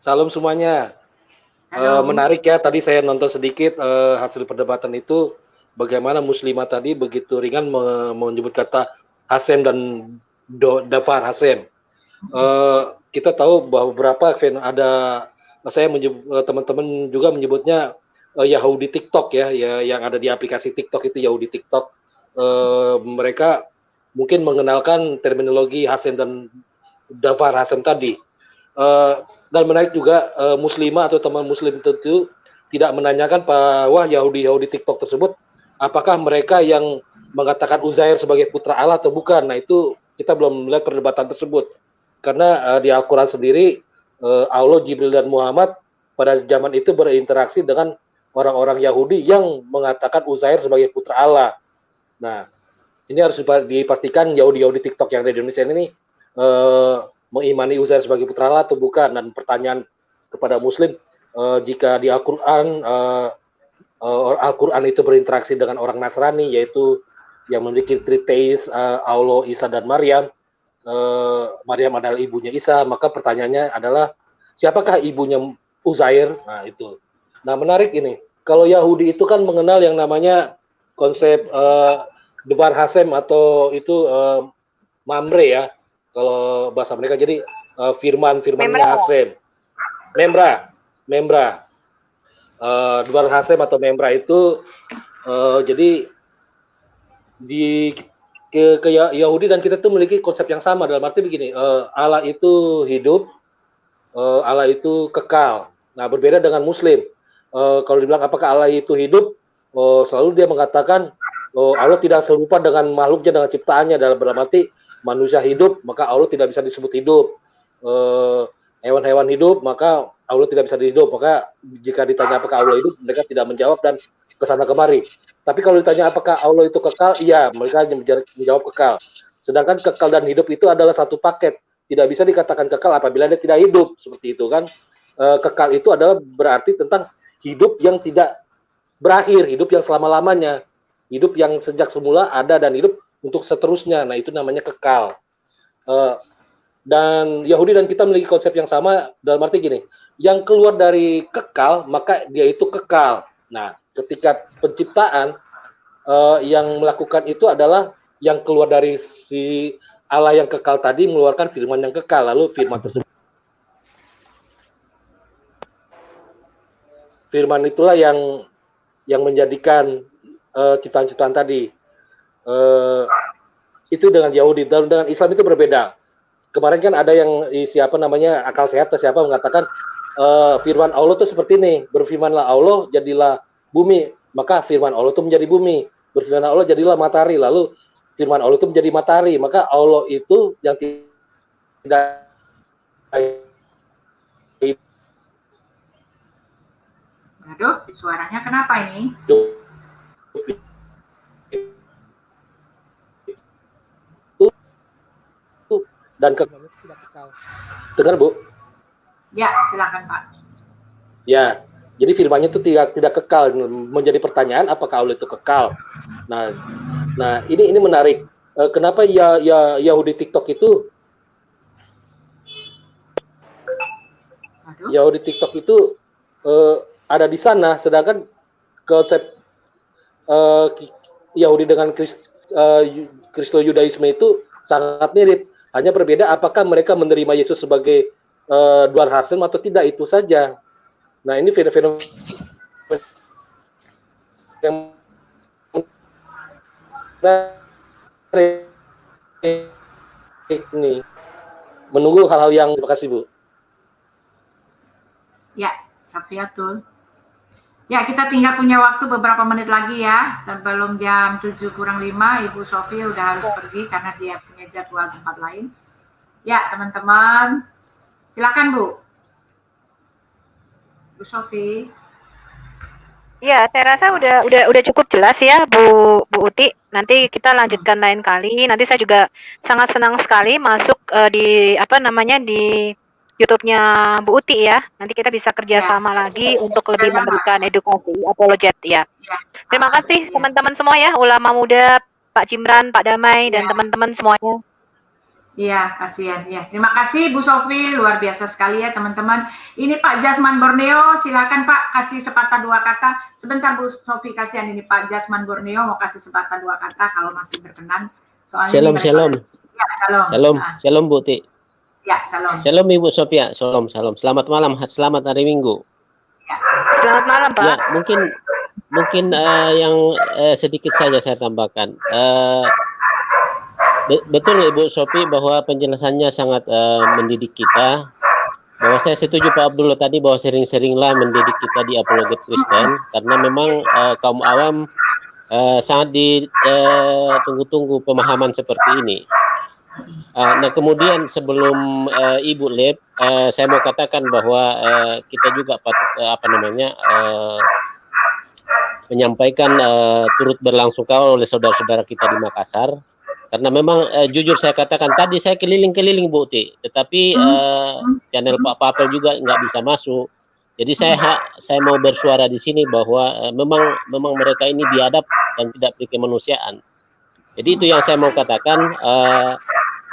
Salam semuanya. Menarik ya, tadi saya nonton sedikit hasil perdebatan itu, bagaimana muslimah tadi begitu ringan menyebut kata Hasem dan Dafar Hasem. Kita tahu bahwa beberapa ada, saya teman-teman juga menyebutnya Yahudi TikTok ya, yang ada di aplikasi TikTok itu Yahudi TikTok. Mereka mungkin mengenalkan terminologi Hasem dan Dafar Hasem tadi. Dan menarik juga muslimah atau teman muslim tentu tidak menanyakan bahwa Yahudi TikTok tersebut apakah mereka yang mengatakan Uzair sebagai putra Allah atau bukan. Nah, itu kita belum melihat perdebatan tersebut. Karena di Al-Quran sendiri Allah, Jibril dan Muhammad pada zaman itu berinteraksi dengan orang-orang Yahudi yang mengatakan Uzair sebagai putra Allah. Nah, ini harus dipastikan Yahudi TikTok yang ada di Indonesia ini mengimani Uzair sebagai putra Allah atau bukan. Dan pertanyaan kepada Muslim, jika di Al-Quran itu berinteraksi dengan orang Nasrani, yaitu yang memiliki triteis Allah, Isa dan Maryam, Maryam adalah ibunya Isa, maka pertanyaannya adalah siapakah ibunya Uzair? Nah itu. Nah menarik ini, kalau Yahudi itu kan mengenal yang namanya konsep Debar Hasem atau itu Mamre ya, kalau bahasa mereka. Jadi firmannya Hasem, Membra. Debar Hasem atau Membra itu jadi di ke Yahudi dan kita tuh memiliki konsep yang sama, dalam arti begini, Allah itu hidup, Allah itu kekal. Nah berbeda dengan Muslim, kalau dibilang apakah Allah itu hidup, selalu dia mengatakan Allah tidak serupa dengan makhluknya, dengan ciptaannya, dalam arti manusia hidup maka Allah tidak bisa disebut hidup, hewan-hewan hidup maka Allah tidak bisa hidup. Maka jika ditanya apakah Allah hidup, mereka tidak menjawab dan kesana kemari. Tapi kalau ditanya apakah Allah itu kekal, iya, mereka menjawab kekal. Sedangkan kekal dan hidup itu adalah satu paket. Tidak bisa dikatakan kekal apabila dia tidak hidup, seperti itu kan. Kekal itu adalah berarti tentang hidup yang tidak berakhir, hidup yang selama-lamanya, hidup yang sejak semula ada dan hidup untuk seterusnya. Nah itu namanya kekal. Dan Yahudi dan kita memiliki konsep yang sama, dalam arti gini, yang keluar dari kekal maka dia itu kekal. Nah ketika penciptaan yang melakukan itu adalah yang keluar dari si Allah yang kekal tadi, mengeluarkan firman yang kekal, lalu firman tersebut, firman itulah yang menjadikan ciptaan-ciptaan tadi. Itu dengan Yahudi, dan dengan Islam itu berbeda. Kemarin kan ada yang siapa namanya akal sehat atau siapa mengatakan firman Allah itu seperti ini, berfirmanlah Allah jadilah bumi, maka firman Allah itu menjadi bumi. Berfirman Allah jadilah matahari, lalu firman Allah itu menjadi matahari. Maka Allah itu yang tidak Aduh, suaranya kenapa ini? Dan dengar Bu? Ya, silakan Pak. Ya, jadi firman-Nya itu tidak kekal. Menjadi pertanyaan, apakah Allah itu kekal? Nah, ini menarik. Kenapa Yahudi TikTok itu? Yahudi TikTok itu ada di sana, sedangkan konsep Yahudi dengan Kristo Yudaisme itu sangat mirip. Hanya berbeda apakah mereka menerima Yesus sebagai Tuhan Hasem atau tidak, itu saja. Nah, ini fenomena yang ini menunggu hal-hal yang. Terima kasih Bu. Ya, Safiatul. Ya, kita tinggal punya waktu beberapa menit lagi ya. Sebelum jam 7:05, Ibu Sofi udah harus pergi karena dia punya jadwal tempat lain. Ya, teman-teman. Silakan, Bu. Bu Sofi. Ya, saya rasa udah cukup jelas ya, Bu Uti. Nanti kita lanjutkan lain kali. Nanti saya juga sangat senang sekali masuk di YouTube-nya Bu Uti ya. Nanti kita bisa kerjasama lagi untuk lebih memberikan edukasi apologet ya. Terima kasih teman-teman semua ya, ulama muda, Pak Cimran, Pak Damai, dan teman-teman semuanya. Iya, kasihan ya. Terima kasih Bu Sofi, luar biasa sekali ya teman-teman. Ini Pak Jasman Borneo, silakan Pak kasih sepatah dua kata. Sebentar Bu Sofi, kasihan ini Pak Jasman Borneo mau kasih sepatah dua kata kalau masih berkenan. Soalnya Shalom. Ya, shalom. Shalom, shalom Bu Uti. Ya, shalom. Shalom Ibu Sofia, shalom. Selamat malam, selamat hari Minggu. Ya. Selamat malam Pak. Ya, mungkin yang sedikit saja saya tambahkan. Betul Ibu Sofi bahwa penjelasannya sangat mendidik kita. Bahwa saya setuju Pak Abdullah tadi bahwa sering-seringlah mendidik kita di apologet Kristen, karena memang kaum awam sangat ditunggu-tunggu pemahaman seperti ini. Nah, kemudian sebelum Ibu Lep, saya mau katakan bahwa kita juga patut menyampaikan turut berlangsung kawal oleh saudara-saudara kita di Makassar. Karena memang jujur saya katakan tadi saya keliling-keliling Bu Uti, tetapi channel Pak Papel juga nggak bisa masuk. Jadi saya mau bersuara di sini bahwa memang mereka ini biadab dan tidak berkemanusiaan. Jadi itu yang saya mau katakan.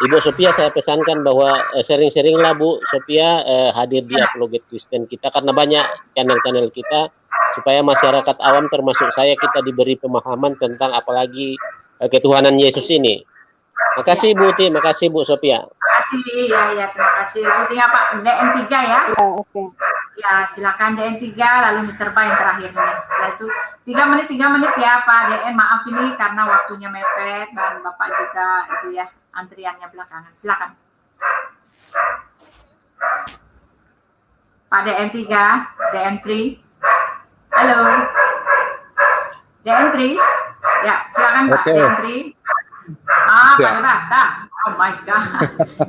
Ibu Sophia saya pesankan bahwa sering-seringlah Bu Sophia hadir di apologet Kristen kita, karena banyak channel-channel kita, supaya masyarakat awam termasuk saya kita diberi pemahaman tentang apalagi ketuhanan Yesus ini. Makasih Bu Uti, makasih Bu Sophia. Terima kasih ya, terima kasih. Lalu tinggal Pak DM3 ya. Oke. Ya, silakan DM3 lalu Mr. Ba yang terakhir nih. Setelah itu 3 menit ya Pak DM. Maaf ini karena waktunya mepet dan Bapak juga itu ya antriannya belakangan. Silakan. Pak DM3, DM3. Halo. DM3. Ya, silakan Pak DM3. Pak Debata. Oh my God.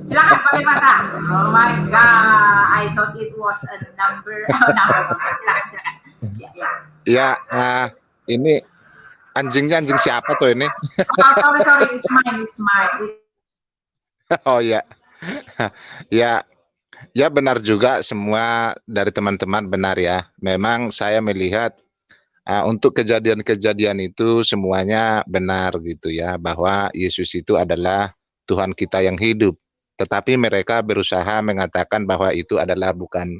Silakan Pak Debata. Oh my God. I thought it was a number. Silakan. Ya, ini anjingnya anjing siapa tuh ini? Oh, sorry. It's mine. Oh ya. Ya benar juga semua dari teman-teman benar ya. Memang saya melihat untuk kejadian-kejadian itu semuanya benar gitu ya, bahwa Yesus itu adalah Tuhan kita yang hidup. Tetapi mereka berusaha mengatakan bahwa itu adalah bukan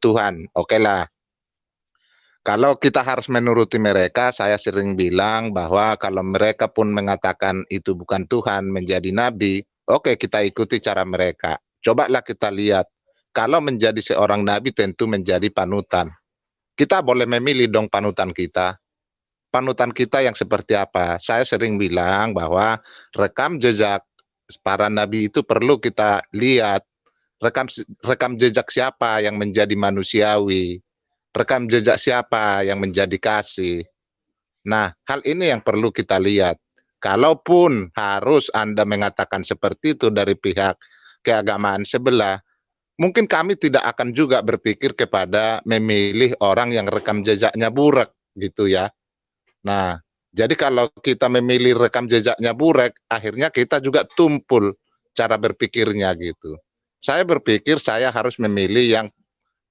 Tuhan. Oke lah. Kalau kita harus menuruti mereka, saya sering bilang bahwa kalau mereka pun mengatakan itu bukan Tuhan, menjadi nabi, oke, kita ikuti cara mereka. Cobalah kita lihat. Kalau menjadi seorang nabi tentu menjadi panutan. Kita boleh memilih dong panutan kita. Panutan kita yang seperti apa? Saya sering bilang bahwa rekam jejak para nabi itu perlu kita lihat. Rekam jejak siapa yang menjadi manusiawi. Rekam jejak siapa yang menjadi kasih. Nah, hal ini yang perlu kita lihat. Kalaupun harus Anda mengatakan seperti itu dari pihak keagamaan sebelah, mungkin kami tidak akan juga berpikir kepada memilih orang yang rekam jejaknya buruk gitu ya. Nah, jadi kalau kita memilih rekam jejaknya buruk, akhirnya kita juga tumpul cara berpikirnya gitu. Saya berpikir saya harus memilih yang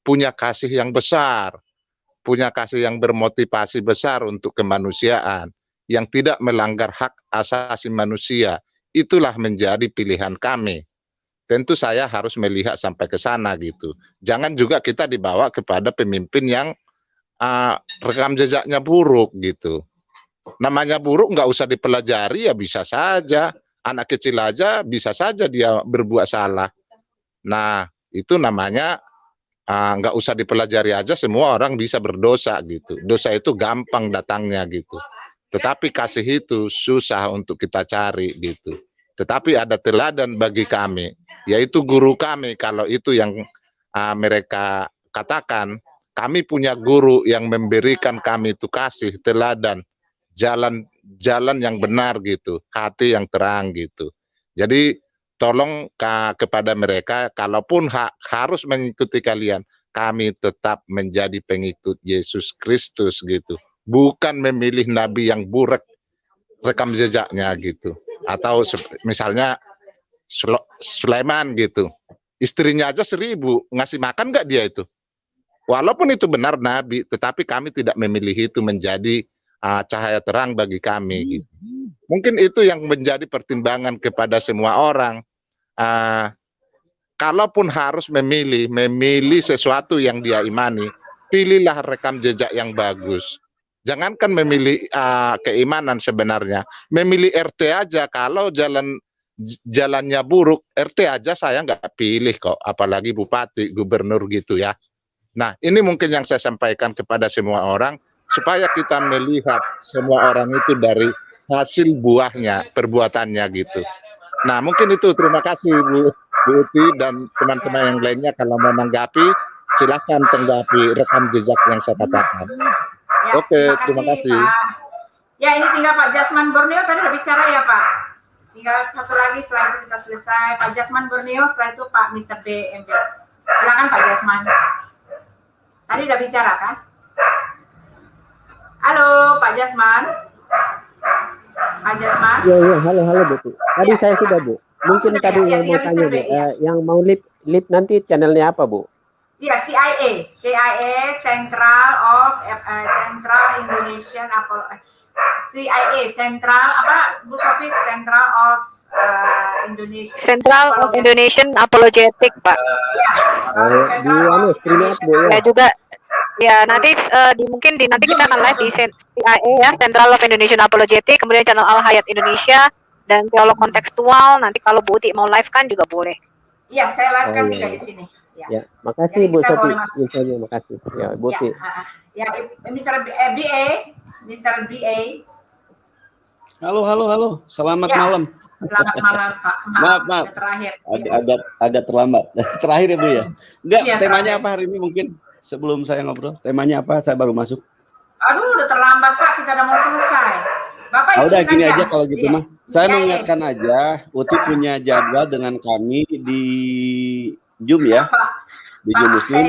punya kasih yang besar, punya kasih yang bermotivasi besar untuk kemanusiaan, yang tidak melanggar hak asasi manusia. Itulah menjadi pilihan kami. Tentu saya harus melihat sampai ke sana gitu. Jangan juga kita dibawa kepada pemimpin yang rekam jejaknya buruk gitu. Namanya buruk nggak usah dipelajari ya bisa saja. Anak kecil aja bisa saja dia berbuat salah. Nah itu namanya nggak usah dipelajari aja semua orang bisa berdosa gitu. Dosa itu gampang datangnya gitu. Tetapi kasih itu susah untuk kita cari gitu. Tetapi ada teladan bagi kami, yaitu guru kami. Kalau itu yang mereka katakan, kami punya guru yang memberikan kami itu kasih, teladan, jalan yang benar gitu, hati yang terang gitu. Jadi tolong kepada mereka, kalaupun harus mengikuti kalian, kami tetap menjadi pengikut Yesus Kristus gitu. Bukan memilih nabi yang buruk rekam jejaknya gitu. Atau misalnya Sulaiman gitu. Istrinya aja 1000, ngasih makan nggak dia itu? Walaupun itu benar nabi, tetapi kami tidak memilih itu menjadi cahaya terang bagi kami gitu. Mungkin itu yang menjadi pertimbangan kepada semua orang. Kalaupun harus memilih sesuatu yang dia imani, pilihlah rekam jejak yang bagus. Jangankan memilih keimanan sebenarnya, memilih RT aja. Kalau jalannya buruk, RT aja saya nggak pilih kok, apalagi bupati, gubernur gitu ya. Nah ini mungkin yang saya sampaikan kepada semua orang, supaya kita melihat semua orang itu dari hasil buahnya, perbuatannya gitu. Nah mungkin itu, terima kasih Bu Uti dan teman-teman yang lainnya. Kalau mau menanggapi, silahkan tanggapi rekam jejak yang saya katakan. Ya, Oke, terima kasih. Pak. Ya, ini tinggal Pak Jasman Borneo tadi udah bicara ya Pak. Tinggal satu lagi setelah itu kita selesai. Pak Jasman Borneo, setelah itu Pak Mr. BMB. Silakan Pak Jasman. Tadi udah bicara kan? Halo Pak Jasman. Pak Jasman. Ya, halo Bu. Tadi ya, saya sudah Bu. Mungkin tadi yang mau tanya Bu, yang mau lip nanti channelnya apa Bu? Iya, CIA Central Indonesian CIA Central apa Bu Sofi, Central of Indonesia. Central of Indonesian Apologetic Pak. Ya juga. Ya nanti nanti kita akan live di CIA ya, Central of Indonesian Apologetic, kemudian channel Al Hayat Indonesia dan Teolog Kontekstual. Nanti kalau Bu Uti mau live kan juga boleh. Iya, saya live kan juga di sini. Ya, makasih Bu Sofi. Infonya makasih. Ya, Bu Uti. Ya, Mr. BA. Halo. Selamat malam. Selamat malam Pak. Maaf. Terakhir. Agak terlambat. Terakhir ya Bu ya. Enggak, Iya, temanya terakhir. apa hari ini mungkin? Sebelum saya ngobrol, temanya apa? Saya baru masuk. Aduh, udah terlambat Pak, kita udah mau selesai. Bapak Udah ikutin gini aja. aja kalau gitu Iya. mah. Saya Iya. mengingatkan aja, Uti punya jadwal dengan kami di Zoom ya. Di Zoom Pak, Muslim.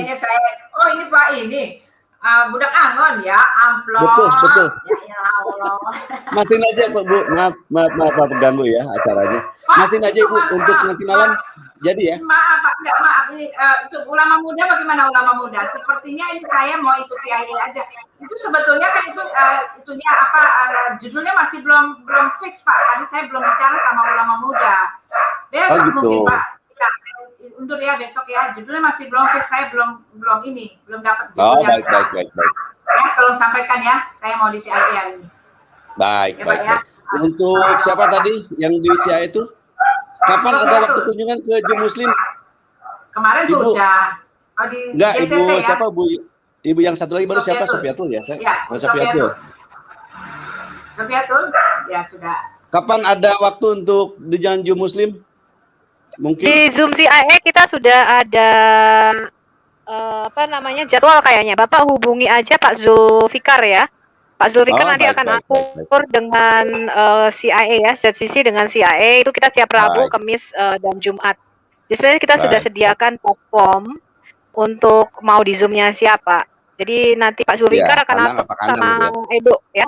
oh ini Pak ini. Budak Angon ya, amplop. Betul. Ya Allah. Masin aja Bu. Maaf ganggu ya acaranya. Masin aja Bu untuk nanti malam. Jadi ya. Maaf Pak, enggak maaf ini untuk ulama muda bagaimana ulama muda? Sepertinya ini saya mau ikut CIA aja. Itu sebetulnya kan itu itunya apa judulnya masih belum fix Pak. Tadi saya belum bicara sama ulama muda. Besok gitu. mungkin Pak. Ya, saya undur ya besok ya. Judulnya masih belum fix, saya belum dapat judul yang Baik. ya, tolong sampaikan ya. Saya mau di CIA hari ini. Baik. Ya, Pak, ya. Untuk siapa tadi yang di CIA itu? Kapan ada waktu kunjungan ke Zoom Muslim? Kemarin Ibu. sudah. Oh, di Enggak, JCC, Ibu ya? siapa Bu? Ibu yang satu lagi baru siapa? Sofiatul. Sofiatul ya? Iya, Sofiatul. Sofiatul, ya sudah. Kapan ada waktu untuk di Jalan Zoom Muslim? Mungkin Di Zoom CIA kita sudah ada jadwal kayaknya. Bapak hubungi aja Pak Zulfikar ya. Pak Zulfikar nanti akan atur dengan CIA ya, ZCC dengan CIA itu kita tiap Rabu, Kamis dan Jumat. Jadi sebenarnya kita sudah Baik. sediakan platform untuk mau di Zoom-nya siapa. Jadi nanti Pak Zulfikar Iya, akan kandang upload apa kandang sama gitu ya. Edo ya.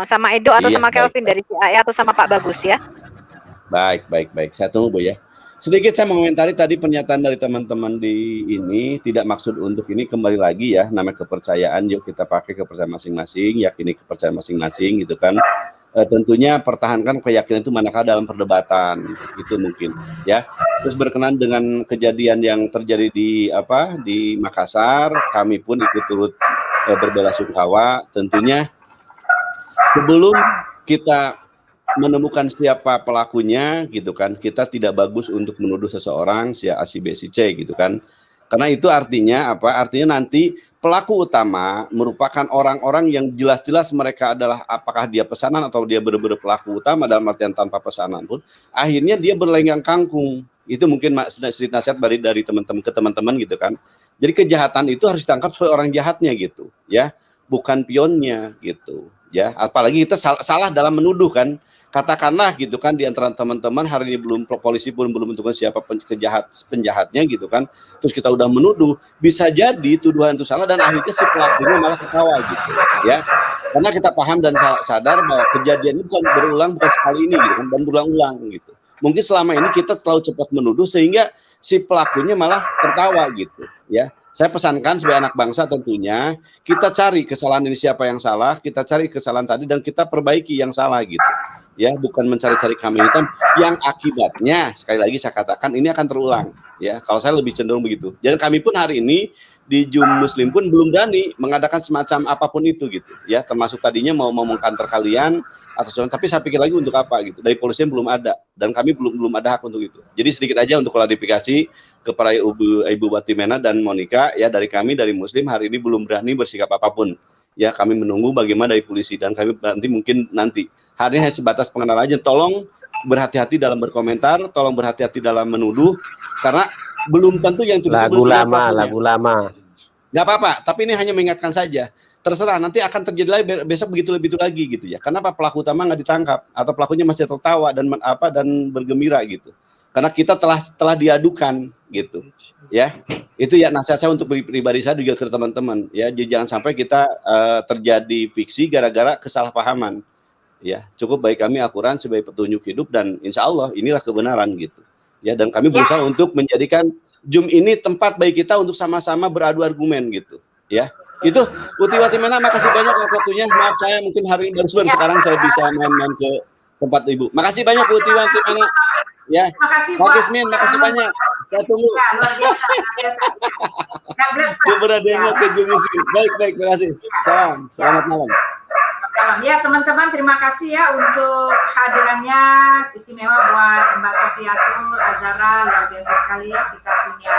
Sama Edo atau Iya, sama baik, Kelvin baik. dari CIA atau sama Pak Bagus ya. Baik, baik, baik. Saya tunggu Bu ya. Sedikit saya mengomentari tadi pernyataan dari teman-teman di ini, tidak maksud untuk ini, kembali lagi ya, namanya kepercayaan, yuk kita pakai kepercayaan masing-masing, yakini kepercayaan masing-masing gitu kan. Tentunya pertahankan keyakinan itu manakala dalam perdebatan, itu mungkin ya. Terus berkenan dengan kejadian yang terjadi di Makassar, kami pun ikut turut berbelasungkawa. Tentunya sebelum kita menemukan siapa pelakunya gitu kan, kita tidak bagus untuk menuduh seseorang si A, si B, si C gitu kan. Karena itu artinya apa? Artinya nanti pelaku utama merupakan orang-orang yang jelas-jelas mereka adalah apakah dia pesanan atau dia benar-benar pelaku utama, dalam artian tanpa pesanan pun akhirnya dia berlenggang kangkung. Itu mungkin sedikit nasihat dari teman-teman ke teman-teman gitu kan. Jadi kejahatan itu harus ditangkap sebagai orang jahatnya gitu ya, bukan pionnya gitu ya. Apalagi kita salah dalam menuduh kan. Katakanlah gitu kan, di antara teman-teman hari ini polisi pun belum menentukan siapa penjahatnya gitu kan, terus kita udah menuduh, bisa jadi tuduhan itu salah dan akhirnya si pelakunya malah ketawa gitu ya, karena kita paham dan sadar bahwa kejadian ini bukan berulang, bukan sekali ini gitu kan, dan berulang-ulang gitu. Mungkin selama ini kita terlalu cepat menuduh sehingga si pelakunya malah tertawa gitu ya. Saya pesankan sebagai anak bangsa tentunya kita cari kesalahan ini, siapa yang salah, kita cari kesalahan tadi dan kita perbaiki yang salah gitu ya, bukan mencari-cari kambing hitam yang akibatnya sekali lagi saya katakan ini akan terulang ya. Kalau saya lebih cenderung begitu. Dan kami pun hari ini di Jum Muslim pun belum berani mengadakan semacam apapun itu gitu ya, termasuk tadinya mau mengkantor kalian atau tapi saya pikir lagi untuk apa gitu, dari polisian belum ada dan kami belum ada hak untuk itu. Jadi sedikit aja untuk klarifikasi kepada Ibu Watimena dan Monica ya, dari kami dari Muslim hari ini belum berani bersikap apapun ya. Kami menunggu bagaimana dari polisi dan kami nanti hari ini hanya sebatas pengenalan aja. Tolong berhati-hati dalam berkomentar, tolong berhati-hati dalam menuduh, karena belum tentu yang lagu lama. Nggak apa-apa, tapi ini hanya mengingatkan saja. Terserah, nanti akan terjadi lagi besok begitu lagi gitu ya. Kenapa pelaku utama nggak ditangkap atau pelakunya masih tertawa dan bergembira gitu? Karena kita telah diadukan gitu ya. Itu ya nasihat saya untuk pribadi saya juga ke teman-teman ya. Jadi jangan sampai kita terjadi fiksi gara-gara kesalahpahaman. Ya, cukup baik kami Al-Quran sebagai petunjuk hidup dan insya Allah inilah kebenaran gitu ya. Dan kami berusaha untuk menjadikan Jum ini tempat bagi kita untuk sama-sama beradu argumen gitu ya. Itu Uti Watimena, makasih banyak waktunya. Maaf saya mungkin hari ini baru sekarang saya bisa main-main ke tempat Ibu. Makasih banyak Uti Watimena ya. Pak Kismin, makasih banyak. Saya tunggu. Keberadaannya ke Jum Muslim. Baik, terima kasih. Salam, selamat malam. Ya teman-teman, terima kasih ya untuk hadirannya, istimewa buat Mbak Sofiatul Azhara, luar biasa sekali ya, kita punya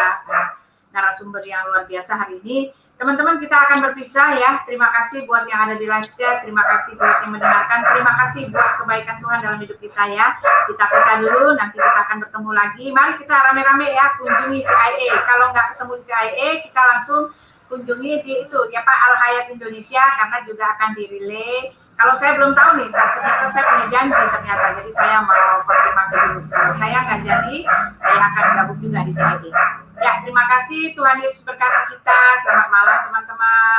narasumber yang luar biasa hari ini. Teman-teman, kita akan berpisah ya. Terima kasih buat yang ada di live chat, terima kasih buat yang mendengarkan, terima kasih buat kebaikan Tuhan dalam hidup kita ya. Kita pisah dulu, nanti kita akan bertemu lagi. Mari kita rame-rame ya, kunjungi CIA. Kalau nggak ketemu di CIA, kita langsung kunjungi di itu ya Pak, Al Hayat Indonesia, karena juga akan direlay. Kalau saya belum tahu nih, ternyata saya punya janji ternyata, jadi saya mau konfirmasi dulu. Kalau saya nggak jadi, saya akan gabung juga di CIA. Ya, terima kasih, Tuhan Yesus berkati kita. Selamat malam teman-teman.